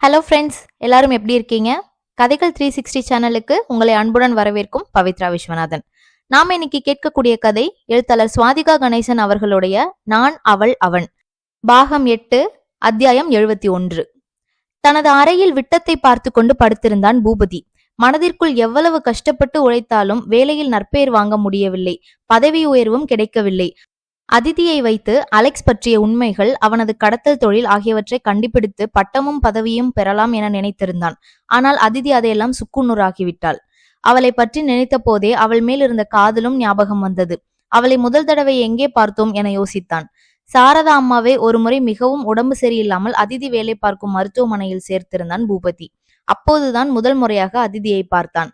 Hello friends, எல்லாரும் எப்படி இருக்கீங்க? கதைகள் 360 சேனலுக்கு உங்களை அன்புடன் வரவேற்கும் பவித்ரா விஸ்வநாதன். நாம இன்னைக்கு கேட்கக்கூடிய கதை எழுத்தாளர் சுவாதிகா கணேசன் அவர்களுடைய நான் அவள் அவன், பாகம் 8, அத்தியாயம் 71. தனது அறையில் விட்டத்தை பார்த்து கொண்டு படுத்திருந்தான் பூபதி. மனதிற்குள் எவ்வளவு கஷ்டப்பட்டு உழைத்தாலும் வேலையில் நற்பெயர் வாங்க முடியவில்லை, பதவி உயர்வும் கிடைக்கவில்லை. அதிதியை வைத்து அலெக்ஸ் பற்றிய உண்மைகள், அவனது கடத்தல் தொழில் ஆகியவற்றை கண்டுபிடித்து பட்டமும் பதவியும் பெறலாம் என நினைத்திருந்தான். ஆனால் அதிதி அதையெல்லாம் சுக்குநூறாக்கிவிட்டாள். அவளை பற்றி நினைத்த போதே அவள் மேல் இருந்த காதலும் ஞாபகம் வந்தது. அவளை முதல் தடவை எங்கே பார்த்தோம் என யோசித்தான். சாரதா அம்மாவை ஒருமுறை மிகவும் உடம்பு சரியில்லாமல் அதிதி வேலை பார்க்கும் மருத்துவமனையில் சேர்த்திருந்தான் பூபதி. அப்போதுதான் முதல் முறையாக அதிதியை பார்த்தான்.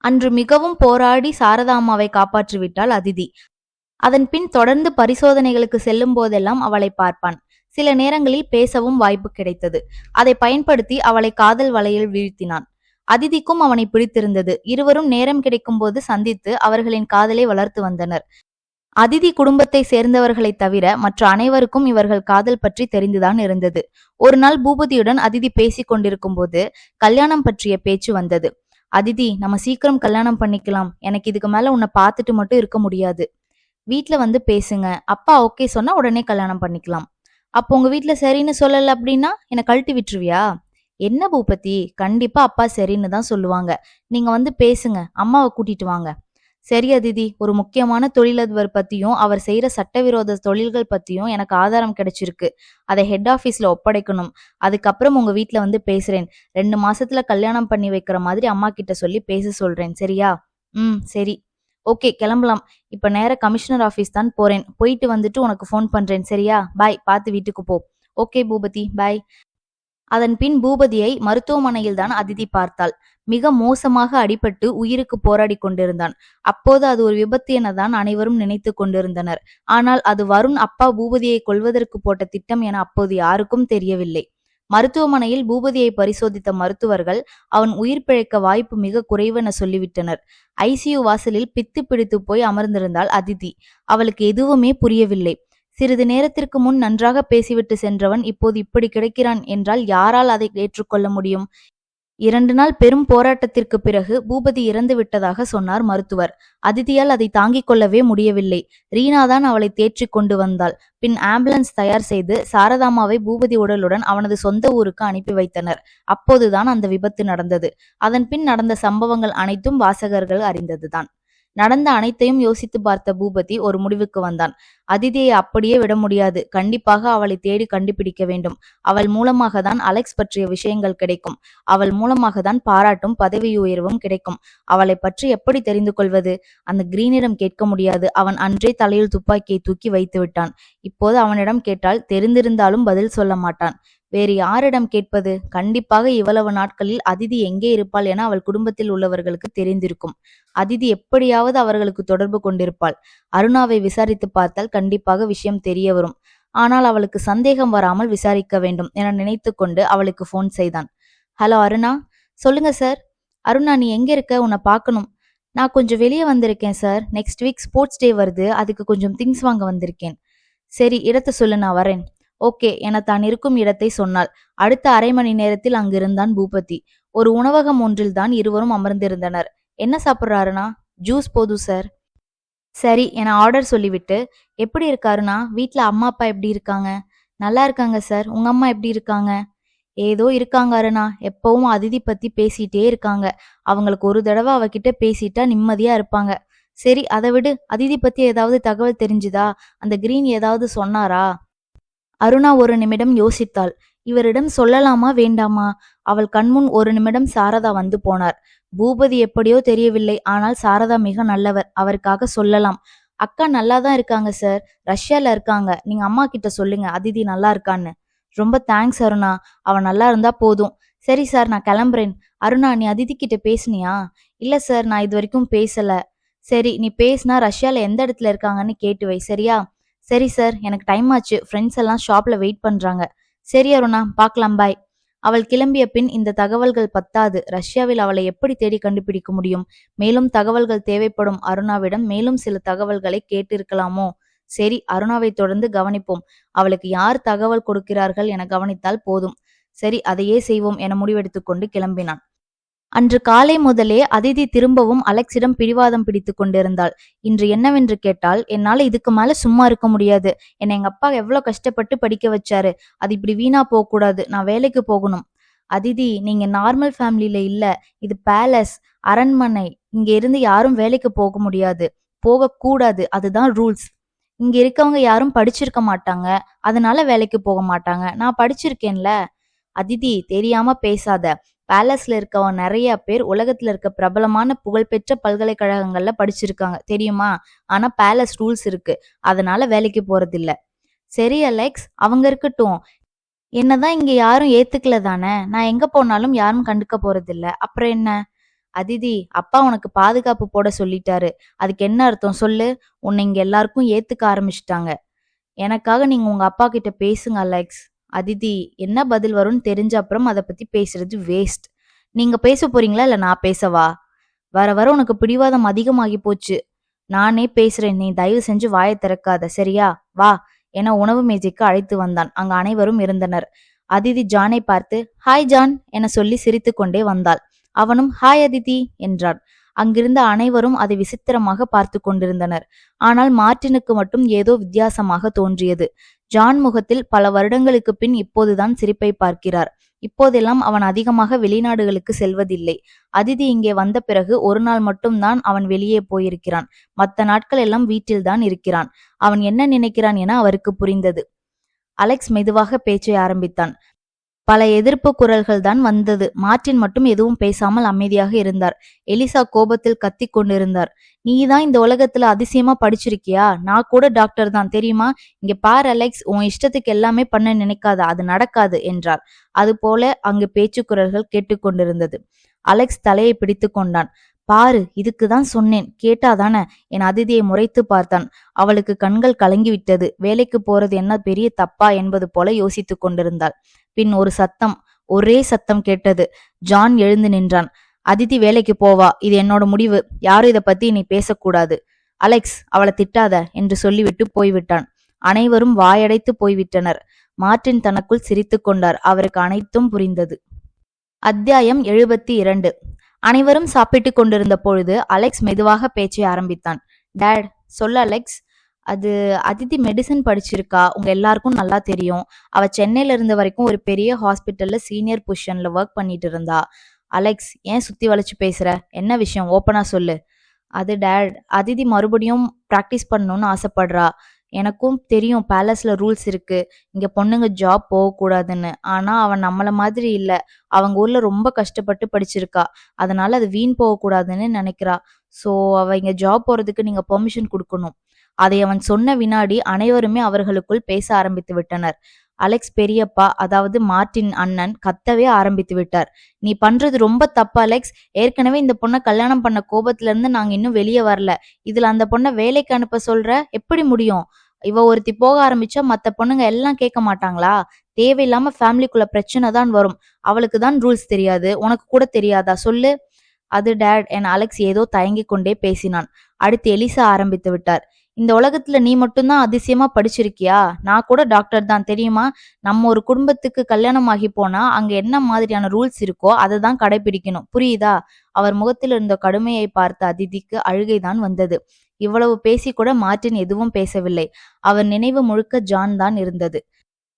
அன்று மிகவும் போராடி சாரதா அம்மாவை காப்பாற்றிவிட்டாள் அதிதி. அதன் பின் தொடர்ந்து பரிசோதனைகளுக்கு செல்லும் போதெல்லாம் அவளை பார்ப்பான். சில நேரங்களில் பேசவும் வாய்ப்பு கிடைத்தது. அதை பயன்படுத்தி அவளை காதல் வலையில் வீழ்த்தினான். அதிதிக்கும் அவனை பிடித்திருந்தது. இருவரும் நேரம் கிடைக்கும் போது சந்தித்து அவர்களின் காதலை வளர்த்து வந்தனர். அதிதி குடும்பத்தை சேர்ந்தவர்களை தவிர மற்ற அனைவருக்கும் இவர்கள் காதல் பற்றி தெரிந்துதான் இருந்தது. ஒரு நாள் பூபதியுடன் அதிதி பேசிக் கொண்டிருக்கும் போது கல்யாணம் பற்றிய பேச்சு வந்தது. அதிதி, நம்ம சீக்கிரம் கல்யாணம் பண்ணிக்கலாம். எனக்கு இதுக்கு மேல உன்னை பார்த்துட்டு மட்டும் இருக்க முடியாது. வீட்ல வந்து பேசுங்க. அப்பா ஓகே சொன்னா உடனே கல்யாணம் பண்ணிக்கலாம். அப்போ உங்க வீட்ல சரின்னு சொல்லல அப்படின்னா என்னை கழட்டி விட்டுருவியா? என்ன பூபதி, கண்டிப்பா அப்பா சரின்னு தான் சொல்லுவாங்க. நீங்க வந்து பேசுங்க, அம்மாவை கூட்டிட்டு வாங்க. சரி அதிதி, ஒரு முக்கியமான தொழிலதிபர் பத்தியும் அவர் செய்யற சட்டவிரோத தொழில்கள் பத்தியும் எனக்கு ஆதாரம் கிடைச்சிருக்கு. அதை ஹெட் ஆபீஸ்ல ஒப்படைக்கணும். அதுக்கப்புறம் உங்க வீட்ல வந்து பேசுறேன். 2 மாசத்துல கல்யாணம் பண்ணி வைக்கிற மாதிரி அம்மா கிட்ட சொல்லி பேச சொல்றேன். சரியா? சரி. ஓகே, கிளம்பலாம். இப்ப நேர கமிஷனர் ஆபீஸ் தான் போறேன். போயிட்டு வந்துட்டு உனக்கு ஃபோன் பண்றேன். சரியா? பாய். பார்த்து வீட்டுக்கு போ. ஓகே பூபதி, பாய். அதன் பின் பூபதியை மருத்துவமனையில் தான் அதிதி பார்த்தாள். மிக மோசமாக அடிபட்டு உயிருக்கு போராடி கொண்டிருந்தான். அப்போது அது ஒரு விபத்து எனதான் அனைவரும் நினைத்து கொண்டிருந்தனர். ஆனால் அது வருண் அப்பா பூபதியை கொல்வதற்கு போட்ட திட்டம் என அப்போது யாருக்கும் தெரியவில்லை. மருத்துவமனையில் பூபதியை பரிசோதித்த மருத்துவர்கள் அவன் உயிர் பிழைக்க வாய்ப்பு மிக குறைவென சொல்லிவிட்டனர். ஐசியு வாசலில் பித்து பிடித்து போய் அமர்ந்திருந்தாள் அதிதி. அவளுக்கு எதுவுமே புரியவில்லை. சிறிது நேரத்திற்கு முன் நன்றாக பேசிவிட்டு சென்றவன் இப்போது இப்படி கிடைக்கிறான் என்றால் யாரால் அதை ஏற்றுக்கொள்ள முடியும்? 2 நாள் பெரும் போராட்டத்திற்கு பிறகு பூபதி இறந்து விட்டதாக சொன்னார் மருத்துவர். அதிதியால் அதை தாங்கிக் கொள்ளவே முடியவில்லை. ரீனாதான் அவளை தேற்றிக் கொண்டு வந்தாள். பின் ஆம்புலன்ஸ் தயார் செய்து சாரதாமாவை பூபதி உடலுடன் அவனது சொந்த ஊருக்கு அனுப்பி வைத்தனர். அப்போதுதான் அந்த விபத்து நடந்தது. அதன் பின் நடந்த சம்பவங்கள் அனைத்தும் வாசகர்கள் அறிந்ததுதான். நடந்த அனைத்தையும் யோசித்து பார்த்த பூபதி ஒரு முடிவுக்கு வந்தான். அதிதியை அப்படியே விட முடியாது. கண்டிப்பாக அவளை தேடி கண்டுபிடிக்க வேண்டும். அவள் மூலமாக தான் அலெக்ஸ் பற்றிய விஷயங்கள் கிடைக்கும். அவள் மூலமாக தான் பாராட்டும் பதவி உயர்வும் கிடைக்கும். அவளை பற்றி எப்படி தெரிந்து கொள்வது? அந்த கிரீனிடம் கேட்க முடியாது. அவன் அன்றே தலையில் துப்பாக்கியை தூக்கி வைத்து விட்டான். இப்போது அவனிடம் கேட்டால் தெரிந்திருந்தாலும் பதில் சொல்ல மாட்டான். வேறு யாரிடம் கேட்பது? கண்டிப்பாக இவ்வளவு நாட்களில் அதிதி எங்கே இருப்பாள் என அவள் குடும்பத்தில் உள்ளவர்களுக்கு தெரிந்திருக்கும். அதிதி எப்படியாவது அவர்களுக்கு தொடர்பு கொண்டிருப்பாள். அருணாவை விசாரித்து பார்த்தால் கண்டிப்பாக விஷயம் தெரிய வரும். ஆனால் அவளுக்கு சந்தேகம் வராமல் விசாரிக்க வேண்டும் என நினைத்து கொண்டு அவளுக்கு போன் செய்தான். ஹலோ அருணா. சொல்லுங்க சார். அருணா, நீ எங்க இருக்க? உன்னை பார்க்கணும். நான் கொஞ்சம் வெளியே வந்திருக்கேன் sir. Next week sports day வருது. அதுக்கு கொஞ்சம் திங்ஸ் வாங்க வந்திருக்கேன். சரி, இடத்தை சொல்லு, நான் வரேன். ஓகே என தான் இருக்கும் இடத்தை சொன்னாள். அடுத்த அரை மணி நேரத்தில் அங்கிருந்தான் பூபதி. ஒரு உணவகம் ஒன்றில் தான் இருவரும் அமர்ந்திருந்தனர். என்ன சாப்பிட்றாருனா? ஜூஸ் போதும் சார். சரி என ஆர்டர் சொல்லிவிட்டு, எப்படி இருக்காருனா? வீட்ல அம்மா அப்பா எப்படி இருக்காங்க? நல்லா இருக்காங்க சார். உங்க அம்மா எப்படி இருக்காங்க? ஏதோ இருக்காங்க அருணா. எப்பவும் அதிதி பத்தி பேசிட்டே இருக்காங்க. அவங்களுக்கு ஒரு தடவை அவகிட்ட பேசிட்டா நிம்மதியா இருப்பாங்க. சரி, அதை விடு. அதிதி பத்தி ஏதாவது தகவல் தெரிஞ்சுதா? அந்த கிரீன் ஏதாவது சொன்னாரா? அருணா ஒரு நிமிடம் யோசித்தாள். இவரிடம் சொல்லலாமா வேண்டாமா? அவள் கண்முன் ஒரு நிமிடம் சாரதா வந்து போனார். பூபதி எப்படியோ தெரியவில்லை, ஆனால் சாரதா மிக நல்லவர். அவருக்காக சொல்லலாம். அக்கா நல்லாதான் இருக்காங்க சார். ரஷ்யால இருக்காங்க. நீங்க அம்மா கிட்ட சொல்லுங்க அதிதி நல்லா இருக்கான்னு. ரொம்ப தேங்க்ஸ் அருணா. அவ நல்லா இருந்தா போதும். சரி சார், நான் கிளம்புறேன். அருணா, நீ அதிதி கிட்ட பேசுனியா? இல்ல சார், நான் இது வரைக்கும் பேசல. சரி, நீ பேசினா ரஷ்யால எந்த இடத்துல இருக்காங்கன்னு கேட்டு வை. சரியா? சரி சார், எனக்கு டைம் ஆச்சு. ஃப்ரெண்ட்ஸ் எல்லாம் ஷாப்ல வெயிட் பண்றாங்க. சரி அருணா, பார்க்கலாம், பாய். அவள் கிளம்பிய பின் இந்த தகவல்கள் பத்தாது. ரஷ்யாவில் அவளை எப்படி தேடி கண்டுபிடிக்க முடியும்? மேலும் தகவல்கள் தேவைப்படும். அருணாவிடம் மேலும் சில தகவல்களை கேட்டிருக்கலாமோ? சரி, அருணாவை தொடர்ந்து கவனிப்போம். அவளுக்கு யார் தகவல் கொடுக்கிறார்கள் என கவனித்தால் போதும். சரி, அதையே செய்வோம் என முடிவெடுத்துக்கொண்டு கிளம்பினான். அன்று காலை முதலே அதிதி திரும்பவும் அலெக்ஸிடம் பிடிவாதம் பிடித்துக் கொண்டிருந்தாள். இன்று என்னவென்று கேட்டால், என்னால இதுக்கு மேல சும்மா இருக்க முடியாது. என்னை எங்க அப்பா எவ்வளவு கஷ்டப்பட்டு படிக்க வச்சாரு. அது இப்படி வீணா போக கூடாது. நான் வேலைக்கு போகணும். அதிதி, நீங்க நார்மல் ஃபேமிலில இல்ல. இது பேலஸ், அரண்மனை. இங்க இருந்து யாரும் வேலைக்கு போக முடியாது, போக கூடாது. அதுதான் ரூல்ஸ். இங்க இருக்கவங்க யாரும் படிச்சிருக்க மாட்டாங்க, அதனால வேலைக்கு போக மாட்டாங்க. நான் படிச்சிருக்கேன்ல. அதிதி, தெரியாம பேசாத. பேலஸ்ல இருக்கவன் நிறைய பேர் உலகத்துல இருக்க பிரபலமான புகழ்பெற்ற பல்கலைக்கழகங்கள்ல படிச்சிருக்காங்க தெரியுமா? ஆனா பேலஸ் ரூல்ஸ் இருக்கு, அதனால வேலைக்கு போறதில்ல. சரி அலெக்ஸ், அவங்க இருக்கட்டும். என்னதான் இங்க யாரும் ஏத்துக்கல தானே, நான் எங்க போனாலும் யாரும் கண்டுக்க போறதில்ல, அப்புறம் என்ன? அதிதி, அப்பா உனக்கு பாதுகாப்பு போட சொல்லிட்டாரு. அதுக்கு என்ன அர்த்தம் சொல்லு? உன்னை இங்க எல்லாருக்கும் ஏத்துக்க ஆரம்பிச்சிட்டாங்க. எனக்காக நீங்க உங்க அப்பா கிட்ட பேசுங்க அலெக்ஸ். அதிதி, என்ன பதில் வரும்னு தெரிஞ்ச அப்புறம் அதை பத்தி பேசுறது வேஸ்ட். நீங்க பேச போறீங்களா இல்ல நான் பேசவா? வர வர உனக்கு பிடிவாதம் அதிகமாகி போச்சு. நானே பேசுறேன், நீ தயவு செஞ்சு வாயை திறக்காத, சரியா? வா என உணவு மேஜைக்கு அழைத்து வந்தான். அங்கு அனைவரும் இருந்தனர். அதிதி ஜானை பார்த்து ஹாய் ஜான் என சொல்லி சிரித்து கொண்டே வந்தாள். அவனும் ஹாய் அதிதி என்றான். அங்கிருந்த அனைவரும் அதை விசித்திரமாக பார்த்து கொண்டிருந்தனர். ஆனால் மார்ட்டினுக்கு மட்டும் ஏதோ வித்தியாசமாக தோன்றியது. ஜான் முகத்தில் பல வருடங்களுக்கு பின் இப்போதுதான் சிரிப்பை பார்க்கிறார். இப்போதெல்லாம் அவன் அதிகமாக வெளிநாடுகளுக்கு செல்வதில்லை. அதிதி இங்கே வந்த பிறகு ஒரு நாள் மட்டும்தான் அவன் வெளியே போயிருக்கிறான். மற்ற நாட்கள் எல்லாம் வீட்டில்தான் இருக்கிறான். அவன் என்ன நினைக்கிறான் என அவருக்கு புரிந்தது. அலெக்ஸ் மெதுவாக பேச்சை ஆரம்பித்தான். பல எதிர்ப்பு குரல்கள் தான் வந்தது. மார்ட்டின் மட்டும் எதுவும் பேசாமல் அமைதியாக இருந்தார். எலிசா கோபத்தில் கத்திக் கொண்டிருந்தார். நீதான் இந்த உலகத்துல அதிசயமா படிச்சிருக்கியா? நான் கூட டாக்டர் தான் தெரியுமா? இங்க பார் அலெக்ஸ், உன் இஷ்டத்துக்கு எல்லாமே பண்ண நினைக்காத, அது நடக்காது என்றார். அதுபோல அங்கு பேச்சு குரல்கள் கேட்டுக்கொண்டிருந்தது. அலெக்ஸ் தலையை பிடித்து கொண்டான். பாரு, இதுக்குதான் சொன்னேன், கேட்டாதானே? என் அதிதியை முறைத்து பார்த்தான். அவளுக்கு கண்கள் கலங்கிவிட்டது. வேலைக்கு போறது என்ன பெரிய தப்பா என்பது போல யோசித்துக் கொண்டிருந்தாள். பின் ஒரு சத்தம், ஒரே சத்தம் கேட்டது. ஜான் எழுந்து நின்றான். அதிதி வேலைக்கு போவா, இது என்னோட முடிவு. யாரும் இதை பத்தி நீ பேசக்கூடாது. அலெக்ஸ், அவளை திட்டாத என்று சொல்லிவிட்டு போய்விட்டான். அனைவரும் வாயடைத்து போய்விட்டனர். மார்ட்டின் தனக்குள் சிரித்து கொண்டார். அவருக்கு அனைத்தும் புரிந்தது. அத்தியாயம் 72. அனைவரும் சாப்பிட்டு கொண்டிருந்த பொழுது அலெக்ஸ் மெதுவாக பேச்சை ஆரம்பித்தான். டேட், சொல்ல அலெக்ஸ். அது அதிதி மெடிசன் படிச்சிருக்கா, உங்க எல்லாருக்கும் நல்லா தெரியும். அவ சென்னையில இருந்த வரைக்கும் ஒரு பெரிய ஹாஸ்பிட்டல்ல சீனியர் பொசிஷன்ல ஒர்க் பண்ணிட்டு இருந்தா. அலெக்ஸ், ஏன் சுத்தி வளைச்சு பேசுற? என்ன விஷயம், ஓப்பனா சொல்லு. அது டேட், அதிதி மறுபடியும் பிராக்டிஸ் பண்ணணும்னு ஆசைப்படுறா. எனக்கும் தெரியும் பேலஸ்ல ரூல்ஸ் இருக்கு, இங்க பொண்ணுங்க ஜாப் போகக்கூடாதுன்னு. ஆனா அவன் நம்மள மாதிரி இல்ல. அவங்க ஊர்ல ரொம்ப கஷ்டப்பட்டு படிச்சிருக்கா, அதனால அது வீண் போகக்கூடாதுன்னு நினைக்கிறா. சோ அவ இங்க ஜாப் போறதுக்கு நீங்க பெர்மிஷன் கொடுக்கணும். அதை அவன் சொன்ன வினாடி அனைவருமே அவர்களுக்குள் பேச ஆரம்பித்து விட்டனர். அலெக்ஸ் பெரியப்பா, அதாவது மார்ட்டின் அண்ணன், கத்தவே ஆரம்பித்து விட்டார். நீ பண்றது ரொம்ப தப்பு அலெக்ஸ். ஏற்கனவே இந்த பொண்ணை கல்யாணம் பண்ண கோபத்துல இருந்து நாங்க இன்னும் வெளியே வரல. இதுல அந்த பொண்ணை வேலைக்கு அனுப்ப சொல்ற, எப்படி முடியும்? இவ ஒருத்தி போக ஆரம்பிச்சா மத்த பொண்ணுங்க எல்லாம் கேட்க மாட்டாங்களா? தேவையில்லாம ஃபேமிலிக்குள்ள பிரச்சனை தான் வரும். அவளுக்கு தான் ரூல்ஸ் தெரியாது, உனக்கு கூட தெரியாதா சொல்லு. அது டேட் என அலெக்ஸ் ஏதோ தயங்கிக் கொண்டே பேசினான். அடுத்து எலிசா ஆரம்பித்து விட்டார். இந்த உலகத்துல நீ மட்டும்தான் அதிசயமா படிச்சிருக்கியா? நான் கூட டாக்டர் தான் தெரியுமா? நம்ம ஒரு குடும்பத்துக்கு கல்யாணம் ஆகி போனா அங்க என்ன மாதிரியான ரூல்ஸ் இருக்கோ அதை தான் கடைபிடிக்கணும், புரியுதா? அவர் முகத்தில் இருந்த கடுமையை பார்த்த அதிதிக்கு அழுகைதான் வந்தது. இவ்வளவு பேசி கூட மார்ட்டின் எதுவும் பேசவில்லை. அவர் நினைவு முழுக்க ஜான் தான் இருந்தது.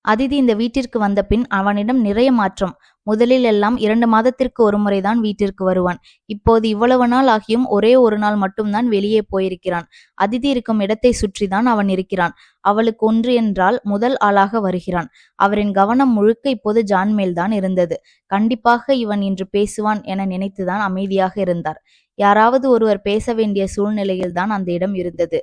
அதிதி இந்த வீட்டிற்கு வந்த பின் அவனிடம் நிறைய மாற்றம். முதலில் எல்லாம் 2 மாதத்திற்கு ஒரு முறைதான் வீட்டிற்கு வருவான். இப்போது இவ்வளவு நாள் ஆகியும் ஒரே ஒரு நாள் மட்டும்தான் வெளியே போயிருக்கிறான். அதிதி இருக்கும் இடத்தை சுற்றிதான் அவன் இருக்கிறான். அவளுக்கு ஒன்று என்றால் முதல் ஆளாக வருகிறான். அவரின் கவனம் முழுக்க இப்போது ஜான் மேல்தான் இருந்தது. கண்டிப்பாக இவன் இன்று பேசுவான் என நினைத்துதான் அமைதியாக இருந்தார். யாராவது ஒருவர் பேச வேண்டிய சூழ்நிலையில்தான் அந்த இடம் இருந்தது.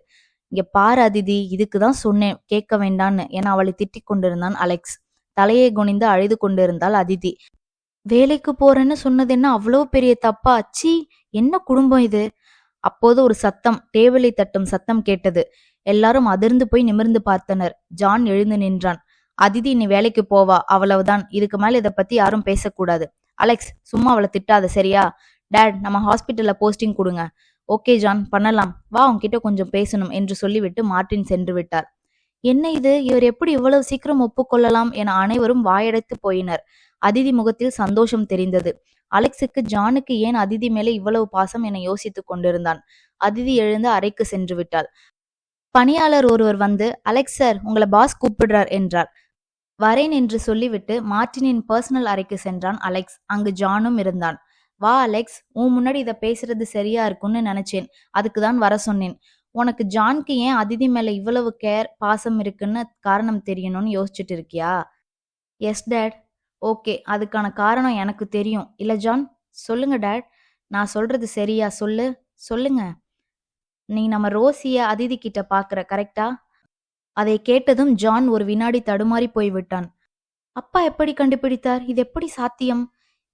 இங்க பாரு அதிதி, இதுக்குதான் சொன்னேன், கேட்க வேண்டான்னு என அவளை திட்டிக் கொண்டிருந்தான் அலெக்ஸ். தலையை குனிந்து அழுது கொண்டிருந்தாள் அதிதி. வேலைக்கு போறேன்னு சொன்னது என்ன அவ்வளவு பெரிய தப்பா? ச்சீ, என்ன குடும்பம் இது? அப்போது ஒரு சத்தம், டேபிளை தட்டும் சத்தம் கேட்டது. எல்லாரும் அதிர்ந்து போய் நிமிர்ந்து பார்த்தனர். ஜான் எழுந்து நின்றான். அதிதி நீ வேலைக்கு போவா, அவ்வளவுதான். இதுக்கு மேல இதை பத்தி யாரும் பேசக்கூடாது. அலெக்ஸ், சும்மா அவளை திட்டாத, சரியா? டேட், நம்ம ஹாஸ்பிட்டல்ல போஸ்டிங் கொடுங்க. ஓகே ஜான், பண்ணலாம். வா, உன்கிட்ட கொஞ்சம் பேசணும் என்று சொல்லிவிட்டு மார்ட்டின் சென்று விட்டார். என்ன இது, இவர் எப்படி இவ்வளவு சீக்கிரம் ஒப்புக்கொள்ளலாம் என அனைவரும் வாயடைத்து போயினர். அதிதி முகத்தில் சந்தோஷம் தெரிந்தது. அலெக்ஸுக்கு ஜானுக்கு ஏன் அதிதி மேலே இவ்வளவு பாசம் என யோசித்துக் கொண்டிருந்தான். அதிதி எழுந்து அறைக்கு சென்று விட்டாள். பணியாளர் ஒருவர் வந்து, அலெக்ஸ் சார், உங்களை பாஸ் கூப்பிடுறார் என்றார். வரேன் என்று சொல்லிவிட்டு மார்ட்டினின் பர்சனல் அறைக்கு சென்றான் அலெக்ஸ். அங்கு ஜானும் இருந்தான். வா அலெக்ஸ், உன் முன்னாடி இதை பேசுறது சரியா இருக்கும்னு நினைச்சேன். அதுக்கு தான் வர சொன்னேன். உனக்கு ஜான்க்கு ஏன் அதிதி மேல இவ்வளவு கேர் பாசம் இருக்குன்னு காரணம் தெரியணும்னு யோசிச்சுட்டு இருக்கியா? Yes dad. ஓகே, அதுக்கான காரணம் எனக்கு தெரியும் இல்ல ஜான்? சொல்லுங்க டேட். நான் சொல்றது சரியா? சொல்லுங்க. நீ நம்ம ரோசிய அதிதி கிட்ட பாக்குற, கரெக்டா? அதை கேட்டதும் ஜான் ஒரு வினாடி தடுமாறி போய்விட்டான். அப்பா எப்படி கண்டுபிடித்தார்? இது எப்படி சாத்தியம்?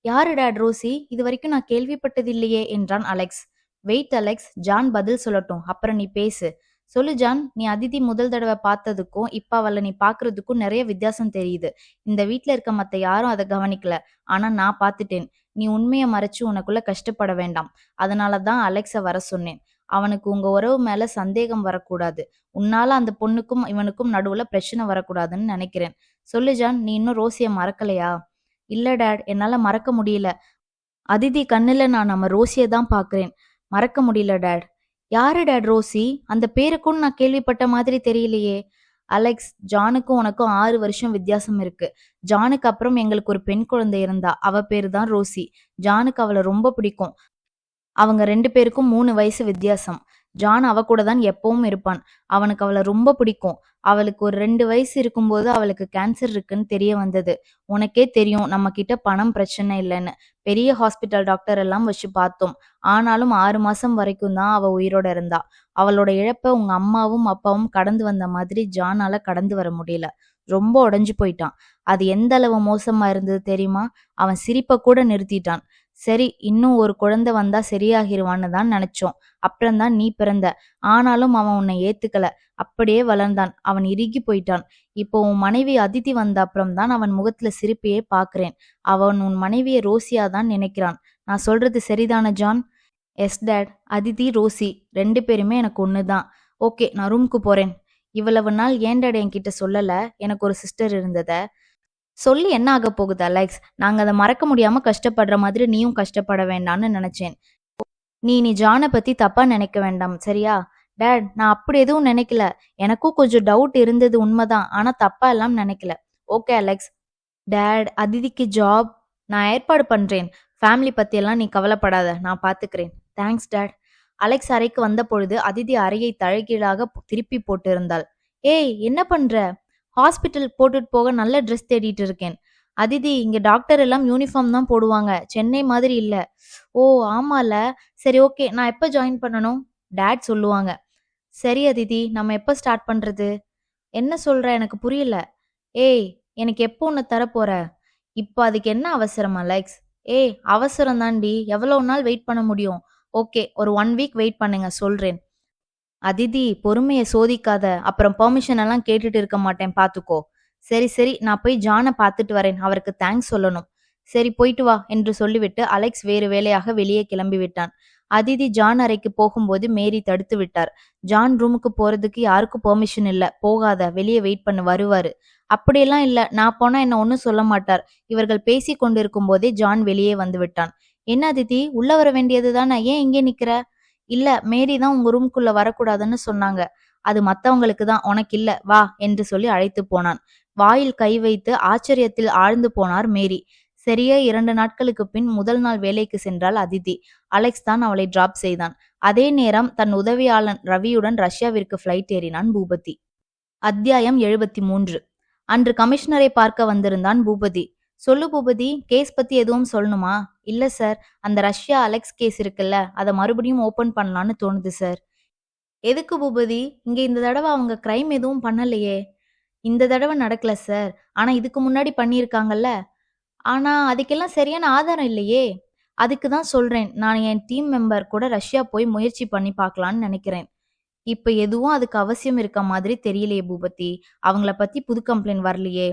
யாரு டேட் ரோசி? இது வரைக்கும் நான் கேள்விப்பட்டதில்லையே என்றான் அலெக்ஸ். வெயிட் அலெக்ஸ், ஜான் பதில் சொல்லட்டும், அப்புறம் நீ பேசு. சொல்லு ஜான், நீ அதிதி முதல் தடவை பார்த்ததுக்கும் இப்ப அவளை நீ பாக்குறதுக்கும் நிறைய வித்தியாசம் தெரியுது. இந்த வீட்ல இருக்க மத்த யாரும் அதை கவனிக்கல, ஆனா நான் பார்த்துட்டேன். நீ உண்மையை மறைச்சு உனக்குள்ள கஷ்டப்பட வேண்டாம். அதனாலதான் அலெக்ஸ வர சொன்னேன். அவனுக்கு உங்க உறவு மேல சந்தேகம் வரக்கூடாது. உன்னால அந்த பொண்ணுக்கும் இவனுக்கும் நடுவுல பிரச்சனை வரக்கூடாதுன்னு நினைக்கிறேன். சொல்லு ஜான், நீ இன்னும் ரோசிய மறக்கலையா? இல்ல டேட், என்னால மறக்க முடியல. அதிதி கண்ணுல நான் நம்ம ரோசியை தான் பாக்குறேன். மறக்க முடியல டேட். யாரு டேட் ரோசி? அந்த பேருக்கும் நான் கேள்விப்பட்ட மாதிரி தெரியலையே. அலெக்ஸ், ஜானுக்கும் உனக்கும் 6 வருஷம் வித்தியாசம் இருக்கு. ஜானுக்கு அப்புறம் எங்களுக்கு ஒரு பெண் குழந்தை இருந்தா, அவ பேரு தான் ரோசி. ஜானுக்கு அவளை ரொம்ப பிடிக்கும். அவங்க 2 பேருக்கும் 3 வயசு வித்தியாசம். ஜான் அவ கூட தான் எப்பவும் இருப்பான். அவனுக்கு அவளை ரொம்ப பிடிக்கும். அவளுக்கு ஒரு 2 வயசு இருக்கும்போது அவளுக்கு கேன்சர் இருக்குன்னு தெரிய வந்தது. உனக்கே தெரியும், நம்ம கிட்ட பணம் பிரச்சனை இல்லைன்னு. பெரிய ஹாஸ்பிட்டல் டாக்டர் எல்லாம் வச்சு பார்த்தோம். ஆனாலும் 6 மாசம் வரைக்கும் தான் அவ உயிரோட இருந்தா. அவளோட இழப்ப உங்க அம்மாவும் அப்பாவும் கடந்து வந்த மாதிரி ஜானால கடந்து வர முடியல. ரொம்ப உடைஞ்சு போயிட்டான். அது எந்த அளவு மோசமா இருந்தது தெரியுமா? அவன் சிரிப்பை கூட நிறுத்திட்டான். சரி, இன்னும் ஒரு குழந்தை வந்தா சரியாகிருவான்னு தான் நினைச்சோம். அப்புறம்தான் நீ பிறந்த. ஆனாலும் அவன் உன்னை ஏத்துக்கல. அப்படியே வளர்ந்தான். அவன் இறுகி போயிட்டான். இப்போ உன் மனைவி அதிதி வந்த அப்புறம் தான் அவன் முகத்துல சிரிப்பையே பாக்குறேன். அவன் உன் மனைவியை ரோசியா தான் நினைக்கிறான். நான் சொல்றது சரிதான John? Yes dad. Aditi Rosie 2 பேருமே எனக்கு ஒண்ணுதான். ஓகே, நான் ரூம்க்கு போறேன். இவ்வளவு நாள் ஏன் டேட் என்கிட்ட சொல்லல எனக்கு ஒரு சிஸ்டர் இருந்தத? சொல்லி என்ன ஆக போகுது அலெக்ஸ்? நாங்க அதை மறக்க முடியாம கஷ்டப்படுற மாதிரி நீயும் கஷ்டப்பட வேண்டாம்னு நினைச்சேன். நீ ஜானை பத்தி தப்பா நினைக்க வேண்டாம், சரியா? டேட், நான் அப்படி எதுவும் நினைக்கல. எனக்கும் கொஞ்சம் டவுட் இருந்தது உண்மைதான், ஆனா தப்பா எல்லாம் நினைக்கல. Okay Alex. டேட், அதிதிக்கு ஜாப் நான் ஏற்பாடு பண்றேன். ஃபேமிலி பத்தி எல்லாம் நீ கவலைப்படாத, நான் பாத்துக்கிறேன். Thanks date. அலெக்ஸ் அறைக்கு வந்த பொழுது அதிதி அறையை தழகீழாக திருப்பி போட்டு இருந்தாள். ஏய், என்ன பண்ற? ஹாஸ்பிட்டல் போட்டுட்டு போக நல்ல ட்ரெஸ் தேடிட்டு இருக்கேன். அதிதி, இங்க டாக்டர் எல்லாம் யூனிஃபார்ம் தான் போடுவாங்க, சென்னை மாதிரி இல்ல. ஓ ஆமால. சரி ஓகே, நான் எப்ப ஜாயின் பண்ணணும்? டேட் சொல்லுவாங்க. சரி அதிதி, நம்ம எப்ப ஸ்டார்ட் பண்றது? என்ன சொல்ற, எனக்கு புரியல. ஏய், எனக்கு எப்போ ஒன்று தரப்போற? இப்போ அதுக்கு என்ன அவசரம் அலெக்ஸ்? ஏய், அவசரம் தாண்டி. எவ்வளவு நாள் வெயிட் பண்ண முடியும்? ஓகே, ஒரு 1 வீக் வெயிட் பண்ணுங்க, சொல்றேன். அதிதி, பொறுமையை சோதிக்காத. அப்புறம் பெர்மிஷன் எல்லாம் கேட்டுட்டு இருக்க மாட்டேன், பாத்துக்கோ. சரி சரி, நான் போய் ஜானை பார்த்துட்டு வரேன். அவருக்கு தேங்க்ஸ் சொல்லணும். சரி, போயிட்டு வா என்று சொல்லிவிட்டு அலெக்ஸ் வேறு வேலையாக வெளியே கிளம்பி விட்டான். அதிதி ஜான் அறைக்கு போகும்போது மேரி தடுத்து விட்டார். ஜான் ரூமுக்கு போறதுக்கு யாருக்கும் பெர்மிஷன் இல்ல, போகாத, வெளியே வெயிட் பண்ணு, வருவாரு. அப்படியெல்லாம் இல்ல, நான் போனா என்ன ஒன்னும் சொல்ல மாட்டார். இவர்கள் பேசி கொண்டிருக்கும் போதே ஜான் வெளியே வந்து விட்டான். என்ன அதிதி, உள்ள வர வேண்டியது தானே, ஏன் இங்கே நிக்கிற? இல்ல, மேரி தான் உங்க ரூம்குள்ள வரக்கூடாதுன்னு சொன்னாங்க. அது மத்தவங்களுக்கு தான், உனக்கு இல்ல, வா என்று சொல்லி அழைத்து போனான். வாயில் கை வைத்து ஆச்சரியத்தில் ஆழ்ந்து போனார் மேரி. சரியா 2 நாட்களுக்கு பின் முதல் நாள் வேலைக்கு சென்றாள் அதிதி. அலெக்ஸ் தான் அவளை டிராப் செய்தான். அதே நேரம் தன் உதவியாளன் ரவியுடன் ரஷ்யாவிற்கு ஃபிளைட் ஏறினான் பூபதி. அத்தியாயம் 73. அன்று கமிஷனரை பார்க்க வந்திருந்தான் பூபதி. சொல்லு பூபதி, கேஸ் பத்தி எதுவும் சொல்லணுமா? இல்ல சார், அந்த ரஷ்யா அலெக்ஸ் கேஸ் இருக்குல்ல, அதை மறுபடியும் ஓபன் பண்ணலான்னு தோணுது சார். எதுக்கு பூபதி? இங்க இந்த தடவை அவங்க கிரைம் எதுவும் பண்ணலையே. இந்த தடவை நடக்கல சார், ஆனா இதுக்கு முன்னாடி பண்ணியிருக்காங்கல்ல. ஆனா அதுக்கெல்லாம் சரியான ஆதாரம் இல்லையே. அதுக்கு தான் சொல்றேன், நான் என் டீம் மெம்பர் கூட ரஷ்யா போய் முயற்சி பண்ணி பார்க்கலான்னு நினைக்கிறேன். இப்ப எதுவும் அதுக்கு அவசியம் இருக்க மாதிரி தெரியலையே பூபதி. அவங்கள பத்தி புது கம்ப்ளைண்ட் வரலையே.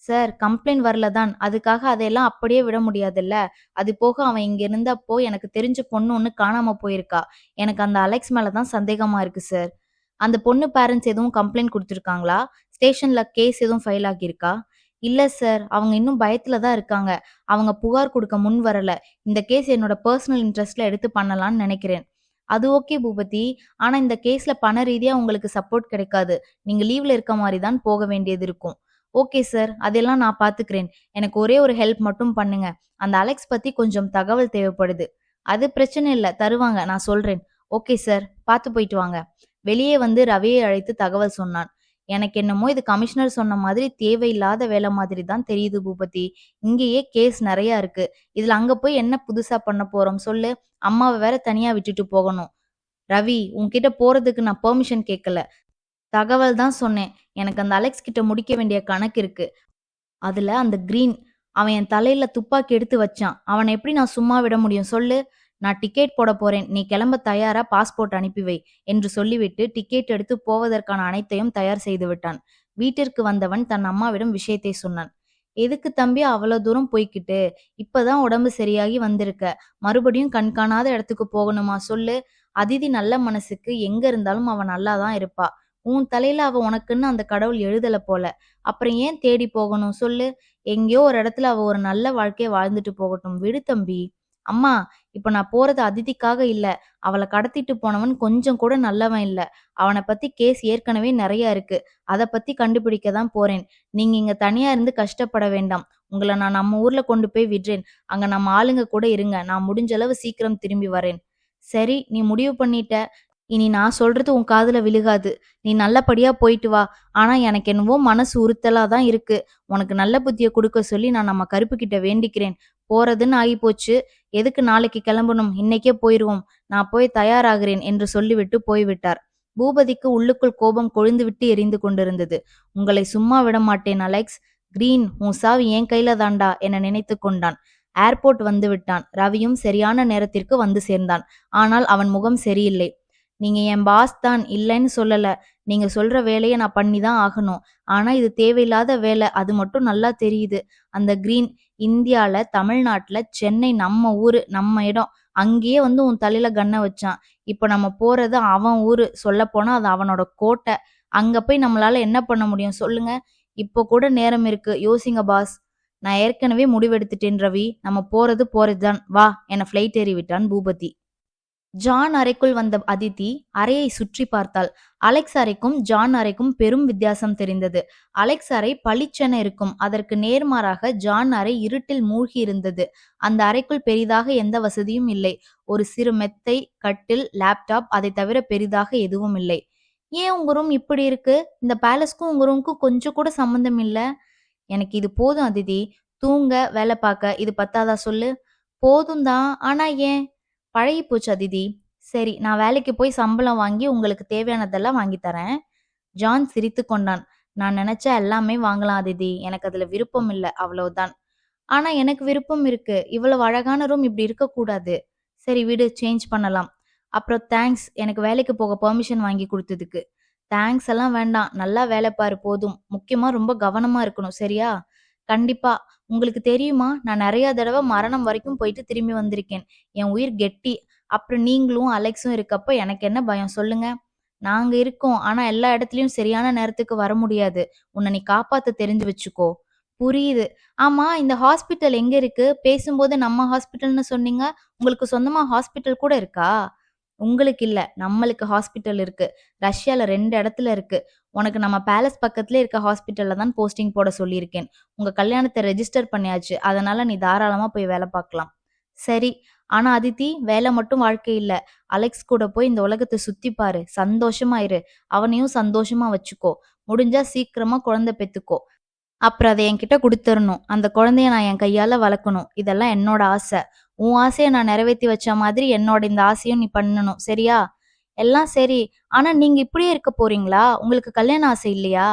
சார், கம்ப்ளைண்ட் வரலதான், அதுக்காக அதையெல்லாம் அப்படியே விட முடியாதுல்ல. அது போக அவன் இங்க இருந்தப்போ எனக்கு தெரிஞ்ச பொண்ணு ஒண்ணு காணாம போயிருக்கா. எனக்கு அந்த அலெக்ஸ் மேலதான் சந்தேகமா இருக்கு சார். அந்த பொண்ணு பேரண்ட்ஸ் எதுவும் கம்ப்ளைண்ட் குடுத்துருக்காங்களா? ஸ்டேஷன்ல கேஸ் எதுவும் ஃபைல் ஆகியிருக்கா? இல்ல சார். அவங்க இன்னும் பயத்துல தான் இருக்காங்க. அவங்க புகார் குடுக்க முன் வரல. இந்த கேஸ் என்னோட பெர்சனல் இன்ட்ரெஸ்ட்ல எடுத்து பண்ணலாம்னு நெனைக்கிறேன். அது ஓகே பூபதி. ஆனா இந்த கேஸ்ல பண ரீதியா உங்களுக்கு சப்போர்ட் கிடைக்காது. நீங்க லீவ்ல இருக்க மாரி தான் போக வேண்டியது இருக்கும். Okay sir. அதெல்லாம் நான் பாத்துக்கிறேன். எனக்கு ஒரே ஒரு ஹெல்ப் மட்டும் பண்ணுங்க. அந்த அலெக்ஸ் பத்தி கொஞ்சம் தகவல் தேவைப்படுது. அது பிரச்சனை இல்ல. தருவாங்க. நான் சொல்றேன். Okay sir. பாத்து போயிட்டு வாங்க. வெளியே வந்து ரவியை அழைத்து தகவல் சொன்னான். எனக்கு என்னமோ இது கமிஷனர் சொன்ன மாதிரி தேவையில்லாத வேலை மாதிரி தான் தெரியுது பூபதி. இங்கேயே கேஸ் நெறைய இருக்கு. இதுல அங்க போய் என்ன புதுசா பண்ண போறோம் சொல்லு? அம்மாவ வேற தனியா விட்டுட்டு போகணும். ரவி, உன்கிட்ட போறதுக்கு நான் பெர்மிஷன் கேட்கல. தகவல் தான் சொன்னேன். எனக்கு அந்த அலெக்ஸ் கிட்ட முடிக்க வேண்டிய கணக்கு இருக்கு. அதுல அந்த கிரீன் அவன் என் தலையில துப்பாக்கி எடுத்து வச்சான். அவனை எப்படி நான் சும்மா விட முடியும் சொல்லு? நான் டிக்கெட் போட போறேன். நீ கிளம்ப தயாரா பாஸ்போர்ட் அனுப்பி வை என்று சொல்லிவிட்டு டிக்கெட் எடுத்து போவதற்கான அனைத்தையும் தயார் செய்து விட்டான். வீட்டிற்கு வந்தவன் தன் அம்மாவிடம் விஷயத்தை சொன்னான். எதுக்கு தம்பி அவ்வளவு தூரம் போய்க்கிட்டு? இப்பதான் உடம்பு சரியாகி வந்திருக்க. மறுபடியும் கண்காணாத இடத்துக்கு போகணுமா சொல்லு? அதிதி நல்ல மனசுக்கு எங்க இருந்தாலும் அவ நல்லாதான் இருப்பா. உன் தலையில அவ உனக்குன்னு அந்த கடவுள் எழுதல போல. அப்புறம் ஏன் தேடி போகணும் சொல்லு? எங்கேயோ ஒரு இடத்துல அவ ஒரு நல்ல வாழ்க்கைய வாழ்ந்துட்டு போகட்டும். விடு தம்பி. அம்மா, இப்ப நான் போறது அதிதிக்காக இல்ல. அவள கடத்திட்டு போனவன் கொஞ்சம் கூட நல்லவன் இல்ல. அவன பத்தி கேஸ் ஏற்கனவே நெறைய இருக்கு. அத பத்தி கண்டுபிடிக்க தான் போறேன். நீங்க இங்க தனியா இருந்து கஷ்டப்பட வேண்டாம். உங்கள நான் நம்ம ஊர்ல கொண்டு போய் விடுறேன். அங்க நம்ம ஆளுங்க கூட இருங்க. நான் முடிஞ்சளவு சீக்கிரம் திரும்பி வரேன். சரி, நீ முடிவு பண்ணிட்ட. இனி நான் சொல்றது உன் காதுல விழுகாது. நீ நல்லபடியா போயிட்டு வா. ஆனா எனக்கு என்னவோ மனசு உறுத்தலா தான் இருக்கு. உனக்கு நல்ல புத்திய குடுக்க சொல்லி நான் நம்ம கருப்பு கிட்ட வேண்டிக்கிறேன். போறதுன்னு ஆகிப்போச்சு. எதுக்கு நாளைக்கு கிளம்பணும்? இன்னைக்கே போயிருவோம். நான் போய் தயாராகிறேன் என்று சொல்லிவிட்டு போய்விட்டார். பூபதிக்கு உள்ளுக்குள் கோபம் கொழுந்துவிட்டு எரிந்து கொண்டிருந்தது. உங்களை சும்மா விட மாட்டேன் அலெக்ஸ். கிரீன், உன் சாவு என் கையில தாண்டா என நினைத்து கொண்டான். ஏர்போர்ட் வந்து விட்டான். ரவியும் சரியான நேரத்திற்கு வந்து சேர்ந்தான். ஆனால் அவன் முகம் சரியில்லை. நீங்க என் பாஸ் தான், இல்லைன்னு சொல்லல. நீங்க சொல்ற வேலைய நான் பண்ணி தான் ஆகணும். ஆனா இது தேவையில்லாத வேலை. அது மட்டும் நல்லா தெரியுது. அந்த கிரீன் இந்தியால, தமிழ்நாட்டுல, சென்னை நம்ம ஊரு, நம்ம இடம். அங்கேயே வந்து உன் தலையில கன்ன வச்சான். இப்ப நம்ம போறது அவன் ஊரு. சொல்லப்போனா அது அவனோட கோட்டை. அங்க போய் நம்மளால என்ன பண்ண முடியும் சொல்லுங்க? இப்போ கூட நேரம் இருக்கு. யோசிங்க பாஸ். நான் ஏற்கனவே முடிவெடுத்துட்டேன் ரவி. நம்ம போறது போறதுதான். வா என ஃப்ளைட் ஏறி விட்டான் பூபதி. ஜான் அறைக்குள் வந்த அதித்தி அறையை சுற்றி பார்த்தாள். அலெக்ஸ் அறைக்கும் ஜான் அறைக்கும் பெரும் வித்தியாசம் தெரிந்தது. அலெக்ஸ் அறை பளிச்சென இருக்கும். அதற்கு நேர்மாறாக ஜான் அறை இருட்டில் மூழ்கி இருந்தது. அந்த அறைக்குள் பெரிதாக எந்த வசதியும் இல்லை. ஒரு சிறு மெத்தை, கட்டில், லேப்டாப், அதை தவிர பெரிதாக எதுவும் இல்லை. ஏன் உங்க ரூம் இப்படி இருக்கு? இந்த பேலஸ்க்கும் உங்க ரூமுக்கும் கொஞ்சம் கூட சம்பந்தம் இல்ல. எனக்கு இது போதும் அதிதி. தூங்க, வேலை பார்க்க இது பத்தாதா சொல்லு? போதும் தான். ஆனா ஏன்? பழகி போச்சு அதிதி. சரி, நான் வேலைக்கு போய் சம்பளம் வாங்கி உங்களுக்கு தேவையானதெல்லாம் வாங்கி தரேன். ஜான் சிரித்து கொண்டான். நான் நினைச்சா எல்லாமே வாங்கலாம் அதிதி. எனக்கு அதுல விருப்பம் இல்ல, அவ்வளவுதான். ஆனா எனக்கு விருப்பம் இருக்கு. இவ்வளவு அழகான ரூம் இப்படி இருக்கக்கூடாது. சரி விடு, சேஞ்ச் பண்ணலாம். அப்புறம் தேங்க்ஸ் எனக்கு வேலைக்கு போக பெர்மிஷன் வாங்கி கொடுத்ததுக்கு. தேங்க்ஸ் எல்லாம் வேண்டாம். நல்லா வேலை பாரு போதும். முக்கியமா ரொம்ப கவனமா இருக்கணும், சரியா? கண்டிப்பா. உங்களுக்கு தெரியுமா, நான் நிறைய தடவை மரணம் வரைக்கும் போயிட்டு திரும்பி வந்திருக்கேன். என் உயிர் கெட்டி. அப்புறம் நீங்களும் அலெக்ஸும் இருக்கப்ப எனக்கு என்ன பயம் சொல்லுங்க? நாங்க இருக்கோம். ஆனா எல்லா இடத்துலயும் சரியான நேரத்துக்கு வர முடியாது. உன்னை நீ காப்பாத்த தெரிஞ்சு வச்சுக்கோ. புரியுது. ஆமா, இந்த ஹாஸ்பிட்டல் எங்க இருக்கு? பேசும்போது நம்ம ஹாஸ்பிட்டல்னு சொன்னீங்க. உங்களுக்கு சொந்தமா ஹாஸ்பிட்டல் கூட இருக்கா? உங்களுக்கு இல்ல, நம்மளுக்கு ஹாஸ்பிட்டல் இருக்கு. ரஷ்யால 2 இடத்துல இருக்கு. உனக்கு நம்ம பேலஸ் பக்கத்திலே இருக்க ஹாஸ்பிட்டல்ல தான் போஸ்டிங் போட சொல்லியிருக்கேன். உங்க கல்யாணத்தை ரெஜிஸ்டர் பண்ணியாச்சு. அதனால நீ தாராளமா போய் வேலை பார்க்கலாம். சரி. ஆனா அதித்தி, வேலை மட்டும் வாழ்க்கை இல்ல. அலெக்ஸ் கூட போய் இந்த உலகத்தை சுத்தி பாரு. சந்தோஷமா இரு. அவனையும் சந்தோஷமா வச்சுக்கோ. முடிஞ்சா சீக்கிரமா குழந்தை பெத்துக்கோ. அப்புறம் அதை என்கிட்ட குடுத்துறணும். அந்த குழந்தைய நான் என் கையால வளர்க்கணும். இதெல்லாம் என்னோட ஆசை. உன் ஆசைய நான் நிறைவேத்தி வச்ச மாதிரி என்னோட இந்த ஆசையும் நீ பண்ணணும், சரியா? எல்லாம் சரி. ஆனா நீங்க இப்படியே இருக்க போறீங்களா? உங்களுக்கு கல்யாண ஆசை இல்லையா?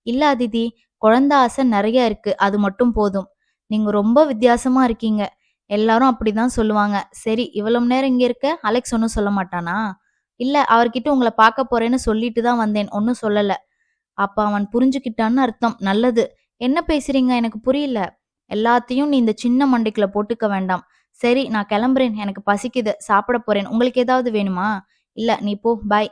இல்ல அதிதி, குழந்தை ஆசை நிறைய இருக்கு. அது மட்டும் போதும். நீங்க ரொம்ப வித்தியாசமா இருக்கீங்க. எல்லாரும் அப்படிதான் சொல்லுவாங்க. சரி, இவ்வளவு நேரம் இங்க இருக்க, அலெக்ஸ் ஒன்னும் சொல்ல மாட்டானா? இல்ல, அவர்கிட்ட உங்களை பார்க்க போறேன்னு சொல்லிட்டு தான் வந்தேன். ஒன்னும் சொல்லல. அப்ப அவன் புரிஞ்சுக்கிட்டான்னு அர்த்தம். நல்லது. என்ன பேசுறீங்க? எனக்கு புரியல. எல்லாத்தையும் நீ இந்த சின்ன மண்டைக்குள்ள போட்டுக்க வேண்டாம். சரி, நான் கிளம்புறேன். எனக்கு பசிக்குது. சாப்பிட போறேன். உங்களுக்கு ஏதாவது வேணுமா? இல்ல, நீ போ. பாய்.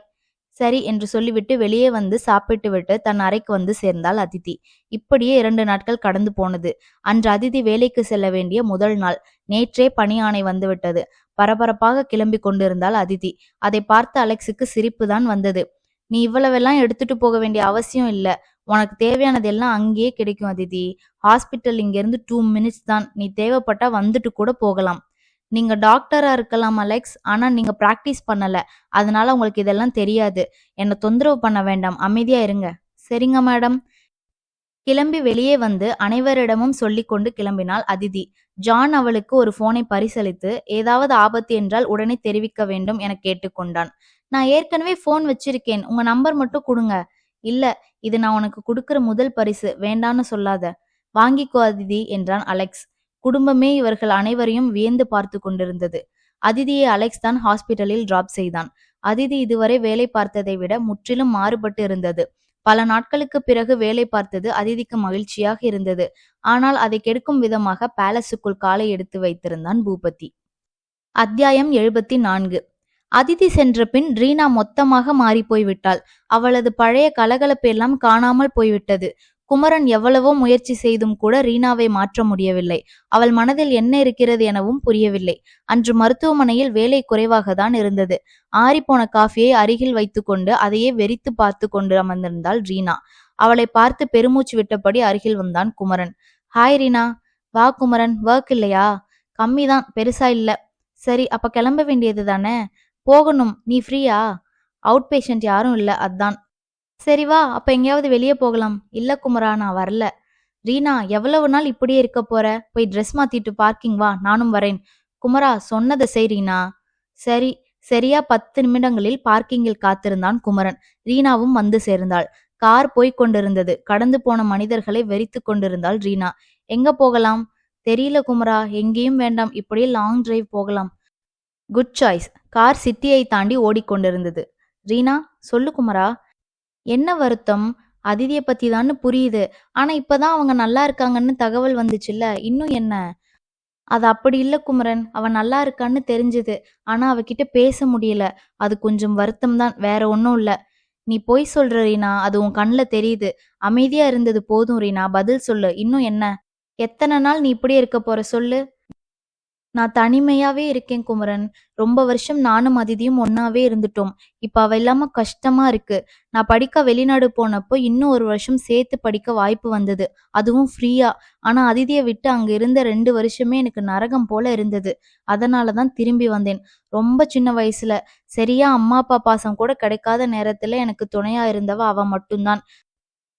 சரி என்று சொல்லிவிட்டு வெளியே வந்து சாப்பிட்டு விட்டு தன் அறைக்கு வந்து சேர்ந்தாள் அதிதி. இப்படியே 2 நாட்கள் கடந்து போனது. அன்று அதிதி வேலைக்கு செல்ல வேண்டிய முதல் நாள். நேற்றே பணி ஆணை வந்துவிட்டது. பரபரப்பாக கிளம்பி கொண்டிருந்தாள் அதிதி. அதை பார்த்த அலெக்ஸுக்கு சிரிப்புதான் வந்தது. நீ இவ்வளவெல்லாம் எடுத்துட்டு போக வேண்டிய அவசியம் இல்ல. உனக்கு தேவையானது எல்லாம் அங்கேயே கிடைக்கும் அதிதி. ஹாஸ்பிட்டல் இங்கிருந்து 2 மினிட்ஸ் தான். நீ தேவைப்பட்டா வந்துட்டு கூட போகலாம். நீங்க டாக்டரா இருக்கலாம் அலெக்ஸ், ஆனா நீங்க பிராக்டிஸ் பண்ணல. அதனால உங்களுக்கு இதெல்லாம் தெரியாது. என்ன தொந்தரவு பண்ண வேண்டாம், அமைதியா இருங்க. சரிங்க மேடம். கிளம்பி வெளியே வந்து அனைவரிடமும் சொல்லிக் கொண்டு கிளம்பினாள் அதிதி. ஜான் அவளுக்கு ஒரு போனை பரிசளித்து ஏதாவது ஆபத்து என்றால் உடனே தெரிவிக்க வேண்டும் என கேட்டுக்கொண்டான். நான் ஏற்கனவே போன் வச்சிருக்கேன், உங்க நம்பர் மட்டும் கொடுங்க. இல்ல, இது நான் உனக்கு கொடுக்கிற முதல் பரிசு, வேண்டான்னு சொல்லாத. வாங்கிக்கோ அதிதி என்றான் அலெக்ஸ். குடும்பமே இவர்கள் அனைவரையும் வியந்து பார்த்து கொண்டிருந்தது. அதிதியை அலெக்ஸ் தான் ஹாஸ்பிட்டலில் டிராப் செய்தான். அதிதி இதுவரை வேலை பார்த்ததை விட முற்றிலும் மாறுபட்டு இருந்தது. பல நாட்களுக்கு பிறகு வேலை பார்த்தது அதிதிக்கு மகிழ்ச்சியாக இருந்தது. ஆனால் அதை கெடுக்கும் விதமாக பேலஸுக்குள் காலை எடுத்து வைத்திருந்தான் பூபதி. அத்தியாயம் 74. அதிதி சென்ற பின் ரீனா மொத்தமாக மாறிப்போய்விட்டாள். அவளது பழைய கலகலப்பு எல்லாம் காணாமல் போய்விட்டது. குமரன் எவ்வளவோ முயற்சி செய்தும் கூட ரீனாவை மாற்ற முடியவில்லை. அவள் மனதில் என்ன இருக்கிறது எனவும் புரியவில்லை. அன்று மருத்துவமனையில் வேலை குறைவாகத்தான் இருந்தது. ஆறிப்போன காஃபியை அருகில் வைத்துக்கொண்டு அதையே வெறித்து பார்த்து கொண்டு அமர்ந்திருந்தாள் ரீனா. அவளை பார்த்து பெருமூச்சு விட்டபடி அருகில் வந்தான் குமரன். ஹாய் ரீனா. வா குமரன், ஒர்க் இல்லையா? கம்மிதான், பெருசா இல்ல. சரி, அப்ப கிளம்ப வேண்டியது தானே? போகணும். நீ ஃப்ரீயா? அவுட் பேஷண்ட் யாரும் இல்ல, அதான். சரி வா, அப்ப எங்கேயாவது வெளியே போகலாம். இல்ல குமரா, நான் வரல. ரீனா, எவ்வளவு நாள் இப்படியே இருக்க போற? போய் ட்ரெஸ் மாத்திட்டு பார்க்கிங் வா, நானும் வரேன். குமரா, சொன்னதை செய் ரீனா. சரி. சரியா 10 நிமிடங்களில் பார்க்கிங்கில் காத்திருந்தான் குமரன். ரீனாவும் வந்து சேர்ந்தாள். கார் போய்க் கொண்டிருந்தது. கடந்து போன மனிதர்களை வெறித்து கொண்டிருந்தாள் ரீனா. எங்க போகலாம்? தெரியல குமரா, எங்கேயும் வேண்டாம், இப்படியே லாங் டிரைவ் போகலாம். Good choice. கார் சிட்டியை தாண்டி ஓடிக்கொண்டிருந்தது. ரீனா, சொல்லு குமரா. என்ன வருத்தம்? அதிதியை பத்தி தான்னு புரியுது. ஆனா இப்பதான் அவங்க நல்லா இருக்காங்கன்னு தகவல் வந்துச்சுல்ல, இன்னும் என்ன? அது அப்படி இல்ல குமரன், அவ நல்லா இருக்கான்னு தெரிஞ்சது. ஆனா அவகிட்ட பேச முடியல. அது கொஞ்சம் வருத்தம் தான், வேற ஒன்னும் இல்ல. நீ பொய் சொல்ற ரீனா, அது உன் கண்ணுல தெரியுது. அமைதியா இருந்தது போதும் ரீனா, பதில் சொல்லு, இன்னும் என்ன? எத்தனை நாள் நீ இப்படியே இருக்க போற சொல்லு? நான் தனிமையாவே இருக்கேன் குமரன். ரொம்ப வருஷம் நானும் அதிதியும் ஒன்னாவே இருந்துட்டோம். இப்ப அவ இல்லாம கஷ்டமா இருக்கு. நான் படிக்க வெளிநாடு போனப்போ இன்னும் 1 வருஷம் சேர்த்து படிக்க வாய்ப்பு வந்தது. அதுவும் ஃப்ரீயா. ஆனா அதிதியை விட்டு அங்க இருந்த 2 வருஷமே எனக்கு நரகம் போல இருந்தது. அதனாலதான் திரும்பி வந்தேன். ரொம்ப சின்ன வயசுல. சரியா அம்மா அப்பா பாசம் கூட கிடைக்காத நேரத்துல எனக்கு துணையா இருந்தவ அவ மட்டும்தான்.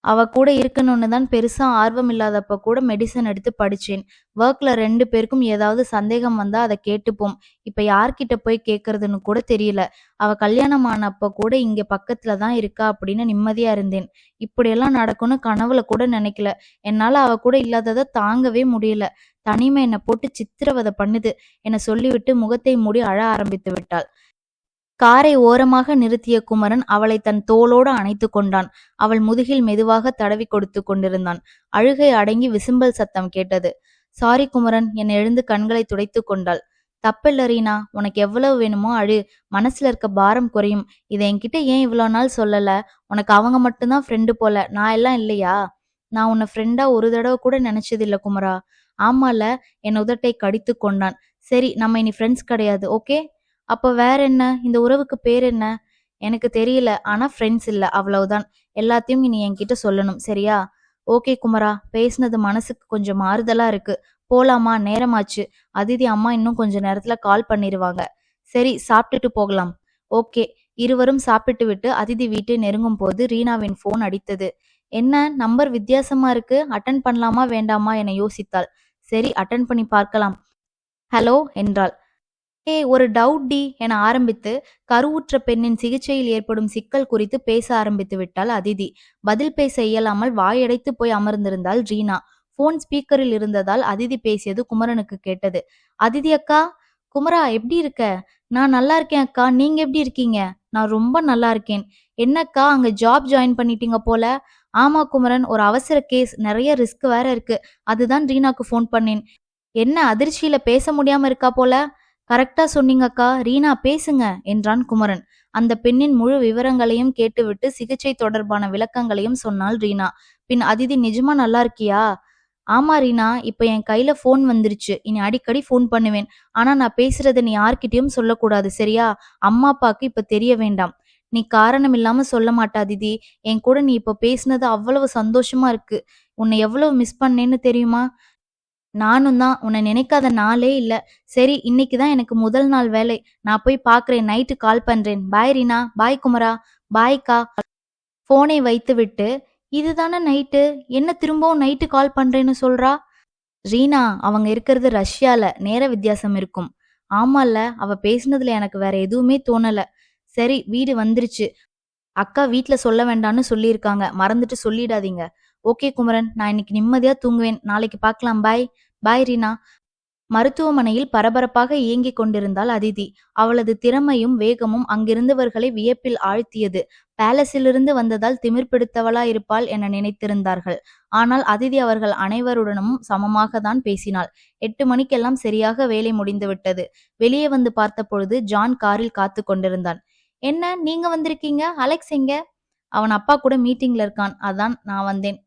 அவ கூட இருக்கணும்னு தான் பெருசா ஆர்வம் இல்லாதப்ப கூட மெடிசன் எடுத்து படிச்சேன். ஒர்க்ல 2 பேருக்கும் ஏதாவது சந்தேகம் வந்தா அதை கேட்டுப்போம். இப்ப யார்கிட்ட போய் கேட்கறதுன்னு கூட தெரியல. அவ கல்யாணம் ஆனப்ப கூட இங்க பக்கத்துல தான் இருக்கா அப்படின்னு நிம்மதியா இருந்தேன். இப்படியெல்லாம் நடக்கும்னு கனவுல கூட நினைக்கல. என்னால அவ கூட இல்லாததை தாங்கவே முடியல. தனிமை என்னை போட்டு சித்திரவதை பண்ணுது என சொல்லிவிட்டு முகத்தை மூடி அழ ஆரம்பித்து விட்டாள். காரை ஓரமாக நிறுத்திய குமரன் அவளை தன் தோளோடு அணைத்து கொண்டான். அவள் முதுகில் மெதுவாக தடவி கொடுத்து கொண்டிருந்தான். அழுகை அடங்கி விசும்பல் சத்தம் கேட்டது. சாரி குமரன், என எழுந்து கண்களை துடைத்து கொண்டாள். தப்பில்ல ரீனா, உனக்கு எவ்வளவு வேணுமோ அழு. மனசுல இருக்க பாரம் குறையும். இதை என்கிட்ட ஏன் இவ்வளோ நாள் சொல்லல? உனக்கு அவங்க மட்டும்தான் ஃப்ரெண்டு போல, நான் எல்லாம் இல்லையா? நான் உன்னை ஃப்ரெண்டா ஒரு தடவை கூட நினைச்சதில்ல குமரா. ஆமால. என் உதட்டை கடித்து கொண்டான். சரி, நம்ம இனி ஃப்ரெண்ட்ஸ் கிடையாது, ஓகே? அப்ப வேற என்ன? இந்த உறவுக்கு பேர் என்ன? எனக்கு தெரியல. ஆனா ஃப்ரெண்ட்ஸ் இல்ல, அவ்வளவுதான். எல்லாத்தையும் நீ என்கிட்ட சொல்லணும், சரியா? ஓகே குமரா, பேசுனது மனசுக்கு கொஞ்சம் மாறுதலா இருக்கு. போலாமா? நேரமாச்சு. அதிதி அம்மா இன்னும் கொஞ்ச நேரத்துல கால் பண்ணிருவாங்க. சரி, சாப்பிட்டுட்டு போகலாம். ஓகே. இருவரும் சாப்பிட்டு விட்டு அதிதி வீட்டை நெருங்கும் போது ரீனாவின் போன் அடித்தது. என்ன நம்பர் வித்தியாசமா இருக்கு, அட்டன் பண்ணலாமா வேண்டாமா என யோசித்தாள். சரி, அட்டன் பண்ணி பார்க்கலாம். ஹலோ என்றாள். ஒரு டவுட் டி என ஆரம்பித்து கருவுற்ற பெண்ணின் சிகிச்சையில் ஏற்படும் சிக்கல் குறித்து பேச ஆரம்பித்து விட்டாள் அதிதி. பதில் பேச இயலாமல் வாயடைத்து போய் அமர்ந்திருந்தாள் ரீனா. போன் ஸ்பீக்கரில் இருந்ததால் அதிதி பேசியது குமரனுக்கு கேட்டது. அதிதி அக்கா. குமரா, எப்படி இருக்க? நான் நல்லா இருக்கேன் அக்கா, நீங்க எப்படி இருக்கீங்க? நான் ரொம்ப நல்லா இருக்கேன். என்னக்கா, அங்க ஜாப் ஜாயின் பண்ணிட்டீங்க போல? ஆமா குமரன், ஒரு அவசர கேஸ், நிறைய ரிஸ்க் வேற இருக்கு. அதுதான் ரீனாக்கு போன் பண்ணேன். என்ன அதிர்ச்சியில பேச முடியாம இருக்கா போல? கரெக்டா சொன்னீங்கக்கா, ரீனா பேசுங்க என்றான் குமரன். அந்த பெண்ணின் முழு விவரங்களையும் கேட்டுவிட்டு சிகிச்சை தொடர்பான விளக்கங்களையும் சொன்னாள் ரீனா. பின் அதிதி, நிஜமா நல்லா இருக்கியா? ஆமா ரீனா, இப்ப என் கையில போன் வந்துருச்சு. இனி அடிக்கடி போன் பண்ணுவேன். ஆனா நான் பேசுறத நீ யார்கிட்டயும் சொல்லக்கூடாது, சரியா? அம்மா அப்பாக்கு இப்ப தெரிய வேண்டாம். நீ காரணம் இல்லாம சொல்ல மாட்டா அதிதி. என் கூட நீ இப்ப பேசுனது அவ்வளவு சந்தோஷமா இருக்கு. உன்னை எவ்வளவு மிஸ் பண்ணேன்னு தெரியுமா? நானும் தான். உன்னை நினைக்காத நாளே இல்ல. சரி, இன்னைக்கு தான் எனக்கு முதல் நாள் வேலை. நான் போய் பார்க்கறேன். நைட்டு கால் பண்றேன். பாய் ரீனா. பாய் குமரா. பாய்க்கா. போனை வைத்துவிட்டு, இதுதானே நைட்டு, என்ன திரும்பவும் நைட்டு கால் பண்றேன்னு சொல்றா? ரீனா, அவங்க இருக்கிறது ரஷ்யால. நேர வித்தியாசம் இருக்கும். ஆமால, அவ பேசுனதுல எனக்கு வேற எதுவுமே தோணல. சரி, வீடு வந்துருச்சு. அக்கா வீட்ல சொல்ல வேண்டான்னு சொல்லியிருக்காங்க. மறந்துட்டு சொல்லிடாதீங்க. ஓகே குமரன், நான் இன்னைக்கு நிம்மதியா தூங்குவேன். நாளைக்கு பார்க்கலாம். பாய். பாய் ரீனா. மருத்துவமனையில் பரபரப்பாக இயங்கிக் கொண்டிருந்தாள் அதிதி. அவளது திறமையும் வேகமும் அங்கிருந்தவர்களை வியப்பில் ஆழ்த்தியது. பேலஸிலிருந்து வந்ததால் திமிர் பிடித்தவளாயிருப்பாள் என நினைத்திருந்தார்கள். ஆனால் அதிதி அவர்கள் அனைவருடனும் சமமாக தான் பேசினாள். 8 மணிக்கெல்லாம் சரியாக வேலை முடிந்துவிட்டது. வெளியே வந்து பார்த்தபொழுது ஜான் காரில் காத்து கொண்டிருந்தான். என்ன, நீங்க வந்திருக்கீங்க? அலெக்ஸ் எங்க? அவன் அப்பா கூட மீட்டிங்ல இருக்கான். அதான் நான் வந்தேன்.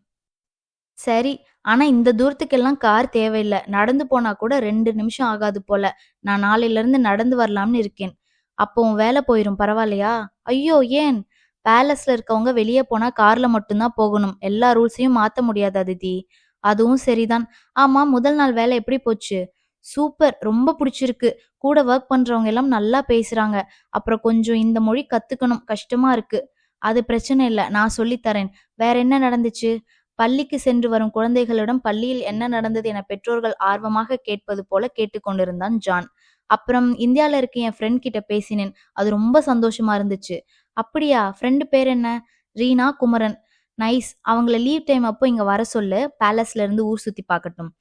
சரி, ஆனா இந்த தூரத்துக்கெல்லாம் கார் தேவையில்ல. நடந்து போனா கூட 2 நிமிஷம் ஆகாது போல. நான் நாளையிலிருந்து நடந்து வரலாம்னு இருக்கேன். அப்போ உன் வேலை போயிரும், பரவாயில்லையா? ஐயோ, ஏன்? பேலஸ்ல இருக்கவங்க வெளியே போனா கார்ல மட்டும்தான் போகணும். எல்லா ரூல்ஸையும் மாத்த முடியாது அதிதி. அதுவும் சரிதான். ஆமா, முதல் நாள் வேலை எப்படி போச்சு? சூப்பர், ரொம்ப பிடிச்சிருக்கு. கூட ஒர்க் பண்றவங்க எல்லாம் நல்லா பேசுறாங்க. அப்புறம் கொஞ்சம் இந்த மொழி கத்துக்கணும், கஷ்டமா இருக்கு. அது பிரச்சனை இல்ல, நான் சொல்லித்தரேன். வேற என்ன நடந்துச்சு? பள்ளிக்கு சென்று வரும் குழந்தைகளிடம் பள்ளியில் என்ன நடந்தது என பெற்றோர்கள் ஆர்வமாக கேட்பது போல கேட்டுக்கொண்டிருந்தான் ஜான். அப்புறம் இந்தியால இருக்க என் ஃப்ரெண்ட் கிட்ட பேசினேன். அது ரொம்ப சந்தோஷமா இருந்துச்சு. அப்படியா? ஃப்ரெண்டு பேர் என்ன? ரீனா, குமரன். நைஸ். அவங்கள லீவ் டைம் அப்போ இங்க வர சொல்லு. பேலஸ்ல இருந்து ஊர் சுத்தி பார்க்கட்டும்.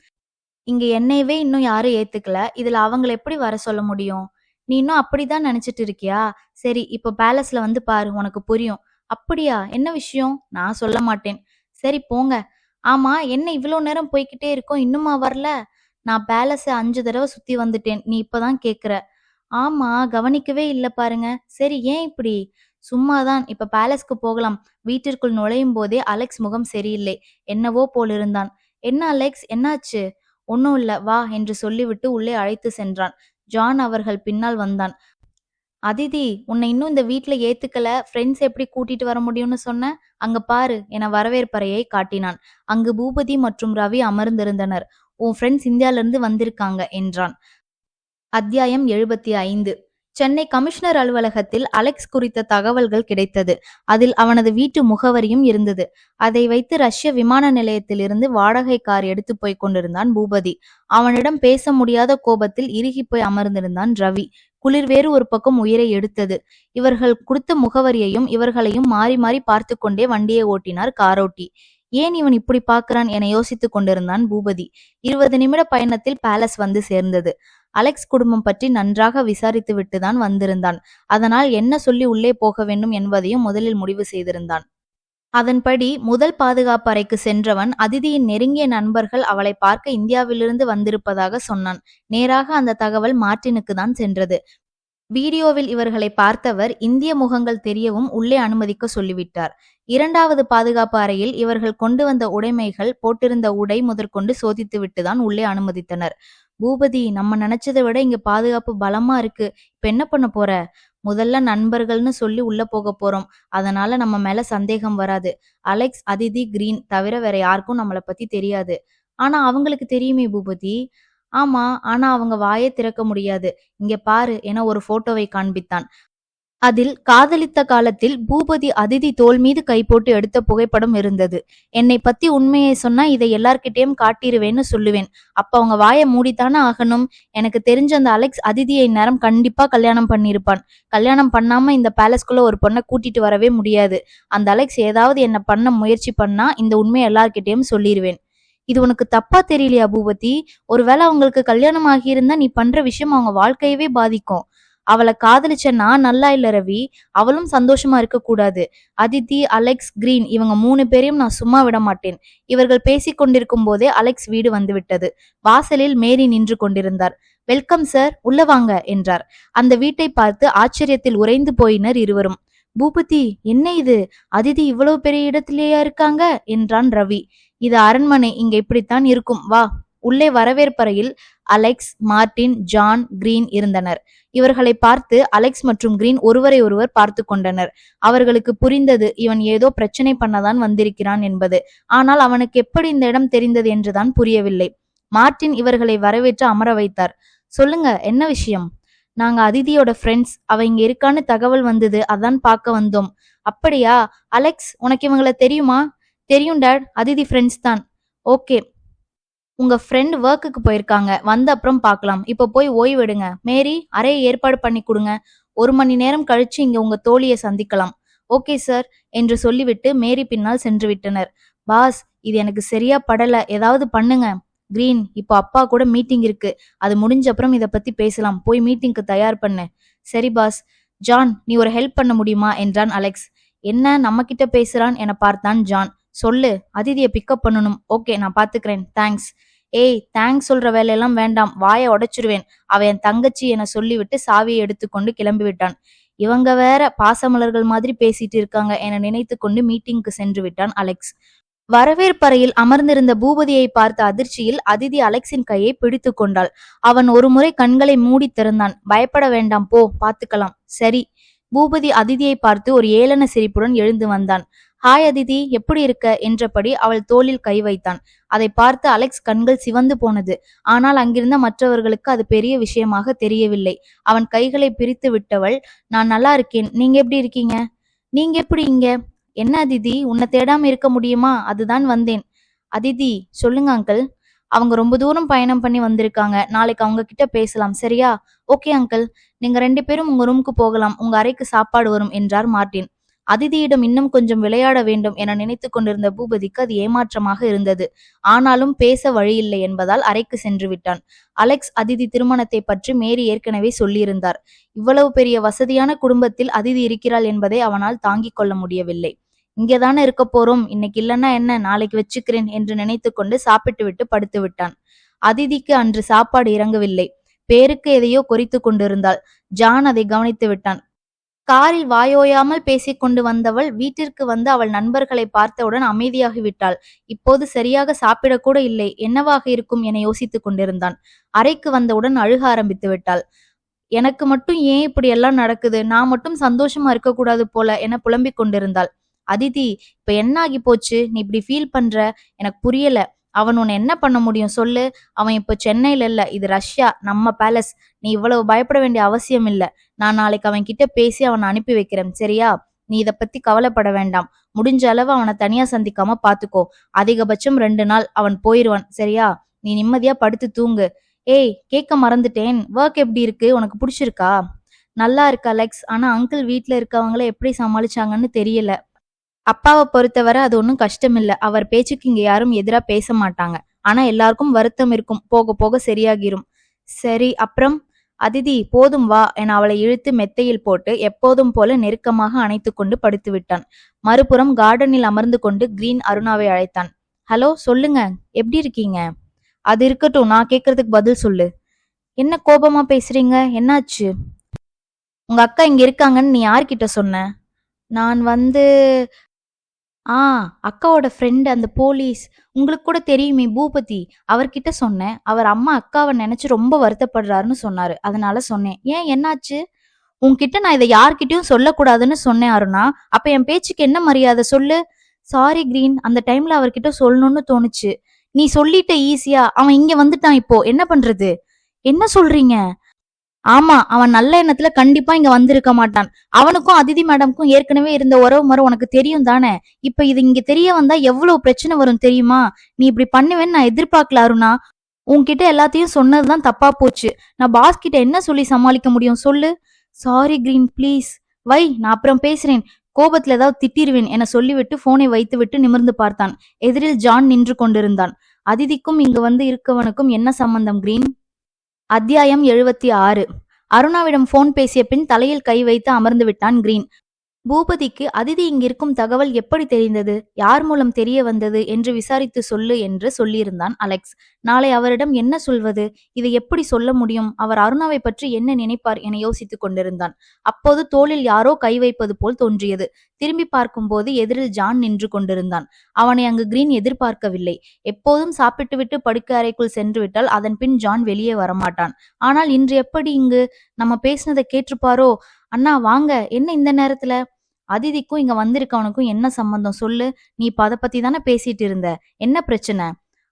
இங்க என்னையவே இன்னும் யாரும் ஏத்துக்கல. இதுல அவங்கள எப்படி வர சொல்ல முடியும்? நீ இன்னும் அப்படிதான் நினைச்சிட்டு இருக்கியா? சரி, இப்போ பேலஸ்ல வந்து பாரு, உனக்கு புரியும். அப்படியா? என்ன விஷயம்? நான் சொல்ல மாட்டேன். சரி போங்க. ஆமா, என்ன இவ்ளோ நேரம் போய்க்கிட்டே இருக்கோம், இன்னுமா வரல? நான் பேலஸ 5 தடவை சுத்தி வந்துட்டேன். நீ இப்பதான் கேக்குற. ஆமா, கவனிக்கவே இல்ல பாருங்க. சரி, ஏன் இப்படி? சும்மாதான். இப்ப பேலஸ்க்கு போகலாம். வீட்டிற்குள் நுழையும் போதே அலெக்ஸ் முகம் சரியில்லை. என்னவோ போலிருந்தான். என்ன அலெக்ஸ், என்னாச்சு? ஒன்னும் இல்ல, வா என்று சொல்லிவிட்டு உள்ளே அழைத்து சென்றான். ஜான் அவர்கள் பின்னால் வந்தான். அதிதி, உன்னை இன்னும் இந்த வீட்ல ஏத்துக்கல. ஃப்ரெண்ட்ஸ் எப்படி கூட்டிட்டு வர முடியும்னு சொன்ன? அங்க பாரு என வரவேற்பறையை காட்டினான். அங்கு பூபதி மற்றும் ரவி அமர்ந்திருந்தனர். உன் ஃப்ரெண்ட்ஸ் இந்தியால இருந்து வந்திருக்காங்க என்றான். அத்தியாயம் 75. சென்னை கமிஷனர் அலுவலகத்தில் அலெக்ஸ் குறித்த தகவல்கள் கிடைத்தது. அதில் அவனது வீட்டு முகவரியும் இருந்தது. அதை வைத்து ரஷ்ய விமான நிலையத்திலிருந்து வாடகை கார் எடுத்து போய் கொண்டிருந்தான் பூபதி. அவனிடம் பேச முடியாத கோபத்தில் இறுகிப்போய் அமர்ந்திருந்தான் ரவி. குளிர் வேறு ஒரு பக்கம் உயிரை எடுத்தது. இவர்கள் கொடுத்த முகவரியையும் இவர்களையும் மாறி மாறி பார்த்து கொண்டே வண்டியை ஓட்டினார் காரோட்டி. ஏன் இவன் இப்படி பார்க்கிறான் என யோசித்துக் கொண்டிருந்தான் பூபதி. 20 நிமிட பயணத்தில் பேலஸ் வந்து சேர்ந்தது. அலெக்ஸ் குடும்பம் பற்றி நன்றாக விசாரித்து விட்டுதான் வந்திருந்தான். அதனால் என்ன சொல்லி உள்ளே போக வேண்டும் என்பதையும் முதலில் முடிவு செய்திருந்தான். அதன்படி முதல் பாதுகாப்பு அறைக்கு சென்றவன் அதிதியின் நெருங்கிய நண்பர்கள் அவளை பார்க்க இந்தியாவிலிருந்து வந்திருப்பதாக சொன்னான். நேராக அந்த தகவல் மார்ட்டினுக்கு தான் சென்றது. வீடியோவில் இவர்களை பார்த்தவர் இந்திய முகங்கள் தெரியவும் உள்ளே அனுமதிக்க சொல்லிவிட்டார். 2வது பாதுகாப்பு அறையில் இவர்கள் கொண்டு வந்த உடைமைகள், போட்டிருந்த உடை முதற்கொண்டு சோதித்து விட்டுதான் உள்ளே அனுமதித்தனர். பூபதி, நம்ம நினைச்சதை விட இங்க பாதுகாப்பு பலமா இருக்கு. இப்ப என்ன பண்ண போற? முதல்ல நண்பர்கள்னு சொல்லி உள்ள போக போறோம். அதனால நம்ம மேல சந்தேகம் வராது. அலெக்ஸ், அதிதி, கிரீன் தவிர வேற யாருக்கும் நம்மளை பத்தி தெரியாது. ஆனா அவங்களுக்கு தெரியுமே பூபதி. ஆமா, ஆனா அவங்க வாயே திறக்க முடியாது. இங்க பாரு என ஒரு போட்டோவை காண்பித்தான். அதில் காதலித்த காலத்தில் பூபதி அதிதி தோள் மீது கை போட்டு எடுத்த புகைப்படம் இருந்தது. என்னை பத்தி உண்மையை சொன்னா இதை எல்லார்கிட்டயும் காட்டிருவேன்னு சொல்லுவேன். அப்ப அவங்க வாயை மூடித்தானே ஆகணும். எனக்கு தெரிஞ்ச அந்த அலெக்ஸ் அதிதியை இந்நேரம் கண்டிப்பா கல்யாணம் பண்ணியிருப்பான். கல்யாணம் பண்ணாம இந்த பேலஸ்குள்ள ஒரு பொண்ணை கூட்டிட்டு வரவே முடியாது. அந்த அலெக்ஸ் ஏதாவது என்ன பண்ண முயற்சி பண்ணா இந்த உண்மையை எல்லார்கிட்டயும் சொல்லிருவேன். இது உனக்கு தப்பா தெரியலையா பூபதி? ஒருவேளை அவங்களுக்கு கல்யாணம் ஆகியிருந்தா நீ பண்ற விஷயம் அவங்க வாழ்க்கையவே பாதிக்கும். அவளை காதலிச்ச நான் நல்லா இல்ல ரவி, அவளும் சந்தோஷமா இருக்க கூடாது. அதித்தி, அலெக்ஸ், கிரீன் இவங்க 3 பேரையும் நான் சும்மா விட மாட்டேன். இவர்கள் பேசிக் கொண்டிருக்கும் போதே அலெக்ஸ் வீடு வந்துவிட்டது. வாசலில் மேரி நின்று கொண்டிருந்தார். வெல்கம் சார், உள்ள வாங்க என்றார். அந்த வீட்டை பார்த்து ஆச்சரியத்தில் உறைந்து போயினர் இருவரும். பூபதி, என்ன இது? அதிதி இவ்வளவு பெரிய இடத்திலேயா இருக்காங்க என்றான் ரவி. இது அரண்மனை, இங்க இப்படித்தான் இருக்கும், வா. உள்ளே வரவேற்பறையில் அலெக்ஸ், மார்டின், ஜான், கிரீன் இருந்தனர். இவர்களை பார்த்து அலெக்ஸ் மற்றும் கிரீன் ஒருவரை ஒருவர் பார்த்து கொண்டனர். அவர்களுக்கு புரிந்தது, இவன் ஏதோ பிரச்சனை பண்ணதான் வந்திருக்கிறான் என்பது. ஆனால் அவனுக்கு எப்படி இந்த இடம் தெரிந்தது என்றுதான் புரியவில்லை. மார்டின் இவர்களை வரவேற்று அமர வைத்தார். சொல்லுங்க, என்ன விஷயம்? நாங்க அதிதியோட ஃப்ரெண்ட்ஸ், அவ இங்க இருக்கான்னு தகவல் வந்தது, அதான் பார்க்க வந்தோம். அப்படியா? அலெக்ஸ், உனக்கு இவங்கள தெரியுமா? தெரியும் டாட், அதிதி ஃப்ரெண்ட்ஸ் தான். ஓகே, உங்க ஃப்ரெண்ட் ஒர்க்குக்கு போயிருக்காங்க, வந்த அப்புறம் பார்க்கலாம். இப்போ போய் ஓய்வெடுங்க. மேரி, அறையை ஏற்பாடு பண்ணி கொடுங்க. 1 மணி நேரம் கழிச்சு இங்க உங்க தோழியை சந்திக்கலாம். ஓகே சார் என்று சொல்லிவிட்டு மேரி பின்னால் சென்று விட்டனர். பாஸ், இது எனக்கு சரியா படல, ஏதாவது பண்ணுங்க. கிரீன், இப்போ அப்பா கூட மீட்டிங் இருக்கு, அது முடிஞ்ச அப்புறம் இதை பத்தி பேசலாம். போய் மீட்டிங்க்கு தயார் பண்ணு. சரி பாஸ். ஜான், நீ ஒரு ஹெல்ப் பண்ண முடியுமா என்றான் அலெக்ஸ். என்ன நம்ம கிட்ட பேசுறான் என பார்த்தான் ஜான். சொல்லு. அதிதியை பிக்கப் பண்ணணும். ஓகே, நான் பாத்துக்கிறேன், தேங்க்ஸ். ஏய், தேங்க்ஸ் சொல்ற வேலையெல்லாம் வேண்டாம், வாயை உடைச்சிருவேன். அவ என் தங்கச்சி என சொல்லிவிட்டு சாவியை எடுத்துக்கொண்டு கிளம்பி விட்டான். இவங்க வேற பாசமலர்கள் மாதிரி பேசிட்டு இருக்காங்க என நினைத்து கொண்டு மீட்டிங்க்கு சென்று விட்டான் அலெக்ஸ். வரவேற்பறையில் அமர்ந்திருந்த பூபதியை பார்த்த அதிர்ச்சியில் அதிதி அலெக்ஸின் கையை பிடித்து கொண்டாள். அவன் ஒரு முறை கண்களை மூடி திறந்தான். பயப்பட வேண்டாம், போ, பார்த்துக்கலாம். சரி. பூபதி அதிதியை பார்த்து ஒரு ஏளன சிரிப்புடன் எழுந்து வந்தான். ஹாய் அதிதி, எப்படி இருக்க என்றபடி அவள் தோளில் கை வைத்தான். அதை பார்த்து அலெக்ஸ் கண்கள் சிவந்து போனது. ஆனால் அங்கிருந்த மற்றவர்களுக்கு அது பெரிய விஷயமாக தெரியவில்லை. அவன் கைகளை பிரித்து விட்டவள், நான் நல்லா இருக்கேன், நீங்க எப்படி இருக்கீங்க? நீங்க எப்படி இங்க? என்ன அதிதி, உன்னை தேடாம இருக்க முடியுமா? அதுதான் வந்தேன். அதிதி, சொல்லுங்க அங்கிள். அவங்க ரொம்ப தூரம் பயணம் பண்ணி வந்திருக்காங்க, நாளைக்கு அவங்க கிட்ட பேசலாம், சரியா? ஓகே அங்கிள், நீங்க 2 பேரும் உங்க ரூமுக்கு போகலாம், உங்க அறைக்கு சாப்பாடு வரும் என்றார் மார்டின். அதிதியிடம் இன்னும் கொஞ்சம் விளையாட வேண்டும் என நினைத்து கொண்டிருந்த பூபதிக்கு அது ஏமாற்றமாக இருந்தது. ஆனாலும் பேச வழியில்லை என்பதால் அறைக்கு சென்று விட்டான். அலெக்ஸ் அதிதி திருமணத்தை பற்றி மேரி ஏற்கனவே சொல்லியிருந்தார். இவ்வளவு பெரிய வசதியான குடும்பத்தில் அதிதி இருக்கிறாள் என்பதை அவனால் தாங்கிக் கொள்ள முடியவில்லை. இங்கேதானே இருக்க போறோம், இன்னைக்கு இல்லைன்னா என்ன, நாளைக்கு வச்சுக்கிறேன் என்று நினைத்து கொண்டு சாப்பிட்டு விட்டு படுத்து விட்டான். அதிதிக்கு அன்று சாப்பாடு இறங்கவில்லை. பேருக்கு எதையோ கொறித்து கொண்டிருந்தாள். ஜான் அதை கவனித்து விட்டான். காரில் வாயோயாமல் பேசிக் கொண்டு வந்தவள் வீட்டிற்கு வந்து அவள் நண்பர்களை பார்த்தவுடன் அமைதியாகிவிட்டாள். இப்போது சரியாக சாப்பிடக்கூட இல்லை, என்னவாக இருக்கும் என யோசித்துக் கொண்டிருந்தான். அறைக்கு வந்தவுடன் அழுக ஆரம்பித்து விட்டாள். எனக்கு மட்டும் ஏன் இப்படி எல்லாம் நடக்குது, நான் மட்டும் சந்தோஷமா இருக்கக்கூடாது போல என புலம்பிக் கொண்டிருந்தாள். அதிதி, இப்ப என்ன ஆகி போச்சு, நீ இப்படி ஃபீல் பண்ற? எனக்கு புரியல. அவன் உன்னை என்ன பண்ண முடியும் சொல்லு? அவன் இப்ப சென்னையில இல்ல, இது ரஷ்யா, நம்ம பேலஸ். நீ இவ்வளவு பயப்பட வேண்டிய அவசியம் இல்ல. நான் நாளைக்கு அவன் கிட்ட பேசி அவனை அனுப்பி வைக்கிறேன், சரியா? நீ இத பத்தி கவலைப்பட வேண்டாம். முடிஞ்ச அளவு அவனை தனியா சந்திக்காம பாத்துக்கோ. அதிகபட்சம் 2 நாள், அவன் போயிருவான், சரியா? நீ நிம்மதியா படுத்து தூங்கு. ஏய், கேட்க மறந்துட்டேன், ஒர்க் எப்படி இருக்கு, உனக்கு பிடிச்சிருக்கா? நல்லா இருக்கு அலெக்ஸ், ஆனா அங்கிள் வீட்ல இருக்கவங்கள எப்படி சமாளிச்சாங்கன்னு தெரியல. அப்பாவை பொறுத்தவரை அது ஒன்றும் கஷ்டம் இல்ல, அவர் பேச்சுக்கு இங்க யாரும் எதிரா பேச மாட்டாங்க. ஆனா எல்லாருக்கும் வருத்தம் இருக்கும், போக போக சரியாகிரும். சரி, அப்புறம்? அதிதி, போதும் வா என அவளை இழுத்து மெத்தையில் போட்டு எப்போதும் போல நெருக்கமாக அணைத்து கொண்டு படுத்து விட்டான். மறுபுறம் கார்டனில் அமர்ந்து கொண்டு கிரீன் அருணாவை அழைத்தான். ஹலோ, சொல்லுங்க, எப்படி இருக்கீங்க? அது இருக்கட்டும், நான் கேட்கறதுக்கு பதில் சொல்லு. என்ன கோபமா பேசுறீங்க, என்னாச்சு? உங்க அக்கா இங்க இருக்காங்கன்னு நீ யார்கிட்ட சொன்ன? நான் வந்து அக்காவோட ஃப்ரெண்ட், அந்த போலீஸ், உங்களுக்கு கூட தெரியுமே பூபதி, அவர்கிட்ட சொன்னேன். அவர் அம்மா அக்காவை நினைச்சு ரொம்ப வருத்தப்படுறாருன்னு சொன்னாரு, அதனால சொன்னேன். ஏன், என்னாச்சு? உன்கிட்ட நான் இதை யார்கிட்டயும் சொல்லக்கூடாதுன்னு சொன்னேன் அருணா. அப்ப என் பேச்சுக்கு என்ன மரியாதை சொல்லு? சாரி கிரீன், அந்த டைம்ல அவர்கிட்ட சொல்லணும்னு தோணுச்சு. நீ சொல்லிட்ட ஈஸியா, அவன் இங்க வந்துட்டான், இப்போ என்ன பண்றது? என்ன சொல்றீங்க? ஆமா, அவன் நல்ல எண்ணத்துல கண்டிப்பா இங்க வந்திருக்க மாட்டான். அவனுக்கும் அதிதி மேடம்க்கும் ஏற்கனவே இருந்த உறவு முறை உனக்கு தெரியும் தானே? இப்ப இது இங்க தெரிய வந்தா எவ்வளவு பிரச்சனை வரும் தெரியுமா? நீ இப்படி பண்ணுவேன்னு நான் எதிர்பார்க்கல அருணா. உன்கிட்ட எல்லாத்தையும் சொன்னதுதான் தப்பா போச்சு. நான் பாஸ் கிட்ட என்ன சொல்லி சமாளிக்க முடியும் சொல்லு? சாரி கிரீன், ப்ளீஸ் வை, நான் அப்புறம் பேசுறேன். கோபத்துல ஏதாவது திட்டிருவேன் என சொல்லிவிட்டு போனை வைத்துவிட்டு நிமிர்ந்து பார்த்தான். எதிரில் ஜான் நின்று கொண்டிருந்தான். அதிதிக்கும் இங்கு வந்து இருக்கவனுக்கும் என்ன சம்பந்தம் கிரீன்? அத்தியாயம் 76. அருணாவிடம் போன் பேசிய பின் தலையில் கை வைத்து அமர்ந்து விட்டான் கிரீன். பூபதிக்கு அதிதி இங்கிருக்கும் தகவல் எப்படி தெரிந்தது, யார் மூலம் தெரிய வந்தது என்று விசாரித்து சொல்லு என்று சொல்லியிருந்தான் அலெக்ஸ். நாளை அவரிடம் என்ன சொல்வது, இதை எப்படி சொல்ல முடியும், அவர் அருணாவை பற்றி என்ன நினைப்பார் என யோசித்துக் கொண்டிருந்தான். அப்போது தோளில் யாரோ கை வைப்பது போல் தோன்றியது. திரும்பி பார்க்கும்போது எதிரில் ஜான் நின்று கொண்டிருந்தான். அவனை அங்கு கிரீன் எதிர்பார்க்கவில்லை. எப்போதும் சாப்பிட்டுவிட்டு படுக்கை அறைக்குள் சென்று விட்டால் அதன் பின் ஜான் வெளியே வரமாட்டான். ஆனால் இன்று எப்படி இங்கு? நம்ம பேசினதை கேட்டிருப்பாரோ? அண்ணா வாங்க, என்ன இந்த நேரத்துல? அதிதிக்கும் இங்க வந்திருக்கவனுக்கும் என்ன சம்பந்தம் சொல்லு? நீ இப்ப அதை பத்தி தானே பேசிட்டு இருந்த, என்ன பிரச்சனை?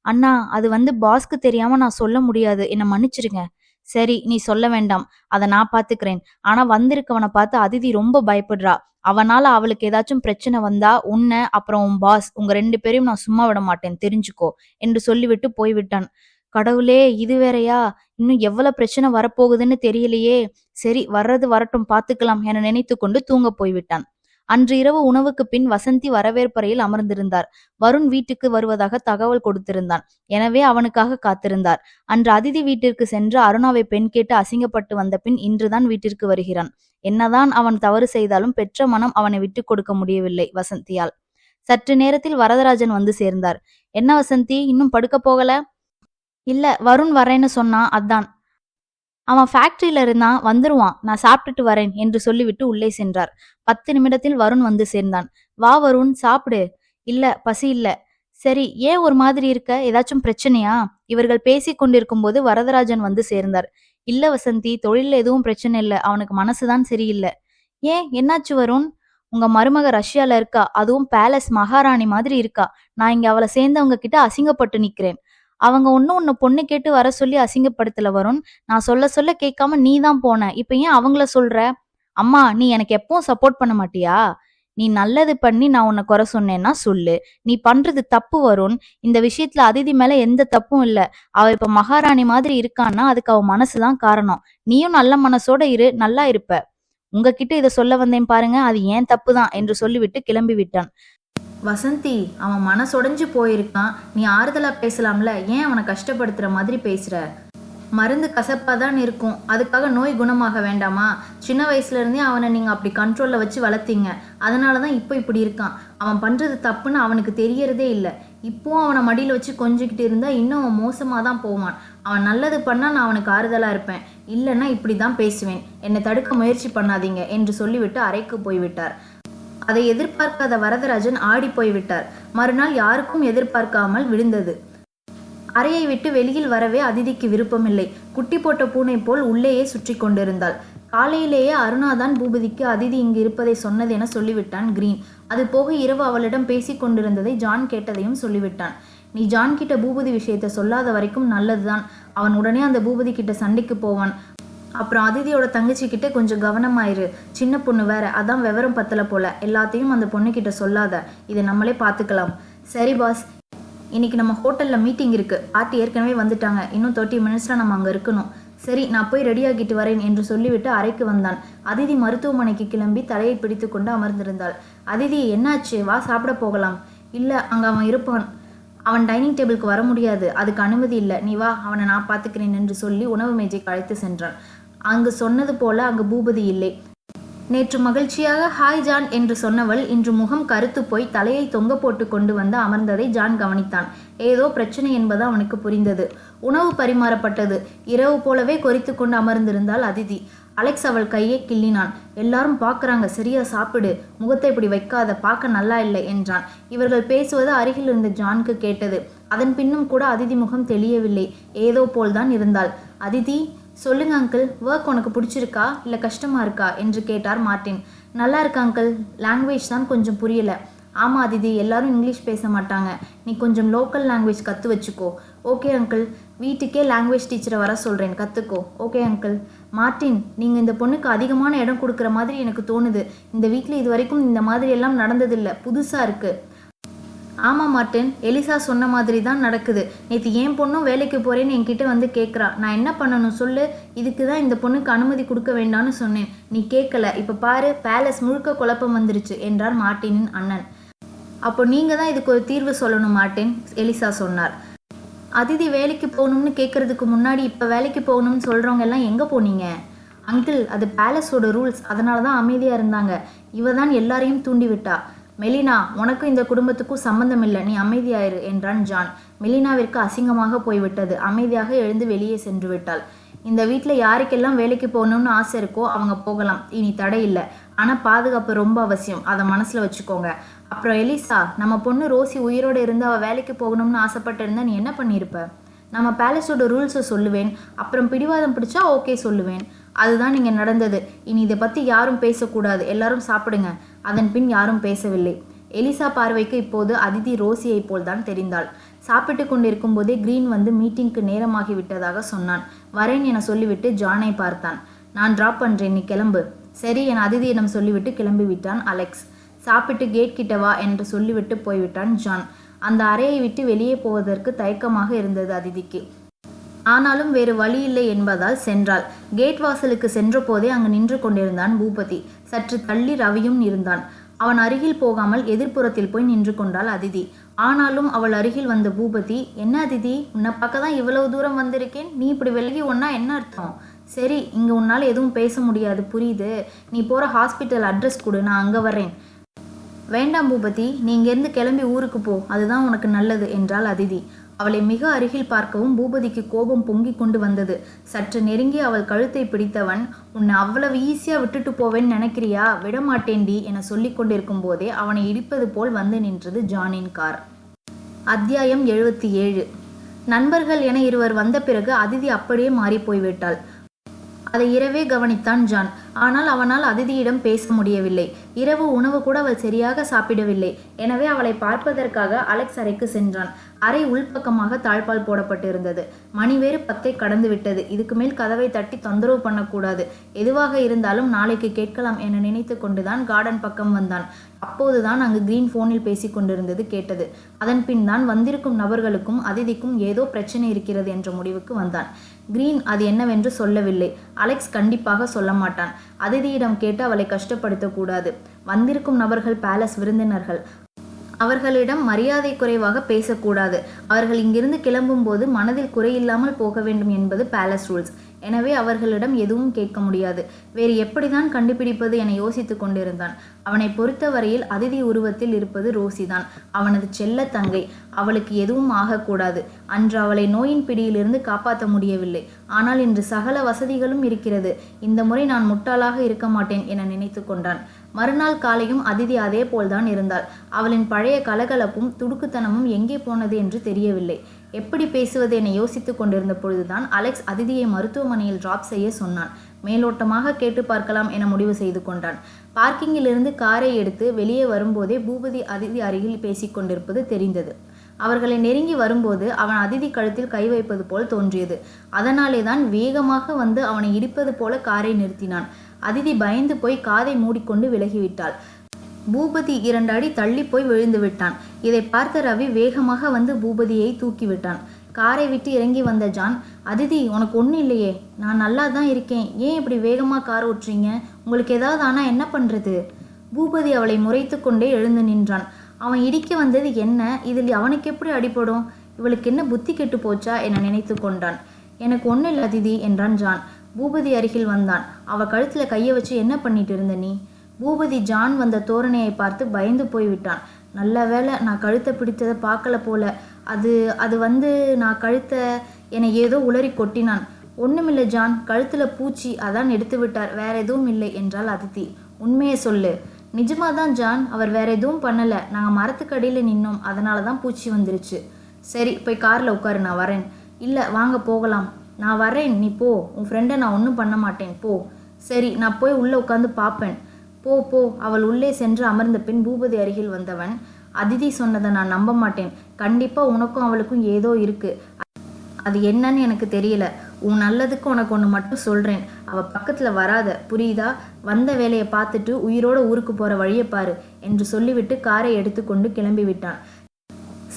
அண்ணா அது பாஸ்க்கு தெரியாம நான் சொல்ல முடியாது, என்ன மன்னிச்சிருங்க. சரி, நீ சொல்ல வேண்டாம், அதை நான் பாத்துக்கிறேன். ஆனா வந்திருக்கவனை பார்த்து அதிதி ரொம்ப பயப்படுறா. அவனால அவளுக்கு ஏதாச்சும் பிரச்சனை வந்தா உன்னை அப்புறம் உன் பாஸ் உங்க 2 பேரையும் நான் சும்மா விட மாட்டேன், தெரிஞ்சுக்கோ என்று சொல்லிவிட்டு போய்விட்டான். கடவுளே, இது வேறயா? இன்னும் எவ்வளவு பிரச்சனை வரப்போகுதுன்னு தெரியலையே. சரி, வர்றது வரட்டும், பாத்துக்கலாம் என நினைத்து கொண்டு தூங்க போய்விட்டான். அன்று இரவு உணவுக்கு பின் வசந்தி வரவேற்பறையில் அமர்ந்திருந்தார். வருண் வீட்டுக்கு வருவதாக தகவல் கொடுத்திருந்தான். எனவே அவனுக்காக காத்திருந்தார். அன்று அதிதி வீட்டிற்கு சென்று அருணாவை பெண் கேட்டு அசிங்கப்பட்டு வந்த பின் இன்றுதான் வீட்டிற்கு வருகிறான். என்னதான் அவன் தவறு செய்தாலும் பெற்ற மனம் அவனை விட்டு கொடுக்க முடியவில்லை வசந்தியால். சற்று நேரத்தில் வரதராஜன் வந்து சேர்ந்தார். என்ன வசந்தி, இன்னும் படுக்க போகல? இல்ல, வருண் வரேன்னு சொன்னான், அதான். அவன் ஃபேக்டரியில இருந்தான், வந்துருவான், நான் சாப்பிட்டுட்டு வரேன் என்று சொல்லிவிட்டு உள்ளே சென்றார். 10 நிமிடத்தில் வருண் வந்து சேர்ந்தான். வா வருண், சாப்பிடு. இல்ல, பசி இல்ல. சரி, ஏன் ஒரு மாதிரி இருக்க, ஏதாச்சும் பிரச்சனையா? இவர்கள் பேசிக் கொண்டிருக்கும் போது வரதராஜன் வந்து சேர்ந்தார். இல்ல வசந்தி, தொழில எதுவும் பிரச்சனை இல்ல, அவனுக்கு மனசுதான் சரியில்லை. ஏன், என்னாச்சு வருண்? உங்க மருமக ரஷ்யால இருக்கா, அதுவும் பேலஸ் மகாராணி மாதிரி இருக்கா. நான் இங்க அவளை சேர்ந்தவங்க கிட்ட அசிங்கப்பட்டு நிக்கிறேன். அவங்க ஒன்னும் உன்னை பொண்ணு கேட்டு வர சொல்லி அசிங்கப்படுத்தல வருண். நான் சொல்ல சொல்ல கேட்காம நீ தான் போன, இப்ப ஏன் அவங்கள சொல்ற? அம்மா, நீ எனக்கு எப்பவும் சப்போர்ட் பண்ண மாட்டியா? நீ நல்லது பண்ணி நான் உன்னை குறை சொன்னேன்னா சொல்லு. நீ பண்றது தப்பு வருண். இந்த விஷயத்துல அதிதி மேல எந்த தப்பும் இல்ல. அவ இப்ப மகாராணி மாதிரி இருக்கான்னா அதுக்கு அவ மனசுதான் காரணம். நீயும் நல்ல மனசோட இரு, நல்லா இருப்ப. உங்ககிட்ட இதை சொல்ல வந்தேன் பாருங்க, அது ஏன் தப்புதான் என்று சொல்லிவிட்டு கிளம்பி விட்டான். வசந்தி, அவன் மனசொடைஞ்சு போயிருக்கான், நீ ஆறுதலா பேசலாம்ல, ஏன் அவனை கஷ்டப்படுத்துற மாதிரி பேசுற? மருந்து கசப்பாதான் இருக்கும், அதுக்காக நோய் குணமாக வேண்டாமா? சின்ன வயசுல இருந்தே அவனை நீங்க அப்படி கண்ட்ரோல்ல வச்சு வளர்த்தீங்க, அதனாலதான் இப்போ இப்படி இருக்கான். அவன் பண்றது தப்புன்னு அவனுக்கு தெரியறதே இல்லை. இப்போவும் அவனை மடியில வச்சு கொஞ்சிக்கிட்டு இருந்தா இன்னும் அவன் மோசமா தான் போவான். அவன் நல்லது பண்ணா நான் அவனுக்கு ஆறுதலா இருப்பேன், இல்லைன்னா இப்படிதான் பேசுவேன். என்னை தடுக்க முயற்சி பண்ணாதீங்க என்று சொல்லிவிட்டு அறைக்கு போய்விட்டார். அதை எதிர்பார்க்காத வரதராஜன் ஆடி போய்விட்டார். மறுநாள் யாருக்கும் எதிர்பார்க்காமல் விழுந்தது. அறையை விட்டு வெளியில் வரவே அதிதிக்கு விருப்பமில்லை. குட்டி போட்ட பூனை போல் உள்ளேயே சுற்றி கொண்டிருந்தாள். காலையிலேயே அருணாதான் பூபதிக்கு அதிதி இங்கு இருப்பதை சொன்னது என சொல்லிவிட்டான் கிரீன். அது போக இரவு அவளிடம் பேசிக் கொண்டிருந்ததை ஜான் கேட்டதையும் சொல்லிவிட்டான். நீ ஜான் கிட்ட பூபதி விஷயத்தை சொல்லாத வரைக்கும் நல்லதுதான். அவன் உடனே அந்த பூபதி கிட்ட சண்டைக்கு போவான். அப்புறம் அதிதியோட தங்கச்சி கிட்ட கொஞ்சம் கவனமாயிரு, சின்ன பொண்ணு வேற, அதான் விவரம் பத்தல போல. எல்லாத்தையும் அந்த பொண்ணு கிட்ட சொல்லாத, இதை நம்மளே பார்த்துக்கலாம். சரி பாஸ், இன்னைக்கு நம்ம ஹோட்டல்ல மீட்டிங் இருக்கு, பார்ட்டி ஏற்கனவே வந்துட்டாங்க, இன்னும் 30 மினிட்ஸ்ல நம்ம அங்க இருக்கணும். சரி, நான் போய் ரெடி ஆகிட்டு வரேன் என்று சொல்லிவிட்டு அறைக்கு வந்தான். அதிதி மருத்துவமனைக்கு கிளம்பி தலையை பிடித்து கொண்டு அமர்ந்திருந்தாள். அதிதி, என்னாச்சு, வா சாப்பிட போகலாம். இல்ல, அங்க அவன் இருப்பான். அவன் டைனிங் டேபிளுக்கு வர முடியாது, அதுக்கு அனுமதி இல்லை, நீ வா, அவனை நான் பார்த்துக்கிறேன் என்று சொல்லி உணவு மேஜைக்கு அழைத்து சென்றான். அங்கு சொன்னது போல அங்கு பூபதி இல்லை. நேற்று மகிழ்ச்சியாக ஹாய் ஜான் என்று சொன்னவள் இன்று முகம் கருத்து போய் தலையை தொங்க போட்டு கொண்டு வந்து அமர்ந்ததை ஜான் கவனித்தான். ஏதோ பிரச்சனை என்பது அவனுக்கு புரிந்தது. உணவு பரிமாறப்பட்டது. இரவு போலவே கொறித்து கொண்டு அமர்ந்திருந்தாள் அதிதி. அலெக்ஸ் அவள் கையை கிள்ளினான். எல்லாரும் பார்க்கறாங்க, சரியா சாப்பிடு, முகத்தை இப்படி வைக்காத, பார்க்க நல்லா இல்லை என்றான். இவர்கள் பேசுவது அருகில் இருந்த ஜானுக்கு கேட்டது. அதன் பின்னும் கூட அதிதி முகம் தெளியவில்லை, ஏதோ போல்தான் இருந்தாள். அதிதி, சொல்லுங்க அங்கிள், ஒர்க் உனக்கு பிடிச்சிருக்கா இல்லை கஷ்டமா இருக்கா என்று கேட்டார் மார்ட்டின். நல்லா இருக்கா அங்கிள், லாங்குவேஜ் தான் கொஞ்சம் புரியல. ஆமாம் அதிதி, எல்லாரும் இங்கிலீஷ் பேச மாட்டாங்க, நீ கொஞ்சம் லோக்கல் லாங்குவேஜ் கற்று வச்சுக்கோ. ஓகே அங்கிள், வீட்டுக்கே லாங்குவேஜ் டீச்சரை வர சொல்கிறேன், கற்றுக்கோ. Okay uncle. மார்ட்டின், நீங்கள் இந்த பொண்ணுக்கு அதிகமான இடம் கொடுக்குற மாதிரி எனக்கு தோணுது. இந்த வீட்டில் இது வரைக்கும் இந்த மாதிரி எல்லாம் நடந்ததில்லை, புதுசாக இருக்குது. ஆமாம் மார்ட்டின், எலிசா சொன்ன மாதிரி தான் நடக்குது. நேற்று என் பொண்ணும் வேலைக்கு போகிறேன்னு என்கிட்ட வந்து கேட்குறா. நான் என்ன பண்ணணும் சொல்லு? இதுக்கு தான் இந்த பொண்ணுக்கு அனுமதி கொடுக்க வேண்டாம்னு சொன்னேன், நீ கேட்கல. இப்போ பாரு, பேலஸ் முழுக்க குழப்பம் வந்துருச்சு என்றார் மார்ட்டினின் அண்ணன். அப்போ நீங்கள் தான் இதுக்கு ஒரு தீர்வு சொல்லணும் மார்ட்டின், எலிசா சொன்னார். அதிதி வேலைக்கு போகணும்னு கேட்கறதுக்கு முன்னாடி இப்போ வேலைக்கு போகணும்னு சொல்கிறவங்க எல்லாம் எங்கே போனீங்க? அங்கிள், அது பேலஸோட ரூல்ஸ், அதனால தான் அமைதியாக இருந்தாங்க. இவ தான் எல்லாரையும் தூண்டி விட்டா. மெலினா, உனக்கும் இந்த குடும்பத்துக்கும் சம்பந்தம் இல்லை, நீ அமைதியாயிரு என்றான் ஜான். மெலினாவிற்கு அசிங்கமாக போய்விட்டது. அமைதியாக எழுந்து வெளியே சென்று விட்டாள். இந்த வீட்டில் யாருக்கெல்லாம் வேலைக்கு போகணும்னு ஆசை இருக்கோ அவங்க போகலாம், இனி தடை இல்லை. ஆனால் பாதுகாப்பு ரொம்ப அவசியம், அதை மனசில் வச்சுக்கோங்க. அப்புறம் எலிசா, நம்ம பொண்ணு ரோசி உயிரோடு இருந்து அவள் வேலைக்கு போகணும்னு ஆசைப்பட்டு இருந்தா நீ என்ன பண்ணியிருப்ப? நம்ம பேலஸோட ரூல்ஸை சொல்லுவேன், அப்புறம் பிடிவாதம் பிடிச்சா ஓகே சொல்லுவேன். அதுதான் நீங்கள் நடந்தது. இனி இதை பற்றி யாரும் பேசக்கூடாது. எல்லாரும் சாப்பிடுங்க. அதன் பின் யாரும் பேசவில்லை. எலிசா பார்வைக்கு இப்போது அதிதி ரோசியை போல்தான் தெரிந்தாள். சாப்பிட்டு கொண்டிருக்கும் போதே கிரீன் வந்து மீட்டிங்க்கு நேரமாகி விட்டதாக சொன்னான். வரேன் என சொல்லிவிட்டு ஜானை பார்த்தான். நான் டிராப் பண்ணுறேன், நீ கிளம்பு. சரி என அதிதியிடம் சொல்லிவிட்டு கிளம்பி விட்டான் அலெக்ஸ். சாப்பிட்டு கேட் கிட்ட வா என்று சொல்லிவிட்டு போய்விட்டான் ஜான். அந்த அறையை விட்டு வெளியே போவதற்கு தயக்கமாக இருந்தது அதிதிக்கு. ஆனாலும் வேறு வழி இல்லை என்பதால் சென்றாள். கேட் வாசலுக்கு சென்ற போதே அங்கு நின்று கொண்டிருந்தான் பூபதி. சற்று தள்ளி ரவியும் இருந்தான். அவன் அருகில் போகாமல் எதிர்ப்புறத்தில் போய் நின்று கொண்டாள் அதிதி. ஆனாலும் அவள் அருகில் வந்த பூபதி, என்ன அதிதி, உன்னை பார்க்க தான் இவ்வளவு தூரம் வந்திருக்கேன், நீ இப்படி விலகி ஒன்னா என்ன அர்த்தம்? சரி, இங்கே உன்னால் எதுவும் பேச முடியாது, புரியுது. நீ போகிற ஹாஸ்பிட்டல் அட்ரஸ் கொடு, நான் அங்கே வரேன். வேண்டாம் பூபதி, நீ இங்கேருந்து கிளம்பி ஊருக்கு போ, அதுதான் உனக்கு நல்லது என்றாள் அதிதி. அவளை மிக அருகில் பார்க்கவும் பூபதிக்கு கோபம் பொங்கிக் கொண்டு வந்தது. சற்று நெருங்கி அவள் கழுத்தை பிடித்தவன், உன்னை அவ்வளவு ஈஸியாக விட்டுட்டு போவேன்னு நினைக்கிறியா? விடமாட்டேன்டி என சொல்லி கொண்டிருக்கும் போதே அவனை இடிப்பது போல் வந்து நின்றது ஜானின் கார். அத்தியாயம் 77. நண்பர்கள் என இருவர் வந்த பிறகு அதிதி அப்படியே மாறி போய்விட்டாள். அதை இரவே கவனித்தான் ஜான். ஆனால் அவனால் அதிதியிடம் பேச முடியவில்லை. இரவு உணவு கூட அவள் சரியாக சாப்பிடவில்லை. எனவே அவளை பார்ப்பதற்காக அலெக்ஸ் அறைக்கு சென்றான். அறை உள்பக்கமாக தாழ்பால் போடப்பட்டிருந்தது. மணி வேறு 10 கடந்து விட்டது. இதுக்கு மேல் கதவை தட்டி தொந்தரவு பண்ணக்கூடாது. எதுவாக இருந்தாலும் நாளைக்கு கேட்கலாம் என நினைத்து கொண்டுதான் கார்டன் பக்கம் வந்தான். அப்போதுதான் அங்கு கிரீன் போனில் பேசி கொண்டிருந்தது கேட்டது. அதன் பின் தான் வந்திருக்கும் நபர்களுக்கும் அதிதிக்கும் ஏதோ பிரச்சனை இருக்கிறது என்ற முடிவுக்கு வந்தான். கிரீன் அது என்னவென்று சொல்லவில்லை. அலெக்ஸ் கண்டிப்பாக சொல்ல மாட்டான். அதிதியிடம் கேட்டு அவளை கஷ்டப்படுத்தக்கூடாது. வந்திருக்கும் நபர்கள் பேலஸ் விருந்தினர்கள். அவர்களிடம் மரியாதை குறைவாக பேசக்கூடாது. அவர்கள் இங்கிருந்து கிளம்பும்போது மனதில் குறையில்லாமல் போக வேண்டும் என்பது பேலஸ் ரூல்ஸ். எனவே அவர்களிடம் எதுவும் கேட்க முடியாது. வேறு எப்படிதான் கண்டுபிடிப்பது என யோசித்து கொண்டிருந்தான். அவனை பொறுத்தவரையில் அதிதி உருவத்தில் இருப்பது ரோசிதான், அவனது செல்ல தங்கை. அவளுக்கு எதுவும் ஆகக்கூடாது. அன்று அவளை நோயின் பிடியிலிருந்து காப்பாற்ற முடியவில்லை. ஆனால் இன்று சகல வசதிகளும் இருக்கிறது. இந்த முறை நான் முட்டாளாக இருக்க மாட்டேன் என நினைத்து கொண்டான். மறுநாள் காலையும் அதிதி அதே போல்தான் இருந்தாள். அவளின் பழைய கலகலப்பும் துடுக்குத்தனமும் எங்கே போனது என்று தெரியவில்லை. எப்படி பேசுவது என யோசித்து கொண்டிருந்த பொழுதுதான் அலெக்ஸ் அதிதியை மருத்துவமனையில் டிராப் செய்ய சொன்னான். மேலோட்டமாக கேட்டு பார்க்கலாம் என முடிவு செய்து கொண்டான். பார்க்கிங்கிலிருந்து காரை எடுத்து வெளியே வரும்போதே பூபதி அதிதி அருகில் பேசி கொண்டிருப்பது தெரிந்தது. அவர்களை நெருங்கி வரும்போது அவன் அதிதி கழுத்தில் கை வைப்பது போல் தோன்றியது. அதனாலே தான் வேகமாக வந்து அவனை இடிப்பது போல காரை நிறுத்தினான். அதிதி பயந்து போய் காதை மூடிக்கொண்டு விலகிவிட்டாள். பூபதி 2 அடி தள்ளி போய் விழுந்து விட்டான். இதை பார்த்த ரவி வேகமாக வந்து பூபதியை தூக்கிவிட்டான். காரை விட்டு இறங்கி வந்த ஜான், அதிதி உனக்கு ஒன்றும் இல்லையே? நான் நல்லா தான் இருக்கேன், ஏன் இப்படி வேகமாக கார் ஓட்டுறீங்க? உங்களுக்கு ஏதாவது ஆனால் என்ன பண்ணுறது? பூபதி அவளை முறைத்து கொண்டே எழுந்து நின்றான். அவன் இடிக்க வந்தது என்ன? இதில் அவனுக்கு எப்படி அடிபடும்? இவளுக்கு என்ன புத்தி கெட்டு போச்சா என நினைத்து கொண்டான். எனக்கு ஒன்றும் இல்லை அதிதி என்றான் ஜான். பூபதி அருகில் வந்தான். அவள் கழுத்தில் கையை வச்சு என்ன பண்ணிட்டு இருந்த நீ? பூபதி ஜான் வந்த தோரணையை பார்த்து பயந்து போய்விட்டான். நல்ல வேளை நான் கழுத்தை பிடித்ததை பார்க்கல போல. அது வந்து நான் கழுத்தை என ஏதோ உளறி கொட்டினான். ஒன்றுமில்லை ஜான், கழுத்தில் பூச்சி, அதான் எடுத்து விட்டார், வேற எதுவும் இல்லை என்றாள் அதிதி. உண்மையை சொல்லு. நிஜமாதான் ஜான், அவர் வேற எதுவும் பண்ணலை. நாங்கள் மரத்துக்கடியில் நின்னோம், அதனால தான் பூச்சி வந்துருச்சு. சரி, போய் காரில் உட்காரு, நான் வரேன். இல்லை, வாங்க போகலாம். நான் வரேன், நீ போ. உன் ஃப்ரெண்டை நான் ஒன்றும் பண்ண மாட்டேன், போ. சரி, நான் போய் உள்ளே உட்காந்து பார்ப்பேன். போ போ. அவள் உள்ளே சென்று அமர்ந்த பின் பூபதி அருகில் வந்தவன், அதிதி சொன்னதை நான் நம்ப மாட்டேன். கண்டிப்பாக உனக்கும் அவளுக்கும் ஏதோ இருக்கு. அது என்னன்னு எனக்கு தெரியல. உன் நல்லதுக்கு உனக்கு ஒன்று மட்டும் சொல்கிறேன். அவள் பக்கத்தில் வராத, புரியுதா? வந்த வேலையை பார்த்துட்டு உயிரோட ஊருக்கு போகிற வழியை பாரு என்று சொல்லிவிட்டு காரை எடுத்துக்கொண்டு கிளம்பி விட்டான்.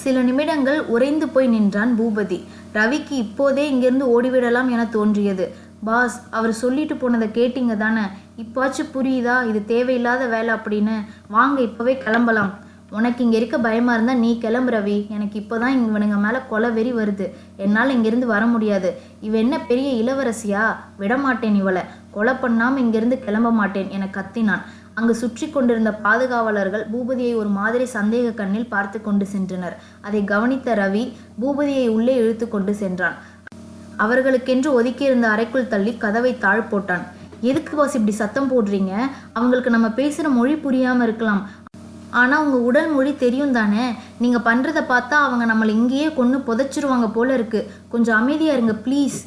சில நிமிடங்கள் உறைந்து போய் நின்றான் பூபதி. ரவிக்கு இப்போதே இங்கிருந்து ஓடிவிடலாம் என தோன்றியது. பாஸ், அவர் சொல்லிட்டு போனதை கேட்டீங்க தானே? இப்பாச்சும் புரியுதா இது தேவையில்லாத வேலை அப்படின்னு? வாங்க இப்போவே கிளம்பலாம். உனக்கு இங்கே இருக்க பயமாக இருந்தால் நீ கிளம்பு ரவி. எனக்கு இப்போ தான் இவனுங்க மேலே கொலை வெறி வருது. என்னால் இங்கேருந்து வர முடியாது. இவ என்ன பெரிய இளவரசியா? விடமாட்டேன் இவளை. கொலை பண்ணாமல் இங்கிருந்து கிளம்ப மாட்டேன் என கத்தினான். அங்கு சுற்றி கொண்டிருந்த பாதுகாவலர்கள் பூபதியை ஒரு மாதிரி சந்தேக கண்ணில் பார்த்து கொண்டு சென்றனர். அதை கவனித்த ரவி பூபதியை உள்ளே இழுத்து கொண்டு சென்றான். அவர்களுக்கென்று ஒதுக்கியிருந்த அறைக்குள் தள்ளி கதவை தாழ் போட்டான். எதுக்கு பாஸ் இப்படி சத்தம் போடுறீங்க? அவங்களுக்கு நம்ம பேசுகிற மொழி புரியாமல் இருக்கலாம், ஆனால் உங்கள் உடல் மொழி தெரியும் தானே? நீங்கள் பண்ணுறதை பார்த்தா அவங்க நம்மளை இங்கேயே கொன்று புதைச்சிருவாங்க போல இருக்கு. கொஞ்சம் அமைதியாக இருங்க ப்ளீஸ்.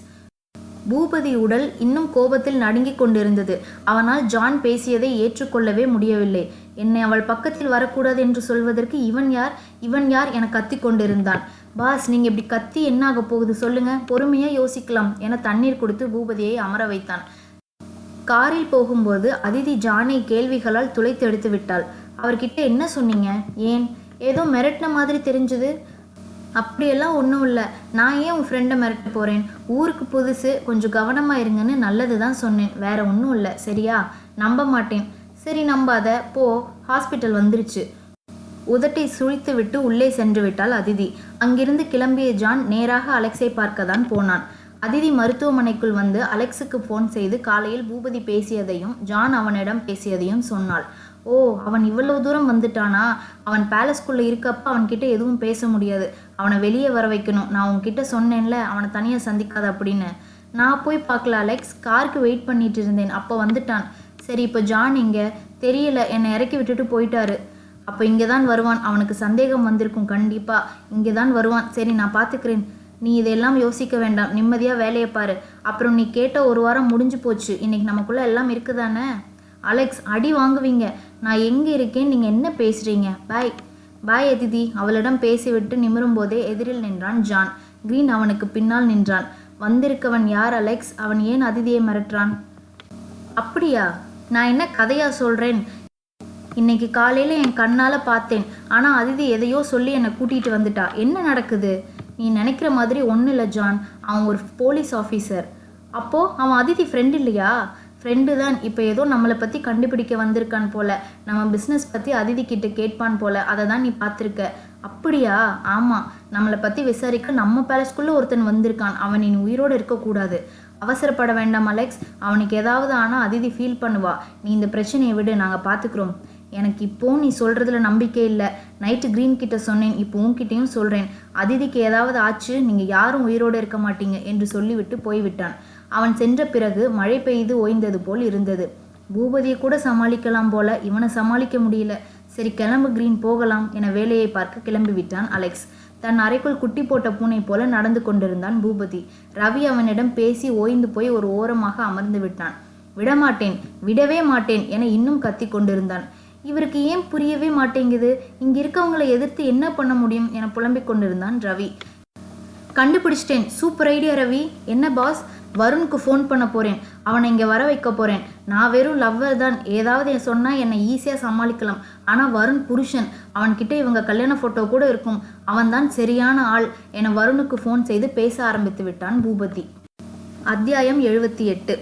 பூபதி உடல் இன்னும் கோபத்தில் நடுங்கிக் கொண்டிருந்தது. அவனால் ஜான் பேசியதை ஏற்றுக்கொள்ளவே முடியவில்லை. என்னை அவள் பக்கத்தில் வரக்கூடாது என்று சொல்வதற்கு இவன் யார் என கத்தி கொண்டிருந்தான். பாஸ், நீங்கள் இப்படி கத்தி என்ன ஆக போகுது சொல்லுங்க, பொறுமையாக யோசிக்கலாம் என தண்ணீர் கொடுத்து பூபதியை அமர வைத்தான். காரில் போகும்போது அதிதி ஜானை கேள்விகளால் துளைத்து எடுத்து விட்டாள். அவர்கிட்ட என்ன சொன்னீங்க? ஏன் ஏதோ மிரட்டின மாதிரி தெரிஞ்சுது? அப்படியெல்லாம் ஒன்றும் இல்லை. நான் ஏன் உன் ஃப்ரெண்டை மிரட்ட போகிறேன்? ஊருக்கு புதுசு, கொஞ்சம் கவனமாக இருங்கன்னு நல்லது தான் சொன்னேன், வேற ஒன்றும் இல்லை. சரியா? நம்ப மாட்டேன். சரி நம்பாத போ, ஹாஸ்பிட்டல் வந்துருச்சு. உதட்டை சுழித்து விட்டு உள்ளே சென்று விட்டாள் அதிதி. அங்கிருந்து கிளம்பிய ஜான் நேராக அலெக்ஸை பார்க்க தான் போனான். அதிதி மருத்துவமனைக்குள் வந்து அலெக்ஸுக்கு ஃபோன் செய்து காலையில் பூபதி பேசியதையும் ஜான் அவனிடம் பேசியதையும் சொன்னாள். ஓ, அவன் இவ்வளவு தூரம் வந்துட்டானா? அவன் பேலஸ்குள்ளே இருக்கப்ப அவன்கிட்ட எதுவும் பேச முடியாது. அவனை வெளியே வர வைக்கணும். நான் உன்கிட்ட சொன்னேன்ல, அவனை தனியாக சந்திக்காத அப்படின்னு. நான் போய் பார்க்கல அலெக்ஸ், காருக்கு வெயிட் பண்ணிட்டு இருந்தேன், அப்போ வந்துட்டான். சரி, இப்போ ஜான் இங்கே தெரியல, என்னை இறக்கி விட்டுட்டு போயிட்டாரு. அப்போ இங்கே தான் வருவான். அவனுக்கு சந்தேகம் வந்திருக்கும், கண்டிப்பாக இங்கே தான் வருவான். சரி, நான் பார்த்துக்கிறேன். நீ இதெல்லாம் யோசிக்க வேண்டாம், நிம்மதியாக வேலையை பாரு. அப்புறம் நீ கேட்ட ஒரு வாரம் முடிஞ்சு போச்சு. இன்னைக்கு நமக்குள்ளே எல்லாம் இருக்குதானே? அலெக்ஸ், அடி வாங்குவீங்க. நான் எங்கே இருக்கேன், நீங்கள் என்ன பேசுகிறீங்க? பாய் பாய் அதிதி. அவளிடம் பேசிவிட்டு நிமிரும் போதே எதிரில் நின்றான் ஜான். கிரீன் அவனுக்கு பின்னால் நின்றான். வந்திருக்கவன் யார் அலெக்ஸ்? அவன் ஏன் அதிதியை மிரட்டுறான்? அப்படியா? நான் என்ன கதையா சொல்கிறேன்? இன்னைக்கு காலையில் என் கண்ணால் பார்த்தேன். ஆனால் அதிதி எதையோ சொல்லி என்னை கூட்டிகிட்டு வந்துட்டா. என்ன நடக்குது? நீ நினைக்கிற மாதிரி ஒன்றும் இல்லை ஜான். அவன் ஒரு போலீஸ் ஆஃபீஸர். அப்போது அவன் அதிதி ஃப்ரெண்ட் இல்லையா? ஃப்ரெண்டு தான். இப்போ ஏதோ நம்மளை பற்றி கண்டுபிடிக்க வந்திருக்கான் போல. நம்ம பிஸ்னஸ் பற்றி அதிதி கிட்ட கேட்பான் போல. அதை தான் நீ பார்த்துருக்க. அப்படியா? ஆமாம், நம்மளை பற்றி விசாரிக்க நம்ம பேலஸ்குள்ளே ஒருத்தன் வந்திருக்கான். அவன் இனி உயிரோடு இருக்கக்கூடாது. அவசரப்பட வேண்டாம் அலெக்ஸ். அவனுக்கு ஏதாவது ஆனால் அதிதி ஃபீல் பண்ணுவா. நீ இந்த பிரச்சனையை விடு, நாங்கள் பார்த்துக்குறோம். எனக்கு இப்போவும் நீ சொல்கிறதுல நம்பிக்கை இல்லை. நைட்டு க்ரீன் கிட்ட சொன்னேன், இப்போ உன்கிட்டையும் சொல்கிறேன். அதிதிக்கு ஏதாவது ஆச்சு, நீங்கள் யாரும் உயிரோடு இருக்க மாட்டீங்க என்று சொல்லிவிட்டு போய்விட்டான். அவன் சென்ற பிறகு மழை பெய்து ஓய்ந்தது போல் இருந்தது. பூபதியை கூட சமாளிக்கலாம் போல, இவனை சமாளிக்க முடியல. சரி கிளம்பு க்ரீன், போகலாம் என வேலையை பார்க்க கிளம்பிவிட்டான் அலெக்ஸ். தன் அறைக்குள் குட்டி போட்ட பூனை போல நடந்து கொண்டிருந்தான் பூபதி. ரவி அவனிடம் பேசி ஓய்ந்து போய் ஒரு ஓரமாக அமர்ந்து விட்டான். விடமாட்டேன், விடவே மாட்டேன் என இன்னும் கத்தி கொண்டிருந்தான். இவருக்கு ஏன் புரியவே மாட்டேங்குது? இங்க இருக்கவங்களை எதிர்த்து என்ன பண்ண முடியும் என புலம்பிக் கொண்டிருந்தான் ரவி. கண்டுபிடிச்சிட்டேன், சூப்பர் ஐடியா ரவி. என்ன பாஸ்? வருணுக்கு ஃபோன் பண்ண போறேன். அவனை இங்கே வர வைக்க போறேன். நான் வெறும் லவ்வர் தான். ஏதாவது சொன்னால் என்னை ஈஸியாக சமாளிக்கலாம். ஆனால் வருண் புருஷன். அவன்கிட்ட இவங்க கல்யாண ஃபோட்டோ கூட இருக்கும். அவன்தான் சரியான ஆள் என வருணுக்கு ஃபோன் செய்து பேச ஆரம்பித்து விட்டான் பூபதி. அத்தியாயம் 78.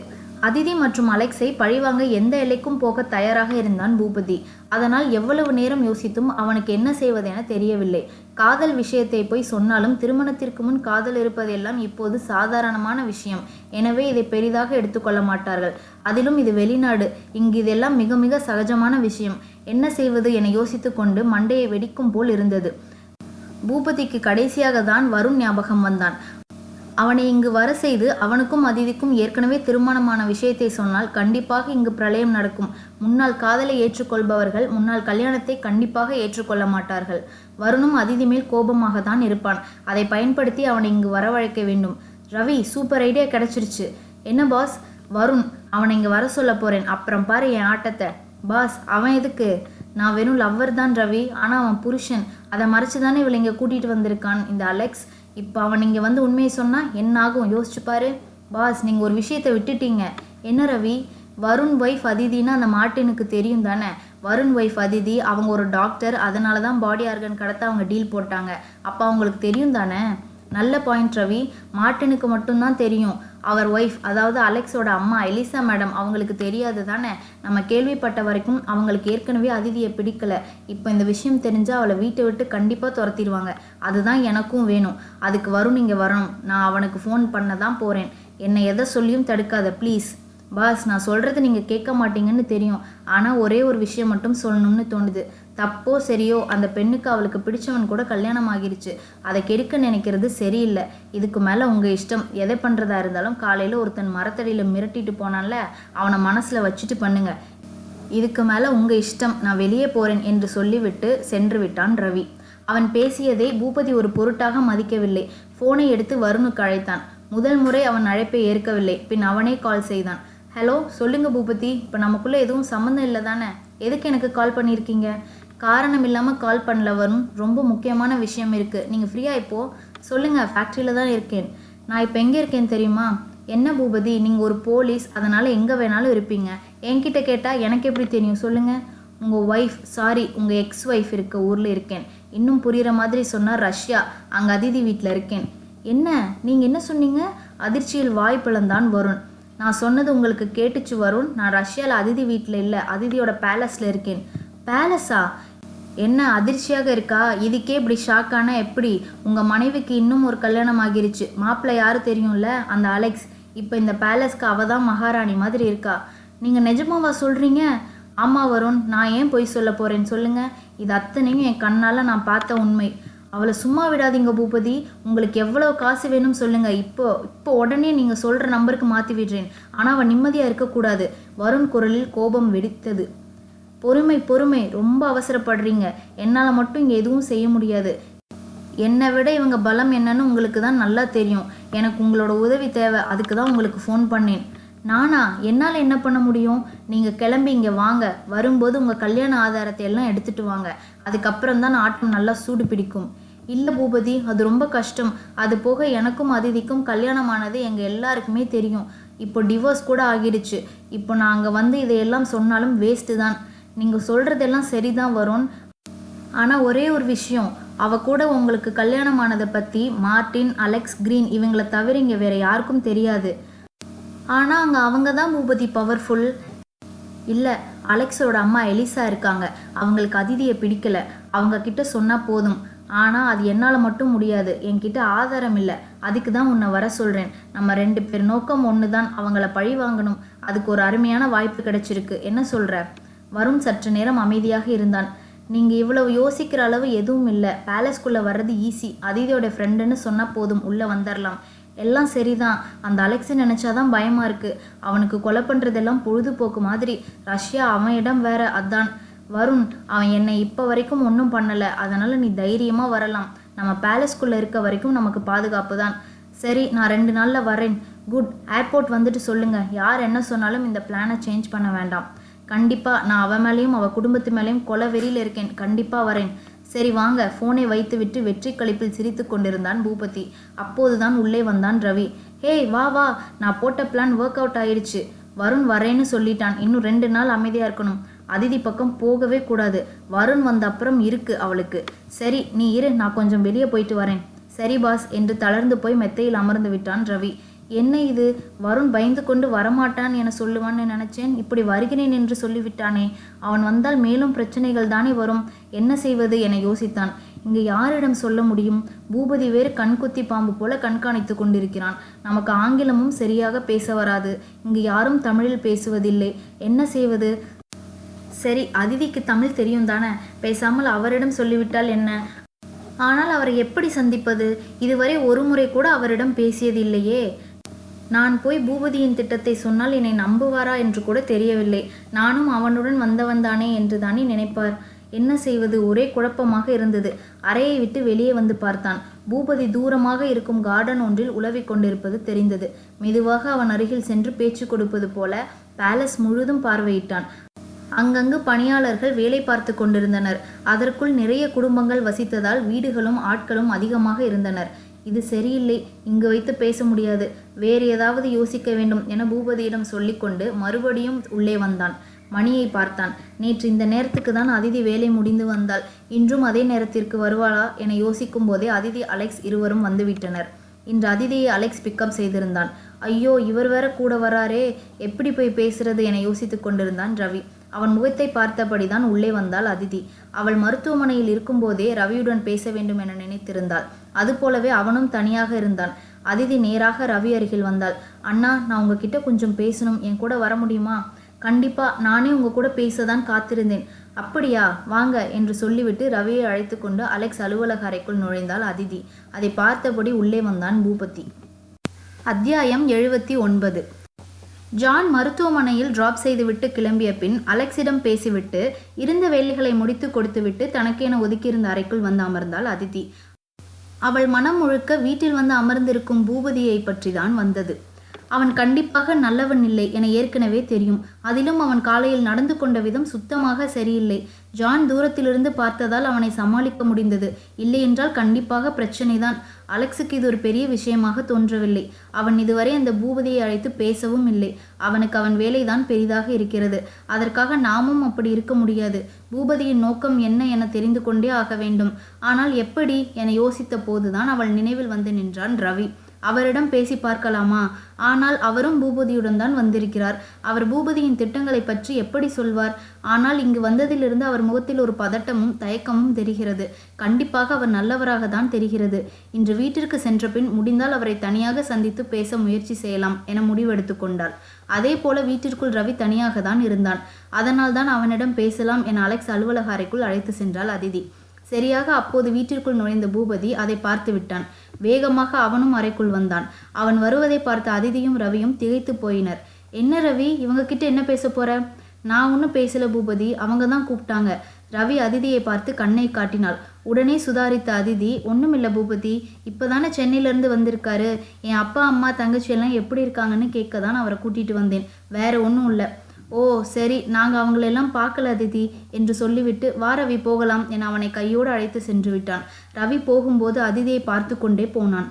அதிதி மற்றும் அலெக்ஸை பழிவாங்க எந்த எல்லைக்கும் போக தயாராக இருந்தான் பூபதி. அதனால் எவ்வளவு நேரம் யோசித்தும் அவனுக்கு என்ன செய்வதென தெரியவில்லை. காதல் விஷயத்தை போய் சொன்னாலும் திருமணத்திற்கு முன் காதல் இருப்பதெல்லாம் இப்போது சாதாரணமான விஷயம். எனவே இதை பெரிதாக எடுத்துக்கொள்ள மாட்டார்கள். அதிலும் இது வெளிநாடு. இங்கு இதெல்லாம் மிக மிக சகஜமான விஷயம். என்ன செய்வது என யோசித்து கொண்டு மண்டையை வெடிக்கும் போல் இருந்தது. பூபதிக்கு கடைசியாக தான் வருண் ஞாபகம் வந்தான். அவனை இங்கு வர செய்து அவனுக்கும் அதிதிக்கும் ஏற்கனவே திருமணமான விஷயத்தை சொன்னால் கண்டிப்பாக இங்கு பிரளயம் நடக்கும். முன்னாள் காதலை ஏற்றுக்கொள்பவர்கள் முன்னாள் கல்யாணத்தை கண்டிப்பாக ஏற்றுக்கொள்ள மாட்டார்கள். வருணும் அதிதி மேல் கோபமாக தான் இருப்பான். அதை பயன்படுத்தி அவனை இங்கு வரவழைக்க வேண்டும். ரவி, சூப்பர் ஐடியா கிடைச்சிருச்சு. என்ன பாஸ்? வருண், அவனை இங்கே வர சொல்ல போறேன். அப்புறம் பாரு என் ஆட்டத்தை. பாஸ், அவன் எதுக்கு? நான் வெறும் லவ்வர் தான் ரவி. ஆனால் அவன் புருஷன். அதை மறைச்சு தானே இவளை இங்கே கூட்டிகிட்டு வந்திருக்கான் இந்த அலெக்ஸ். இப்போ அவன் இங்கே வந்து உண்மையை சொன்னால் என்ன ஆகும் யோசிச்சு பாரு. பாஸ், நீங்கள் ஒரு விஷயத்தை விட்டுட்டீங்க. என்ன ரவி? வருண் ஒய்ஃப் அதிதினா அந்த மார்ட்டினுக்கு தெரியும் தானே? வருண் ஒய்ஃப் அதிதி, அவங்க ஒரு டாக்டர். அதனால தான் பாடி ஆர்கன் கடத்த அவங்க டீல் போட்டாங்க. அப்போ அவங்களுக்கு தெரியும் தானே? நல்ல பாயிண்ட் ரவி. மார்ட்டினுக்கு மட்டும்தான் தெரியும். அவர் ஒய்ஃப், அதாவது அலெக்ஸோட அம்மா எலிசா மேடம், அவங்களுக்கு தெரியாது தானே? நம்ம கேள்விப்பட்ட வரைக்கும் அவங்களுக்கு ஏற்கனவே அதிதியை பிடிக்கல. இப்போ இந்த விஷயம் தெரிஞ்சால் அவளை வீட்டை விட்டு கண்டிப்பாக துரத்திடுவாங்க. அதுதான் எனக்கும் வேணும். அதுக்கு வருண் இங்கே வரணும். நான் அவனுக்கு ஃபோன் பண்ண தான் போகிறேன். என்னை எதை சொல்லியும் தடுக்காத ப்ளீஸ். பாஸ், நான் சொல்கிறது நீங்கள் கேட்க மாட்டீங்கன்னு தெரியும். ஆனால் ஒரே ஒரு விஷயம் மட்டும் சொல்லணும்னு தோணுது. தப்போ சரியோ, அந்த பெண்ணுக்கு அவளுக்கு பிடிச்சவன் கூட கல்யாணம் ஆகிருச்சு. அதை கெடுக்க நினைக்கிறது சரியில்லை. இதுக்கு மேலே உங்கள் இஷ்டம். எதை பண்ணுறதா இருந்தாலும் காலையில் ஒருத்தன் மரத்தடியில் மிரட்டிட்டு போனான்ல, அவனை மனசில் வச்சுட்டு பண்ணுங்க. இதுக்கு மேலே உங்கள் இஷ்டம். நான் வெளியே போகிறேன் என்று சொல்லிவிட்டு சென்று விட்டான் ரவி. அவன் பேசியதை பூபதி ஒரு பொருட்டாக மதிக்கவில்லை. ஃபோனை எடுத்து வருணுக்கு அழைத்தான். முதல் முறை அவன் அழைப்பை ஏற்கவில்லை. பின் அவனே கால் செய்தான். ஹலோ, சொல்லுங்க பூபதி. இப்போ நமக்குள்ளே எதுவும் சம்மந்தம் இல்லை தானே? எதுக்கு எனக்கு கால் பண்ணியிருக்கீங்க? காரணம் இல்லாமல் கால் பண்ணல வருண். ரொம்ப முக்கியமான விஷயம் இருக்குது. நீங்கள் ஃப்ரீயாக இப்போது சொல்லுங்கள். ஃபேக்ட்ரியில் தான் இருக்கேன். நான் இப்போ எங்கே இருக்கேன் தெரியுமா? என்ன பூபதி, நீங்கள் ஒரு போலீஸ், அதனால் எங்கே வேணாலும் இருப்பீங்க. என்கிட்ட கேட்டால் எனக்கு எப்படி தெரியும் சொல்லுங்கள்? உங்கள் ஒய்ஃப், சாரி உங்கள் எக்ஸ் ஒய்ஃப் இருக்க ஊரில் இருக்கேன். இன்னும் புரிகிற மாதிரி சொன்னால் ரஷ்யா, அங்கே அதிதி வீட்டில் இருக்கேன். என்ன நீங்கள் என்ன சொன்னீங்க? அதிர்ச்சியில் வாய் பிளந்தான் வருண். நான் சொன்னது உங்களுக்கு கேட்டுச்சு வருண். நான் ரஷ்யாவில் அதிதி வீட்டில் இல்லை, அதிதியோட பேலஸில் இருக்கேன். பேலஸா? என்ன அதிர்ச்சியாக இருக்கா? இதுக்கே இப்படி ஷாக்கானா எப்படி? உங்கள் மனைவிக்கு இன்னும் ஒரு கல்யாணம் ஆகிருச்சு. மாப்பிள்ளை யாரு தெரியும்ல? அந்த அலெக்ஸ். இப்போ இந்த பேலஸ்க்கு அவள் தான் மகாராணி மாதிரி இருக்கா. நீங்கள் நிஜமாவா சொல்கிறீங்க? ஆமாம் வருண், நான் ஏன் பொய் சொல்ல போகிறேன்னு சொல்லுங்கள். இது அத்தனையும் என் கண்ணால் நான் பார்த்த உண்மை. அவளை சும்மா விடாதீங்க பூபதி. உங்களுக்கு எவ்வளோ காசு வேணும் சொல்லுங்கள். இப்போ உடனே நீங்கள் சொல்கிற நம்பருக்கு மாற்றி விடுறேன். ஆனால் அவள் நிம்மதியாக இருக்கக்கூடாது. வருண் குரலில் கோபம் வெடித்தது. பொறுமை, ரொம்ப அவசரப்படுறீங்க. என்னால் மட்டும் இங்கே எதுவும் செய்ய முடியாது. என்னை விட இவங்க பலம் என்னன்னு உங்களுக்கு தான் நல்லா தெரியும். எனக்கு உங்களோட உதவி தேவை. அதுக்கு தான் உங்களுக்கு ஃபோன் பண்ணேன். நானா? என்னால் என்ன பண்ண முடியும்? நீங்கள் கிளம்பி இங்கே வாங்க. வரும்போது உங்கள் கல்யாண ஆதாரத்தை எல்லாம் எடுத்துகிட்டு வாங்க. அதுக்கப்புறம் தான் ஆட்டம் நல்லா சூடு பிடிக்கும். இல்லை பூபதி, அது ரொம்ப கஷ்டம். அது போக எனக்கும் அதிதிக்கும் கல்யாணமானது எங்கள் எல்லாருக்குமே தெரியும். இப்போ டிவோர்ஸ் கூட ஆகிடுச்சு. இப்போ நான் அங்கே வந்து இதையெல்லாம் சொன்னாலும் வேஸ்ட்டு தான். நீங்கள் சொல்கிறதெல்லாம் சரிதான் வருண். ஆனால் ஒரே ஒரு விஷயம், கூட உங்களுக்கு கல்யாணமானதை பற்றி மார்ட்டின், அலெக்ஸ், கிரீன் இவங்களை தவிர இங்கே வேறு யாருக்கும் தெரியாது. ஆனால் அங்கே அவங்க தான் பூபதி பவர்ஃபுல். இல்லை, அலெக்ஸோட அம்மா எலிசா இருக்காங்க. அவங்களுக்கு அதிதியை பிடிக்கல. அவங்க கிட்ட சொன்னால் போதும். ஆனால் அது என்னால் மட்டும் முடியாது. என்கிட்ட ஆதாரம் இல்லை. அதுக்கு தான் உன்னை வர சொல்கிறேன். நம்ம 2 பேர் நோக்கம் ஒன்று தான், அவங்கள பழி வாங்கணும். அதுக்கு ஒரு அருமையான வாய்ப்பு கிடைச்சிருக்கு. என்ன சொல்கிற? வருண் சற்று நேரம் அமைதியாக இருந்தான். நீங்கள் இவ்வளவு யோசிக்கிற அளவு எதுவும் இல்லை. பேலஸ்குள்ளே வர்றது ஈஸி. அதிதியோட ஃப்ரெண்டுன்னு சொன்னால் போதும், உள்ளே வந்துடலாம். எல்லாம் சரிதான். அந்த அலெக்ஸை நினச்சாதான் பயமாக இருக்குது. அவனுக்கு கொலை பண்ணுறதெல்லாம் பொழுதுபோக்கு மாதிரி. ரஷ்யா அவன் இடம் வேற. அதான் வருண், அவன் என்னை இப்போ வரைக்கும் ஒன்றும் பண்ணலை. அதனால் நீ தைரியமாக வரலாம். நம்ம பேலஸ்குள்ளே இருக்க வரைக்கும் நமக்கு பாதுகாப்பு தான். சரி, நான் 2 நாளில் வரேன். குட். ஏர்போர்ட் வந்துட்டு சொல்லுங்கள். யார் என்ன சொன்னாலும் இந்த பிளானை சேஞ்ச் பண்ண வேண்டாம். கண்டிப்பாக. நான் அவன் மேலேயும் அவள் குடும்பத்து மேலேயும் கொலை வெறியில் இருக்கேன். கண்டிப்பாக வரேன். சரி வாங்க. ஃபோனை வைத்துவிட்டு வெற்றி களிப்பில் சிரித்து கொண்டிருந்தான் பூபதி. அப்போதுதான் உள்ளே வந்தான் ரவி. ஹேய் வா வா, நான் போட்ட பிளான் ஒர்க் அவுட் ஆயிடுச்சு. வருண் வரேன்னு சொல்லிட்டான். இன்னும் 2 நாள் அமைதியாக இருக்கணும். அதிதி பக்கம் போகவே கூடாது. வருண் வந்த அப்புறம் இருக்கு அவளுக்கு. சரி நீ இரு, நான் கொஞ்சம் வெளியே போயிட்டு வரேன். சரி பாஸ் என்று தளர்ந்து போய் மெத்தையில் அமர்ந்து விட்டான் ரவி. என்ன இது? வருண் பயந்து கொண்டு வரமாட்டான் என சொல்லுவான்னு நினைச்சேன். இப்படி வருகிறேன் என்று சொல்லிவிட்டானே. அவன் வந்தால் மேலும் பிரச்சனைகள் தானே வரும். என்ன செய்வது என யோசித்தான். இங்கு யாரிடம் சொல்ல முடியும்? பூபதி வேறு கண்குத்தி பாம்பு போல கண்காணித்து கொண்டிருக்கிறான். நமக்கு ஆங்கிலமும் சரியாக பேச வராது. இங்கு யாரும் தமிழில் பேசுவதில்லை. என்ன செய்வது? சரி, அதிதிக்கு தமிழ் தெரியும் தானே. பேசாமல் அவரிடம் சொல்லிவிட்டால் என்ன? ஆனால் அவரை எப்படி சந்திப்பது? இதுவரை ஒரு முறை கூட அவரிடம் பேசியதில்லையே. நான் போய் பூபதியின் திட்டத்தை சொன்னால் என்னை நம்புவாரா என்று கூட தெரியவில்லை. நானும் அவனுடன் வந்தவன்தானே என்று தானே நினைப்பார். என்ன செய்வது? ஒரே குழப்பமாக இருந்தது. அறையை விட்டு வெளியே வந்து பார்த்தான். பூபதி தூரமாக இருக்கும் கார்டன் ஒன்றில் உலவிக் கொண்டிருப்பது தெரிந்தது. மெதுவாக அவன் அருகில் சென்று பேச்சு கொடுப்பது போல பேலஸ் முழுதும் பார்வையிட்டான். அங்கங்கு பணியாளர்கள் வேலை பார்த்து கொண்டிருந்தனர். அதற்குள் நிறைய குடும்பங்கள் வசித்ததால் வீடுகளும் ஆட்களும் அதிகமாக இருந்தனர். இது சரியில்லை. இங்கு வைத்து பேச முடியாது. வேறு ஏதாவது யோசிக்க வேண்டும் என பூபதியிடம் சொல்லிக்கொண்டு மறுபடியும் உள்ளே வந்தான். மணியை பார்த்தான். நேற்று இந்த நேரத்துக்கு தான் அதிதி வேலை முடிந்து வந்தாள். இன்றும் அதே நேரத்திற்கு வருவாளா என யோசிக்கும் போதே அதிதி, அலெக்ஸ் இருவரும் வந்துவிட்டனர். இன்று அதிதியை அலெக்ஸ் பிக்கப் செய்திருந்தான். ஐயோ, இவர் வேற கூட வராரே, எப்படி போய் பேசுறது என யோசித்து கொண்டிருந்தான் ரவி. அவன் முகத்தை பார்த்தபடிதான் உள்ளே வந்தாள் அதிதி. அவள் மருத்துவமனையில் இருக்கும்போதே ரவியுடன் பேச வேண்டும் என நினைத்திருந்தாள். அதுபோலவே அவனும் தனியாக இருந்தான். அதிதி நேராக ரவி அருகில் வந்தாள். அண்ணா, நான் உங்ககிட்ட கொஞ்சம் பேசணும், என் கூட வர முடியுமா? கண்டிப்பா, நானே உங்க கூட பேசதான் காத்திருந்தேன். அப்படியா, வாங்க என்று சொல்லிவிட்டு ரவியை அழைத்து கொண்டு அலெக்ஸ் அலுவலக அறைக்குள் நுழைந்தாள் அதிதி. அதை பார்த்தபடி உள்ளே வந்தான் பூபதி. அத்தியாயம் 79. ஜான் மருத்துவமனையில் டிராப் செய்துவிட்டு கிளம்பிய பின் அலெக்ஸிடம் பேசிவிட்டு இருந்த வேலைகளை முடித்து கொடுத்துவிட்டு தனக்கென ஒதுக்கியிருந்த அறைக்குள் வந்து அமர்ந்தாள் அதிதி. அவள் மனம் முழுக்க வீட்டில் வந்து அமர்ந்திருக்கும் பூபதியை பற்றிதான் வந்தது. அவன் கண்டிப்பாக நல்லவன் இல்லை என ஏற்கனவே தெரியும். அதிலும் அவன் காலையில் நடந்து கொண்ட விதம் சுத்தமாக சரியில்லை. ஜான் தூரத்திலிருந்து பார்த்ததால் அவனை சமாளிக்க முடிந்தது. இல்லையென்றால் கண்டிப்பாக பிரச்சனைதான். அலெக்ஸுக்கு இது ஒரு பெரிய விஷயமாக தோன்றவில்லை. அவன் இதுவரை அந்த பூபதியை அழைத்து பேசவும் இல்லை. அவனுக்கு அவன் வேலைதான் பெரிதாக இருக்கிறது. அதற்காக நாமும் அப்படி இருக்க முடியாது. பூபதியின் நோக்கம் என்ன என தெரிந்து கொண்டே ஆக வேண்டும். ஆனால் எப்படி என யோசித்த போதுதான் அவள் நினைவில் வந்து நின்றான் ரவி. அவரிடம் பேசி பார்க்கலாமா? ஆனால் அவரும் பூபதியுடன் தான் வந்திருக்கிறார். அவர் பூபதியின் திட்டங்களை பற்றி எப்படி சொல்வார்? ஆனால் இங்கு வந்ததிலிருந்து அவர் முகத்தில் ஒரு பதட்டமும் தயக்கமும் தெரிகிறது. கண்டிப்பாக அவர் நல்லவராக தான் தெரிகிறது. இன்று வீட்டிற்கு சென்ற பின் முடிந்தால் அவரை தனியாக சந்தித்து பேச முயற்சி செய்யலாம் என முடிவெடுத்து கொண்டாள். அதே போல வீட்டிற்குள் ரவி தனியாக தான் இருந்தான். அதனால் தான் அவனிடம் பேசலாம் என அலெக்ஸ் அலுவலக அறைக்குள் அழைத்து சென்றாள் அதிதி. சரியாக அப்போது வீட்டிற்குள் நுழைந்த பூபதி அதை பார்த்து விட்டான். வேகமாக அவனும் அறைக்குள் வந்தான். அவன் வருவதை பார்த்த அதிதியும் ரவியும் திகைத்து போயினர். என்ன ரவி, இவங்க கிட்ட என்ன பேச போற? நான் ஒன்றும் பேசல பூபதி, அவங்க தான் கூப்பிட்டாங்க. ரவி அதிதியை பார்த்து கண்ணை காட்டினாள். உடனே சுதாரித்த அதிதி, ஒன்றுமில்ல பூபதி, இப்போதானே சென்னையிலேருந்து வந்திருக்காரு. என் அப்பா அம்மா தங்கச்சி எல்லாம் எப்படி இருக்காங்கன்னு கேட்க தான் அவரை கூட்டிகிட்டு வந்தேன். வேற ஒன்றும் இல்லை. ஓ சரி, நாங்கள் அவங்களெல்லாம் பார்க்கல அதிதி என்று சொல்லிவிட்டு வா ரவி போகலாம் என அவனை கையோடு அழைத்து சென்று விட்டான். ரவி போகும்போது அதிதியை பார்த்து கொண்டே போனான்.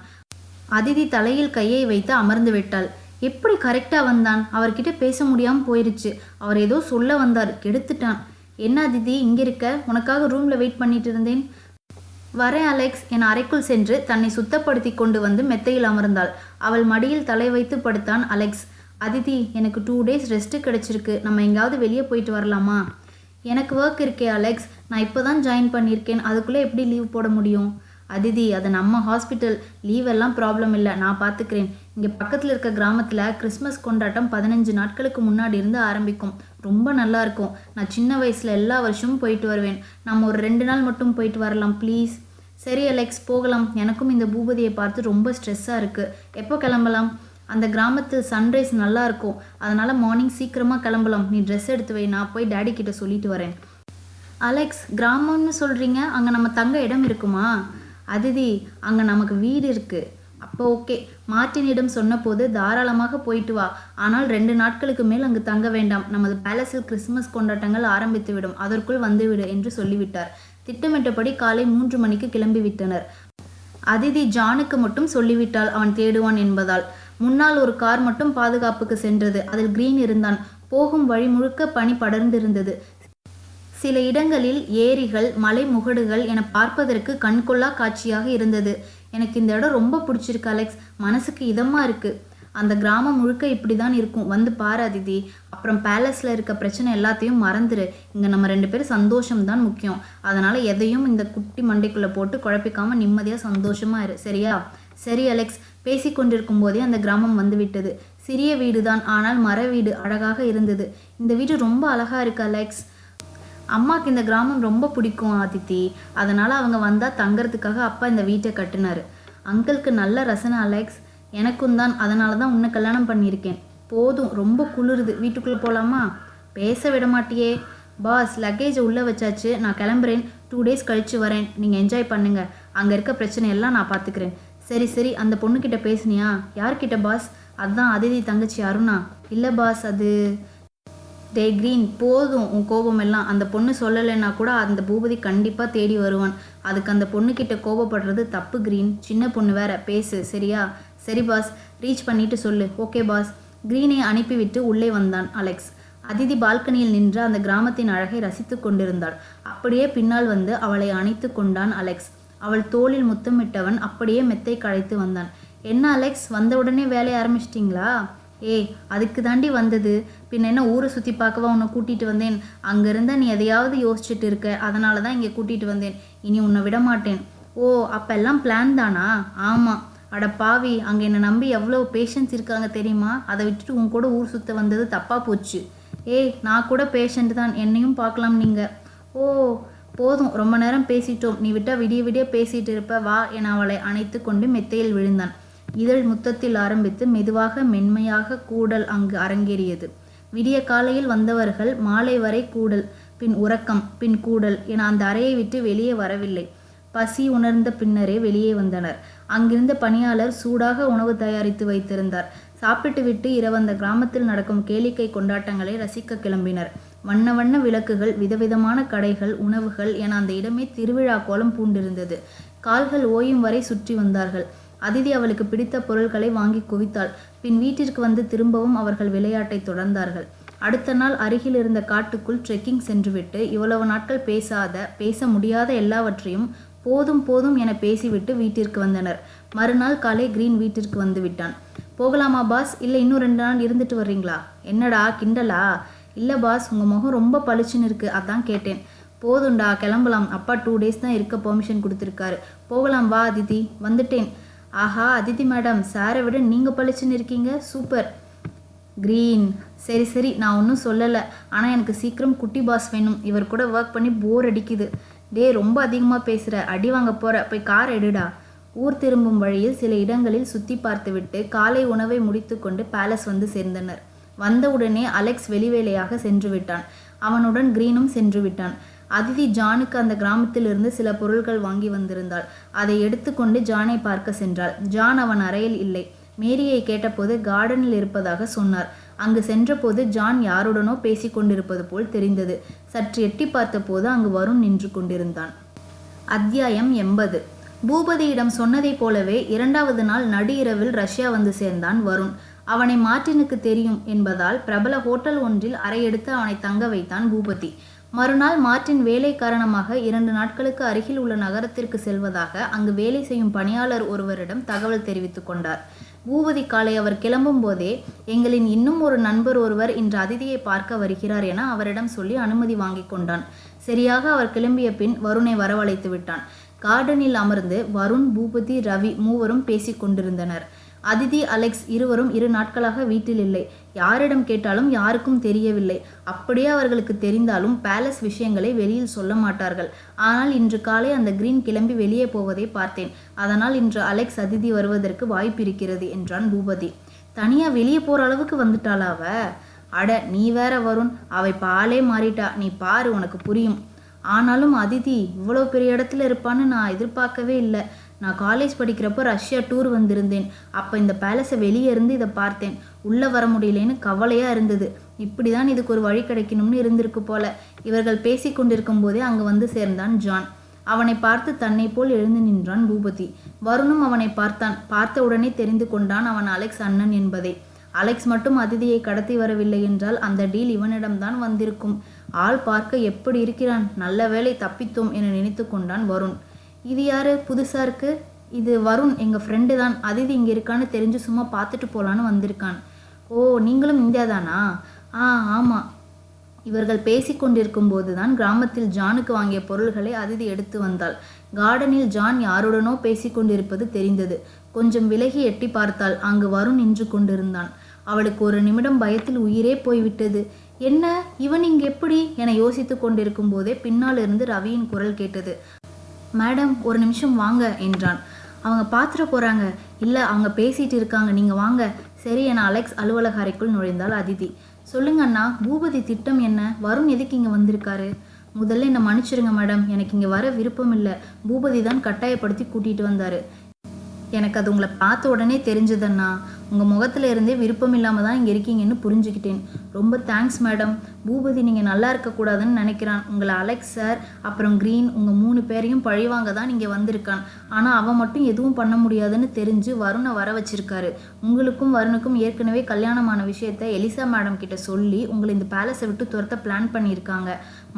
அதிதி தலையில் கையை வைத்து அமர்ந்து விட்டாள். எப்படி கரெக்டாக வந்தான்? அவர்கிட்ட பேச முடியாமல் போயிருச்சு. அவர் ஏதோ சொல்ல வந்தார், கெடுத்துட்டான். என்ன அதிதி இங்கே இருக்க? உனக்காக ரூமில் வெயிட் பண்ணிட்டு இருந்தேன். வரேன் அலெக்ஸ் என அறைக்குள் சென்று தன்னை சுத்தப்படுத்தி கொண்டு வந்து மெத்தையில் அமர்ந்தாள். அவள் மடியில் தலை வைத்து படுத்தான் அலெக்ஸ். அதிதி, எனக்கு 2 days ரெஸ்ட்டு கிடச்சிருக்கு. நம்ம எங்கேயாவது வெளியே போயிட்டு வரலாமா? எனக்கு ஒர்க் இருக்கே அலெக்ஸ், நான் இப்போ தான் ஜாயின் பண்ணியிருக்கேன். அதுக்குள்ளே எப்படி லீவ் போட முடியும்? அதிதி, அது நம்ம ஹாஸ்பிட்டல், லீவெல்லாம் ப்ராப்ளம் இல்லை, நான் பார்த்துக்கிறேன். இங்கே பக்கத்தில் இருக்க கிராமத்தில் கிறிஸ்மஸ் கொண்டாட்டம் 15 நாட்களுக்கு முன்னாடி இருந்து ஆரம்பிக்கும். ரொம்ப நல்லா இருக்கும். நான் சின்ன வயசில் எல்லா வருஷமும் போயிட்டு வருவேன். நம்ம ஒரு 2 நாள் மட்டும் போயிட்டு வரலாம் ப்ளீஸ். சரி அலெக்ஸ், போகலாம். எனக்கும் இந்த பூபதியை பார்த்து ரொம்ப ஸ்ட்ரெஸ்ஸாக இருக்குது. எப்போ கிளம்பலாம்? அந்த கிராமத்தில் சன்ரைஸ் நல்லா இருக்கும். அதனால் மார்னிங் சீக்கிரமாக கிளம்பலாம். நீ ட்ரெஸ் எடுத்து வை, நான் போய் டேடி கிட்ட சொல்லிட்டு வரேன். அலெக்ஸ், கிராமம்னு சொல்கிறீங்க, அங்கே நம்ம தங்க இடம் இருக்குமா? அதிதி, அங்கே நமக்கு வீடு இருக்குது. அப்போ ஓகே. மார்ட்டினிடம் சொன்னபோது தாராளமாக போயிட்டு வா. ஆனால் 2 நாட்களுக்கு மேல் அங்கு தங்க வேண்டாம். நமது பேலஸில் கிறிஸ்துமஸ் கொண்டாட்டங்கள் ஆரம்பித்து விடும். அதற்குள் வந்துவிடு என்று சொல்லிவிட்டார். திட்டமிட்டபடி காலை 3 மணிக்கு கிளம்பி விட்டனர். அதிதி ஜானுக்கு மட்டும் சொல்லிவிட்டாள், அவன் தேடுவான் என்பதால். முன்னால் ஒரு கார் மட்டும் பாதுகாப்புக்கு சென்றது. அதில் கிரீன் இருந்தான். போகும் வழி முழுக்க பனி படர்ந்திருந்தது. சில இடங்களில் ஏரிகள், மலை முகடுகள் என பார்ப்பதற்கு கண்கொள்ளா காட்சியாக இருந்தது. எனக்கு இந்த இடம் ரொம்ப பிடிச்சிருக்கு அலெக்ஸ், மனசுக்கு இதமாக இருக்குது. அந்த கிராமம் முழுக்க இப்படி தான் இருக்கும். வந்து பாரு அதிதி. அப்புறம் பேலஸில் இருக்க பிரச்சனை எல்லாத்தையும் மறந்துடு. இங்கே நம்ம 2 பேரும் சந்தோஷம்தான் முக்கியம். அதனால் எதையும் இந்த குட்டி மண்டைக்குள்ளே போட்டு குழப்பிக்காமல் நிம்மதியாக சந்தோஷமாக இரு, சரியா? சரி அலெக்ஸ். பேசிக்கொண்டிருக்கும் போதே அந்த கிராமம் வந்துவிட்டது. சிறிய வீடு தான், ஆனால் மர வீடு, அழகாக இருந்தது. இந்த வீடு ரொம்ப அழகாக இருக்கு அலெக்ஸ். அம்மாவுக்கு இந்த கிராமம் ரொம்ப பிடிக்கும் அதித்தி. அதனால் அவங்க வந்தால் தங்கறதுக்காக அப்பா இந்த வீட்டை கட்டினார். அங்கிளுக்கு நல்ல ரசனை அலெக்ஸ். எனக்கும் தான். அதனால தான் உன்னை கல்யாணம் பண்ணியிருக்கேன். போதும், ரொம்ப குளிருது. வீட்டுக்குள்ளே போகலாமா? பேச விட மாட்டியே. பாஸ், லக்கேஜை உள்ளே வச்சாச்சு, நான் கிளம்புறேன். 2 days கழித்து வரேன். நீங்கள் என்ஜாய் பண்ணுங்கள். அங்கே இருக்க பிரச்சனையெல்லாம் நான் பார்த்துக்கிறேன். சரி சரி, அந்த பொண்ணுக்கிட்ட பேசுனியா? யார்கிட்ட பாஸ்? அதுதான் அதிதி தங்கச்சி அருணா. இல்லை பாஸ், அது டே கிரீன், போதும் உன் கோபம் எல்லாம். அந்த பொண்ணு சொல்லலைன்னா கூட அந்த பூபதி கண்டிப்பாக தேடி வருவான். அதுக்கு அந்த பொண்ணுக்கிட்ட கோபப்படுறது தப்பு கிரீன். சின்ன பொண்ணு வேற, பேசு சரியா? சரி பாஸ், ரீச் பண்ணிட்டு சொல்லு. Okay pass. கிரீனை அனுப்பிவிட்டு உள்ளே வந்தான் அலெக்ஸ். அதிதி பால்கனியில் நின்று அந்த கிராமத்தின் அழகை ரசித்து கொண்டிருந்தாள். அப்படியே பின்னால் வந்து அவளை அணைத்து கொண்டான் அலெக்ஸ். அவள் தோளில் முத்தமிட்டவன் அப்படியே மெத்தை கழைத்து வந்தான். என்ன அலெக்ஸ், வந்தவுடனே வேலையை ஆரம்பிச்சிட்டிங்களா? ஏய், அதுக்கு தாண்டி வந்தது. பின்ன என்ன ஊரை சுற்றி பார்க்கவா உன்னை கூட்டிகிட்டு வந்தேன்? அங்கே இருந்தால் நீ எதையாவது யோசிச்சுட்டு இருக்க. அதனால தான் இங்கே கூட்டிகிட்டு வந்தேன். இனி உன்னை விட மாட்டேன். ஓ, அப்பெல்லாம் பிளான் தானா? ஆமாம். அட பாவி, அங்கே என்னை நம்பி எவ்வளோ பேஷண்ட்ஸ் இருக்காங்க தெரியுமா? அதை விட்டுட்டு உன் கூட ஊர் சுற்ற வந்தது தப்பாக போச்சு. ஏய், நான் கூட பேஷண்ட் தான், என்னையும் பார்க்கலாம் நீங்கள். ஓ போதும், ரொம்ப நேரம் பேசிட்டோம். நீ விட்டா விடிய விடிய பேசிட்டு இருப்ப, வா என அவளை அணைத்து கொண்டு மெத்தையில் விழுந்தான். இதழ் முத்தத்தில் ஆரம்பித்து மெதுவாக மென்மையாக கூடல் அங்கு அரங்கேறியது. விடிய காலையில் வந்தவர்கள் மாலை வரை கூடல், பின் உறக்கம், பின் கூடல் என அந்த அறையை விட்டு வெளியே வரவில்லை. பசி உணர்ந்த பின்னரே வெளியே வந்தனர். அங்கிருந்த பணியாளர் சூடாக உணவு தயாரித்து வைத்திருந்தார். சாப்பிட்டு விட்டு இரவந்த கிராமத்தில் நடக்கும் கேளிக்கை கொண்டாட்டங்களை ரசிக்க கிளம்பினர். வண்ண வண்ண விளக்குகள், விதவிதமான கடைகள், உணவுகள் என அந்த இடமே திருவிழா கோலம் பூண்டிருந்தது. கால்கள் ஓயும் வரை சுற்றி வந்தார்கள். அதிதி அவளுக்கு பிடித்த பொருட்களை வாங்கி குவித்தாள். பின் வீட்டிற்கு வந்து திரும்பவும் அவர்கள் விளையாட்டை தொடர்ந்தார்கள். அடுத்த நாள் அருகில் இருந்த காட்டுக்குள் ட்ரெக்கிங் சென்றுவிட்டு இவ்வளவு நாட்கள் பேச முடியாத எல்லாவற்றையும் போதும் போதும் என பேசிவிட்டு வீட்டிற்கு வந்தனர். மறுநாள் காலை கிரீன் வீட்டிற்கு வந்து விட்டான். போகலாமா பாஸ், இல்லை இன்னும் 2 நாள் இருந்துட்டு வர்றீங்களா? என்னடா கிண்டலா? இல்லை பாஸ், உங்கள் முகம் ரொம்ப பளிச்சுன்னு இருக்கு, அதான் கேட்டேன். போதும்டா, கிளம்பலாம். அப்பா 2 டேஸ் தான் இருக்க பெர்மிஷன் கொடுத்துருக்காரு. போகலாம் வா அதிதி. வந்துட்டேன். ஆஹா அதிதி மேடம், சாரை விட நீங்கள் பளிச்சுன்னு இருக்கீங்க, சூப்பர். கிரீன், சரி சரி, நான் ஒன்றும் சொல்லலை. ஆனால் எனக்கு சீக்கிரம் குட்டி பாஸ் வேணும். இவர் கூட ஒர்க் பண்ணி போர் அடிக்குது. டே, ரொம்ப அதிகமாக பேசுகிற, அடி வாங்க போகிற, போய் கார் எடுடா. ஊர் திரும்பும் வழியில் சில இடங்களில் சுற்றி பார்த்துவிட்டு காலை உணவை முடித்து கொண்டு பேலஸ் வந்து சேர்ந்தனர். வந்தவுடனே அலெக்ஸ் வெளிவேளையாக சென்று விட்டான். அவனுடன் கிரீனும் சென்று விட்டான். அதிதி ஜானுக்கு அந்த கிராமத்திலிருந்து சில பொருட்கள் வாங்கி வந்திருந்தாள். அதை எடுத்துக்கொண்டு ஜானை பார்க்க சென்றாள். ஜான் அவன் அறையில் இல்லை. மேரியை கேட்டபோது கார்டனில் இருப்பதாக சொன்னார். அங்கு சென்றபோது ஜான் யாருடனோ பேசிக் கொண்டிருப்பது போல் தெரிந்தது. சற்று எட்டி பார்த்தபோது அங்கு வருண் நின்று கொண்டிருந்தான். அத்தியாயம் 80. பூபதியிடம் சொன்னதைப் போலவே 2வது நாள் நடு இரவில் ரஷ்யா வந்து சேர்ந்தான் வருண். அவனை மார்ட்டினுக்கு தெரியும் என்பதால் பிரபல ஹோட்டல் ஒன்றில் அறையெடுத்து அவனை தங்க வைத்தான் பூபதி. மறுநாள் மார்ட்டின் வேலை காரணமாக 2 நாட்களுக்கு அருகில் உள்ள நகரத்திற்கு செல்வதாக அங்கு வேலை செய்யும் பணியாளர் ஒருவரிடம் தகவல் தெரிவித்து கொண்டார். பூபதி காலை அவர் கிளம்பும் போதே, எங்களின் இன்னும் ஒரு நண்பர் ஒருவர் இன்று அதிதியை பார்க்க வருகிறார் என அவரிடம் சொல்லி அனுமதி வாங்கி கொண்டான். சரியாக அவர் கிளம்பிய பின் வருணை வரவழைத்து விட்டான். கார்டனில் அமர்ந்து வருண், பூபதி, ரவி மூவரும் பேசிக் கொண்டிருந்தனர். அதிதி, அலெக்ஸ் இருவரும் 2 நாட்களாக வீட்டில் இல்லை. யாரிடம் கேட்டாலும் யாருக்கும் தெரியவில்லை. அப்படியே அவர்களுக்கு தெரிந்தாலும் பேலஸ் விஷயங்களை வெளியில் சொல்ல மாட்டார்கள். ஆனால் இன்று காலை அந்த கிரீன் கிளம்பி வெளியே போவதை பார்த்தேன். அதனால் இன்று அலெக்ஸ் அதிதி வருவதற்கு வாய்ப்பு இருக்கிறது என்றான் பூபதி. தனியா வெளியே போற அளவுக்கு வந்துட்டாளா அவ? அட நீ வேற வருண், அவை பாலே மாறிட்டா. நீ பாரு, உனக்கு புரியும். ஆனாலும் அதிதி இவ்வளோ பெரிய இடத்துல இருப்பான்னு நான் எதிர்பார்க்கவே இல்லை. நான் காலேஜ் படிக்கிறப்போ ரஷ்யா டூர் வந்திருந்தேன். அப்போ இந்த பேலஸை வெளியே இருந்து இதை பார்த்தேன். உள்ளே வர முடியலேன்னு கவலையாக இருந்தது. இப்படி தான் இதுக்கு ஒரு வழி கிடைக்கணும்னு இருந்திருக்கு போல. இவர்கள் பேசி கொண்டிருக்கும் போதே அங்கே வந்து சேர்ந்தான் ஜான். அவனை பார்த்து தன்னை போல் எழுந்து நின்றான் பூபதி. வருணும் அவனை பார்த்தான். பார்த்த உடனே தெரிந்து கொண்டான் அவன் அலெக்ஸ் அண்ணன் என்பதை. அலெக்ஸ் மட்டும் அதிதியை கடத்தி வரவில்லை என்றால் அந்த டீல் இவனிடம்தான் வந்திருக்கும். ஆள் பார்க்க எப்படி இருக்கிறான், நல்ல வேளை தப்பித்தோம் என நினைத்து கொண்டான் வருண். இது யாரு, புதுசா இருக்கு? இது வருண், எங்க ஃப்ரெண்டு தான். அதிதி இங்கே இருக்கான்னு தெரிஞ்சு சும்மா பார்த்துட்டு போலான்னு வந்திருக்கான். ஓ, நீங்களும் இந்தியா தானா? ஆமாம். இவர்கள் பேசி கொண்டிருக்கும் போதுதான் கிராமத்தில் ஜானுக்கு வாங்கிய பொருள்களை அதிதி எடுத்து வந்தாள். கார்டனில் ஜான் யாருடனோ பேசி கொண்டிருப்பது தெரிந்தது. கொஞ்சம் விலகி எட்டி பார்த்தாள். அங்கு வருண் நின்று கொண்டிருந்தான். அவளுக்கு ஒரு நிமிடம் பயத்தில் உயிரே போய்விட்டது. என்ன, இவன் இங்கு எப்படி என யோசித்து கொண்டிருக்கும் போதே பின்னால் இருந்து ரவியின் குரல் கேட்டது. மேடம், ஒரு நிமிஷம் வாங்க என்றான். அவங்க பாத்திர போகிறாங்க. இல்லை, அவங்க பேசிகிட்டு இருக்காங்க, நீங்கள் வாங்க. சரி என அலெக்ஸ் அலுவலக அறைக்குள் நுழைந்தாள் அதிதி. சொல்லுங்க அண்ணா, பூபதி திட்டம் என்ன? வருண் எதுக்கு இங்கே வந்திருக்காரு? முதல்ல என்னை மன்னிச்சிருங்க மேடம், எனக்கு இங்கே வர விருப்பம் இல்லை. பூபதி தான் கட்டாயப்படுத்தி கூட்டிகிட்டு வந்தார். எனக்கு அது உங்களை பார்த்த உடனே தெரிஞ்சதண்ணா. உங்கள் முகத்தில் இருந்தே விருப்பம் இல்லாமல் தான் இங்கே இருக்கீங்கன்னு புரிஞ்சுக்கிட்டேன். ரொம்ப தேங்க்ஸ் மேடம். பூபதி நீங்கள் நல்லா இருக்கக்கூடாதுன்னு நினைக்கிறான். உங்களை அலெக்ஸ் சார் அப்புறம் கிரீன் உங்கள் 3 பேரையும் பழிவாங்க தான் இங்கே வந்திருக்கான். ஆனால் அவன் மட்டும் எதுவும் பண்ண முடியாதுன்னு தெரிஞ்சு வருணை வர வச்சிருக்காரு. உங்களுக்கும் வருணுக்கும் ஏற்கனவே கல்யாணமான விஷயத்த எலிசா மேடம் கிட்ட சொல்லி உங்களை இந்த பேலஸை விட்டு துரத்த பிளான் பண்ணியிருக்காங்க.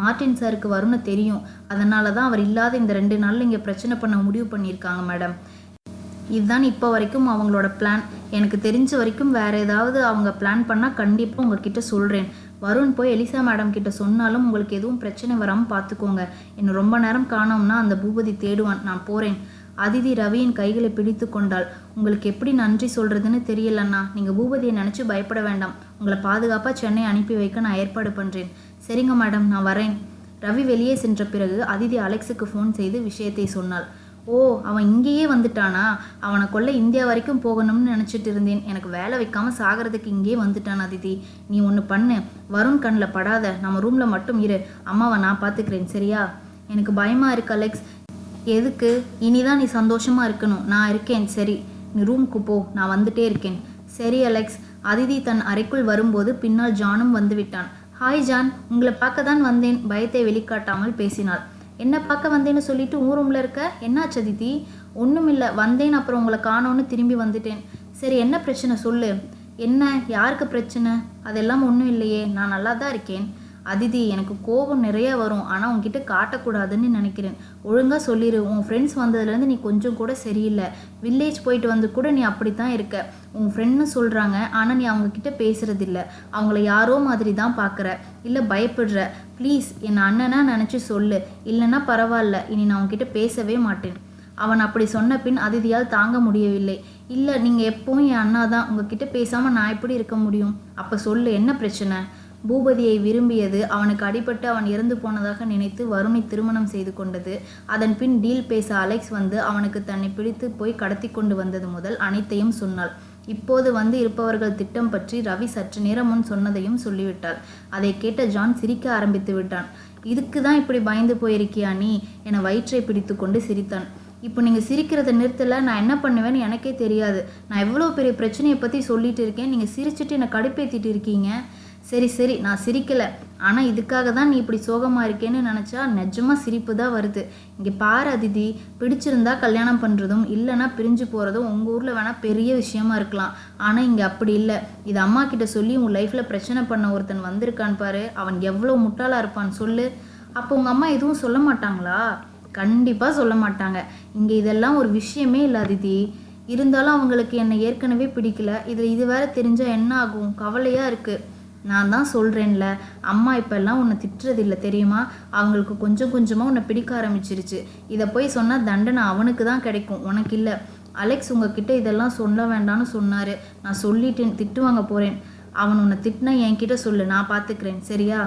மார்ட்டின் சாருக்கு வருணை தெரியும். அதனால தான் அவர் இல்லாத இந்த 2 நாளில் இங்கே பிரச்சனை பண்ண முடிவு பண்ணியிருக்காங்க மேடம். இதுதான் இப்போ வரைக்கும் அவங்களோட பிளான். எனக்கு தெரிஞ்ச வரைக்கும் வேறு ஏதாவது அவங்க பிளான் பண்ணால் கண்டிப்பாக உங்ககிட்ட சொல்கிறேன். வருண் போய் எலிசா மேடம் கிட்ட சொன்னாலும் உங்களுக்கு எதுவும் பிரச்சனை வராமல் பார்த்துக்கோங்க. இன்னும் ரொம்ப நேரம் காணோம்னா அந்த பூபதி தேடுவான். நான் போகிறேன். அதிதி ரவியின் கைகளை பிடித்து கொண்டாள். உங்களுக்கு எப்படி நன்றி சொல்றதுன்னு தெரியலண்ணா. நீங்கள் பூபதியை நினச்சி பயப்பட வேண்டாம். உங்களை பாதுகாப்பாக சென்னை அனுப்பி வைக்க நான் ஏற்பாடு பண்ணுறேன். சரிங்க மேடம், நான் வரேன். ரவி வெளியே சென்ற பிறகு அதிதி அலெக்ஸுக்கு ஃபோன் செய்து விஷயத்தை சொன்னாள். ஓ, அவன் இங்கேயே வந்துட்டானா? அவனை கொல்ல இந்தியா வரைக்கும் போகணும்னு நினச்சிட்டு இருந்தேன். எனக்கு வேலை வைக்காமல் சாகிறதுக்கு இங்கே வந்துட்டான். அதிதி, நீ ஒன்று பண்ணு, வருண் கண்ணில் படாத, நம்ம ரூமில் மட்டும் இரு. அம்மாவை நான் பார்த்துக்கிறேன், சரியா? எனக்கு பயமாக இருக்கு அலெக்ஸ். எதுக்கு? இனிதான் நீ சந்தோஷமாக இருக்கணும். நான் இருக்கேன். சரி, நீ ரூமுக்கு போ, நான் வந்துட்டே இருக்கேன். சரி அலெக்ஸ். அதிதி தன் அறைக்குள் வரும்போது பின்னால் ஜானும் வந்து விட்டான். ஹாய் ஜான், உங்களை பார்க்க தான் வந்தேன். பயத்தை வெளிக்காட்டாமல் பேசினாள். என்ன பார்க்க வந்தேன்னு சொல்லிட்டு ஊர் ரூமில் இருக்க? என்னாச்சு அதிதி? ஒன்றும் இல்லை, வந்தேன், அப்புறம் உங்களை காணோன்னு திரும்பி வந்துட்டேன். சரி, என்ன பிரச்சனை சொல்லு. என்ன, யாருக்கு பிரச்சனை? அதெல்லாம் ஒன்றும் இல்லையே, நான் நல்லா தான் இருக்கேன். அதிதி, எனக்கு கோபம் நிறைய வரும், ஆனால் உன்கிட்ட காட்டக்கூடாதுன்னு நினைக்கிறேன். ஒழுங்காக சொல்லிடு. உன் ஃப்ரெண்ட்ஸ் வந்ததுலேருந்து நீ கொஞ்சம் கூட சரியில்லை. வில்லேஜ் போயிட்டு வந்து கூட நீ அப்படி தான் இருக்க. உன் ஃப்ரெண்ட்னு சொல்கிறாங்க, ஆனால் நீ அவங்கக்கிட்ட பேசுகிறதில்ல. அவங்கள யாரோ மாதிரி தான் பார்க்குற, இல்லை பயப்படுற. ப்ளீஸ் என் அண்ணனா நினச்சி சொல்லு. இல்லைன்னா பரவாயில்ல, இனி நான் உன்கிட்ட பேசவே மாட்டேன். அவன் அப்படி சொன்ன பின் அதிதியால் தாங்க முடியவில்லை. இல்லை, நீங்கள் எப்பவும் என் அண்ணா தான், உங்ககிட்ட பேசாமல் நான் எப்படி இருக்க முடியும்? அப்போ சொல்லு, என்ன பிரச்சனை? பூபதியை விரும்பியது, அவனுக்கு அடிபட்டு அவன் இறந்து போனதாக நினைத்து வருணை திருமணம் செய்து கொண்டது, அதன் பின் டீல் பேச அலெக்ஸ் வந்து அவனுக்கு தன்னை பிடித்து போய் கடத்தி கொண்டு வந்தது முதல் அனைத்தையும் சொன்னாள். இப்போது வந்து இருப்பவர்கள் திட்டம் பற்றி ரவி சற்று நேரம் முன் சொன்னதையும் சொல்லிவிட்டாள். அதை கேட்ட ஜான் சிரிக்க ஆரம்பித்து விட்டான். இதுக்கு தான் இப்படி பயந்து போயிருக்கியா நீ? என வயிற்றை பிடித்து கொண்டு சிரித்தான். இப்போ நீங்கள் சிரிக்கிறத நிறுத்தலை, நான் என்ன பண்ணுவேன்னு எனக்கே தெரியாது. நான் எவ்வளோ பெரிய பிரச்சனையை பற்றி சொல்லிட்டு இருக்கேன், நீங்கள் சிரிச்சுட்டு என்னை கடுப்பேற்றிட்டு இருக்கீங்க. சரி சரி, நான் சிரிக்கலை, ஆனால் இதுக்காக தான் நீ இப்படி சோகமாக இருக்கேன்னு நினச்சா நிஜமாக சிரிப்பு தான் வருது. இங்கே பாரு அதிதி, பிடிச்சிருந்தா கல்யாணம் பண்ணுறதும் இல்லைன்னா பிரிஞ்சு போகிறதும் உங்கள் ஊரில் வேணால் பெரிய விஷயமா இருக்கலாம். ஆனால் இங்கே அப்படி இல்லை. இது அம்மா கிட்ட சொல்லி உங்கள் லைஃப்பில் பிரச்சனை பண்ண ஒருத்தன் வந்திருக்கான் பாரு, அவன் எவ்வளோ முட்டாளாக இருப்பான்னு சொல்லு. அப்போ உங்கள் அம்மா எதுவும் சொல்ல மாட்டாங்களா? கண்டிப்பாக சொல்ல மாட்டாங்க. இங்கே இதெல்லாம் ஒரு விஷயமே இல்லை அதிதி. இருந்தாலும் அவங்களுக்கு என்னை ஏற்கனவே பிடிக்கல. இது வேற தெரிஞ்சால் என்ன ஆகும்? கவலையாக இருக்குது. நான் தான் சொல்கிறேன்ல, அம்மா இப்போல்லாம் உன்னை திட்டுறதில்லை தெரியுமா? அவங்களுக்கு கொஞ்சம் கொஞ்சமாக உன்னை பிடிக்க ஆரம்பிச்சிருச்சு. இதை போய் சொன்னால் தண்டனை அவனுக்கு தான் கிடைக்கும், உனக்கு இல்லை. அலெக்ஸ் உங்ககிட்ட இதெல்லாம் சொல்ல வேண்டாம்னு சொன்னார். நான் சொல்லிட்டேன், திட்டு வாங்க போகிறேன். அவன் உன்னை திட்டினா என்கிட்ட சொல்லு, நான் பார்த்துக்கிறேன், சரியா?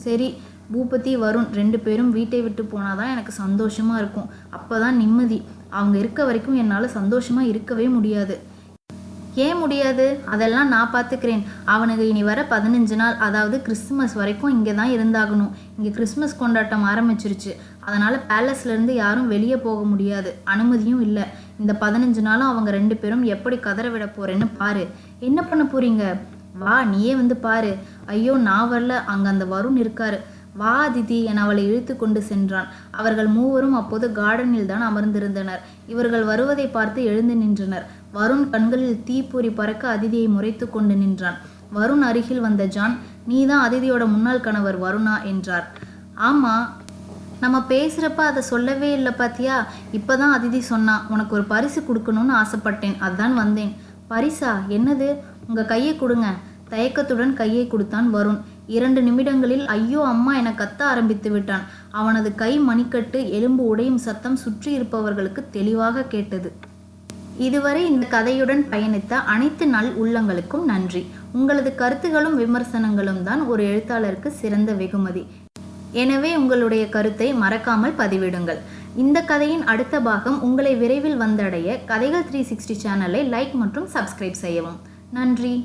சரி. பூபதி வருண் 2 பேரும் வீட்டை விட்டு போனால் தான் எனக்கு சந்தோஷமாக இருக்கும். அப்போ தான் நிம்மதி. அவங்க இருக்க வரைக்கும் என்னால் சந்தோஷமாக இருக்கவே முடியாது. ஏன் முடியாது? அதெல்லாம் நான் பார்த்துக்கிறேன். அவனுக்கு இனி வர 15 நாள், அதாவது கிறிஸ்துமஸ் வரைக்கும் இங்கே தான் இருந்தாகணும். இங்கே கிறிஸ்துமஸ் கொண்டாட்டம் ஆரம்பிச்சிருச்சு. அதனால் பேலஸ்லேருந்து யாரும் வெளியே போக முடியாது, அனுமதியும் இல்லை. இந்த 15 நாளும் அவங்க 2 பேரும் எப்படி கதற விட போகிறேன்னு பாரு. என்ன பண்ண போகிறீங்க? வா, நீயே வந்து பாரு. ஐயோ, நான் வரல, அங்கே அந்த வருண் இருக்காரு. வா அதிதி என அவளை இழுத்து கொண்டு சென்றான். அவர்கள் மூவரும் அப்போது கார்டனில் தான் அமர்ந்திருந்தனர். இவர்கள் வருவதை பார்த்து எழுந்து நின்றனர். வருண் கண்களில் தீப்பொறி பறக்க அதிதியை முறைத்து கொண்டு நின்றான். வருண் அருகில் வந்த ஜான், நீ தான் அதிதியோட முன்னாள் கணவர் வருணா என்றார். ஆமாம், நம்ம பேசுகிறப்ப அதை சொல்லவே இல்லை பாத்தியா? இப்போ தான் அதிதி சொன்னா, உனக்கு ஒரு பரிசு கொடுக்கணும்னு ஆசைப்பட்டேன், அதான் வந்தேன். பரிசா? என்னது? உங்கள் கையை கொடுங்க. தயக்கத்துடன் கையை கொடுத்தான் வருண். 2 நிமிடங்களில் ஐயோ அம்மா என கத்த ஆரம்பித்து விட்டான். அவனது கை மணிக்கட்டு எலும்பு உடையும் சத்தம் சுற்றி இருப்பவர்களுக்கு தெளிவாக கேட்டது. இதுவரை இந்த கதையுடன் பயணித்த அனைத்து நல் உள்ளங்களுக்கும் நன்றி. உங்களது கருத்துகளும் விமர்சனங்களும் தான் ஒரு எழுத்தாளருக்கு சிறந்த வெகுமதி. எனவே உங்களுடைய கருத்தை மறக்காமல் பதிவிடுங்கள். இந்த கதையின் அடுத்த பாகம் உங்களை விரைவில் வந்தடைய கதைகள் 360 சேனலை லைக் மற்றும் சப்ஸ்கிரைப் செய்யவும். நன்றி.